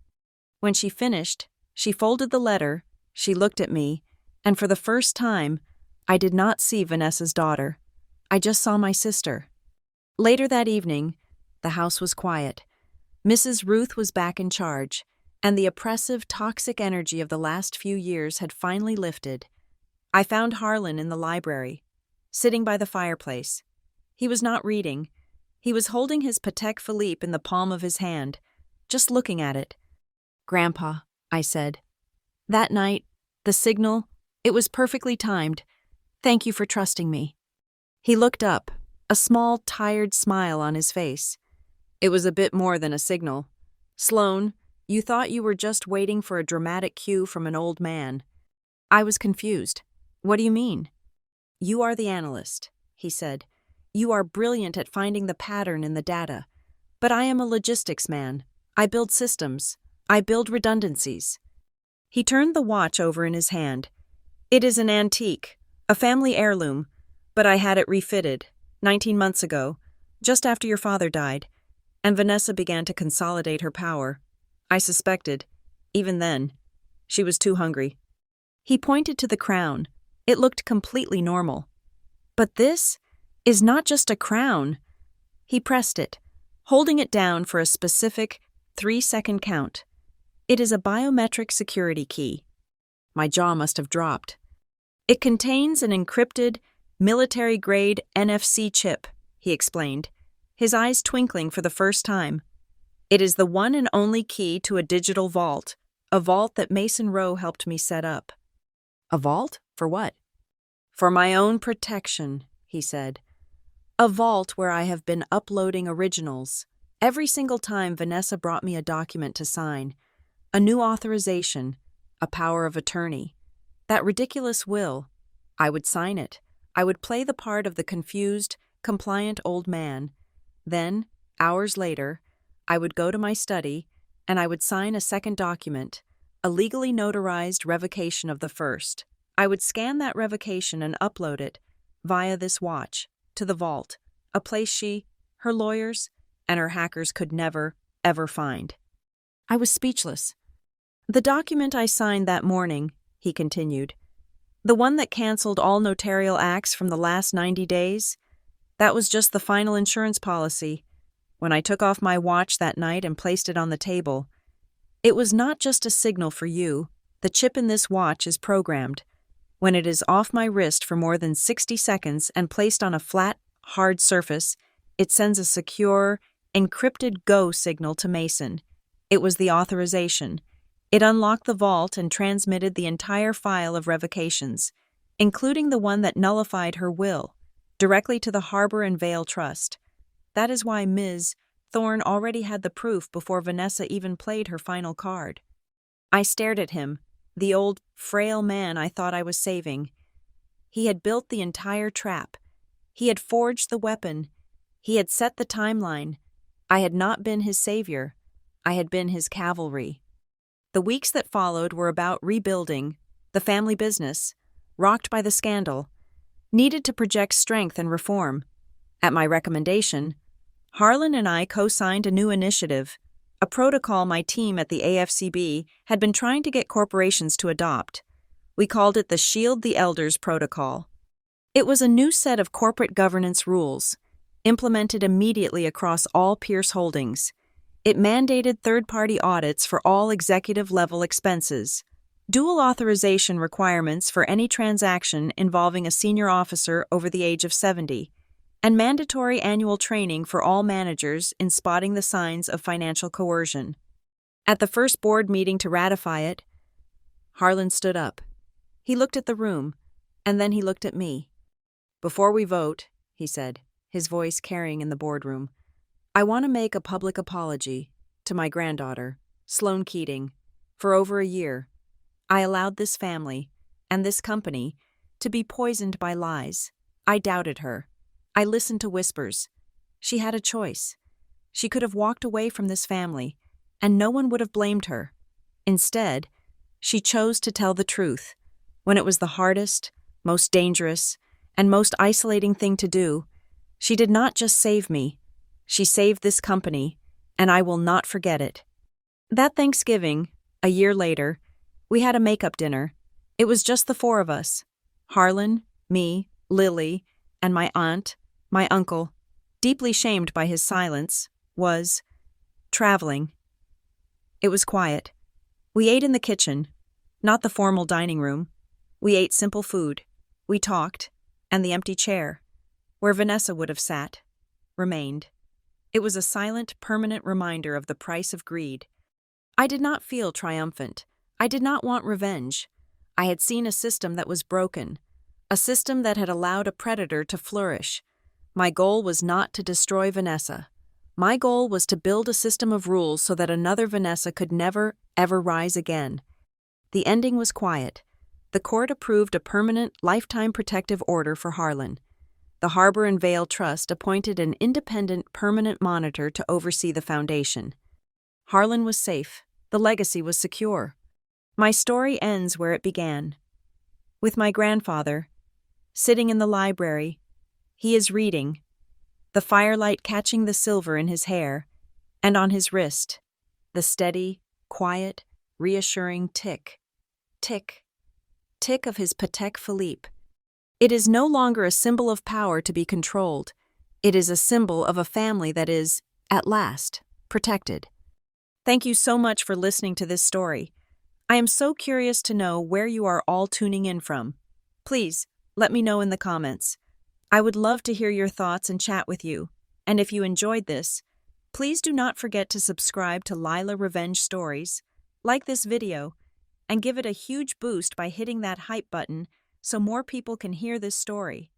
When she finished, she folded the letter, she looked at me, and for the first time, I did not see Vanessa's daughter. I just saw my sister. Later that evening, the house was quiet. Mrs. Ruth was back in charge, and the oppressive, toxic energy of the last few years had finally lifted. I found Harlan in the library, sitting by the fireplace. He was not reading. He was holding his Patek Philippe in the palm of his hand, just looking at it. Grandpa, I said. That night, the signal, it was perfectly timed. Thank you for trusting me. He looked up, a small, tired smile on his face. It was a bit more than a signal. Sloane, you thought you were just waiting for a dramatic cue from an old man. I was confused. What do you mean? You are the analyst, he said. You are brilliant at finding the pattern in the data. But I am a logistics man. I build systems. I build redundancies. He turned the watch over in his hand. It is an antique, a family heirloom, but I had it refitted 19 months ago, just after your father died, and Vanessa began to consolidate her power. I suspected, even then, she was too hungry. He pointed to the crown. It looked completely normal. But this is not just a crown. He pressed it, holding it down for a specific 3-second count. It is a biometric security key. My jaw must have dropped. It contains an encrypted, military-grade NFC chip, he explained, his eyes twinkling for the first time. It is the one and only key to a digital vault, a vault that Mason Rowe helped me set up. A vault? For what? For my own protection, he said. A vault where I have been uploading originals. Every single time Vanessa brought me a document to sign, a new authorization, a power of attorney, that ridiculous will, I would sign it. I would play the part of the confused, compliant old man. Then, hours later, I would go to my study and I would sign a second document, a legally notarized revocation of the first. I would scan that revocation and upload it, via this watch, to the vault, a place she, her lawyers, and her hackers could never, ever find. I was speechless. The document I signed that morning, he continued, the one that canceled all notarial acts from the last 90 days, that was just the final insurance policy. When I took off my watch that night and placed it on the table, it was not just a signal for you. The chip in this watch is programmed. When it is off my wrist for more than 60 seconds and placed on a flat, hard surface, it sends a secure, encrypted go signal to Mason. It was the authorization. It unlocked the vault and transmitted the entire file of revocations, including the one that nullified her will, directly to the Harbor and Vale Trust. That is why Ms. Thorne already had the proof before Vanessa even played her final card. I stared at him, the old, frail man I thought I was saving. He had built the entire trap. He had forged the weapon. He had set the timeline. I had not been his savior. I had been his cavalry. The weeks that followed were about rebuilding, the family business, rocked by the scandal, needed to project strength and reform. At my recommendation, Harlan and I co-signed a new initiative, a protocol my team at the AFCB had been trying to get corporations to adopt. We called it the Shield the Elders Protocol. It was a new set of corporate governance rules, implemented immediately across all Pierce holdings. It mandated third-party audits for all executive-level expenses, dual authorization requirements for any transaction involving a senior officer over the age of 70, and mandatory annual training for all managers in spotting the signs of financial coercion. At the first board meeting to ratify it, Harlan stood up. He looked at the room, and then he looked at me. "Before we vote," he said, his voice carrying in the boardroom, "I want to make a public apology to my granddaughter, Sloan Keating. For over a year, I allowed this family and this company to be poisoned by lies. I doubted her. I listened to whispers. She had a choice. She could have walked away from this family, and no one would have blamed her. Instead, she chose to tell the truth when it was the hardest, most dangerous, and most isolating thing to do. She did not just save me. She saved this company, and I will not forget it." That Thanksgiving, a year later, we had a makeup dinner. It was just the four of us: Harlan, me, Lily, and my aunt. My uncle, deeply shamed by his silence, was traveling. It was quiet. We ate in the kitchen, not the formal dining room. We ate simple food. We talked, and the empty chair, where Vanessa would have sat, remained. It was a silent, permanent reminder of the price of greed. I did not feel triumphant. I did not want revenge. I had seen a system that was broken, a system that had allowed a predator to flourish. My goal was not to destroy Vanessa. My goal was to build a system of rules so that another Vanessa could never, ever rise again. The ending was quiet. The court approved a permanent, lifetime protective order for Harlan. The Harbor and Vale Trust appointed an independent, permanent monitor to oversee the foundation. Harlan was safe. The legacy was secure. My story ends where it began, with my grandfather, sitting in the library. He is reading, the firelight catching the silver in his hair, and on his wrist, the steady, quiet, reassuring tick, tick, tick of his Patek Philippe. It is no longer a symbol of power to be controlled. It is a symbol of a family that is, at last, protected. Thank you so much for listening to this story. I am so curious to know where you are all tuning in from. Please, let me know in the comments. I would love to hear your thoughts and chat with you. And if you enjoyed this, please do not forget to subscribe to Lila Revenge Stories, like this video, and give it a huge boost by hitting that hype button so more people can hear this story.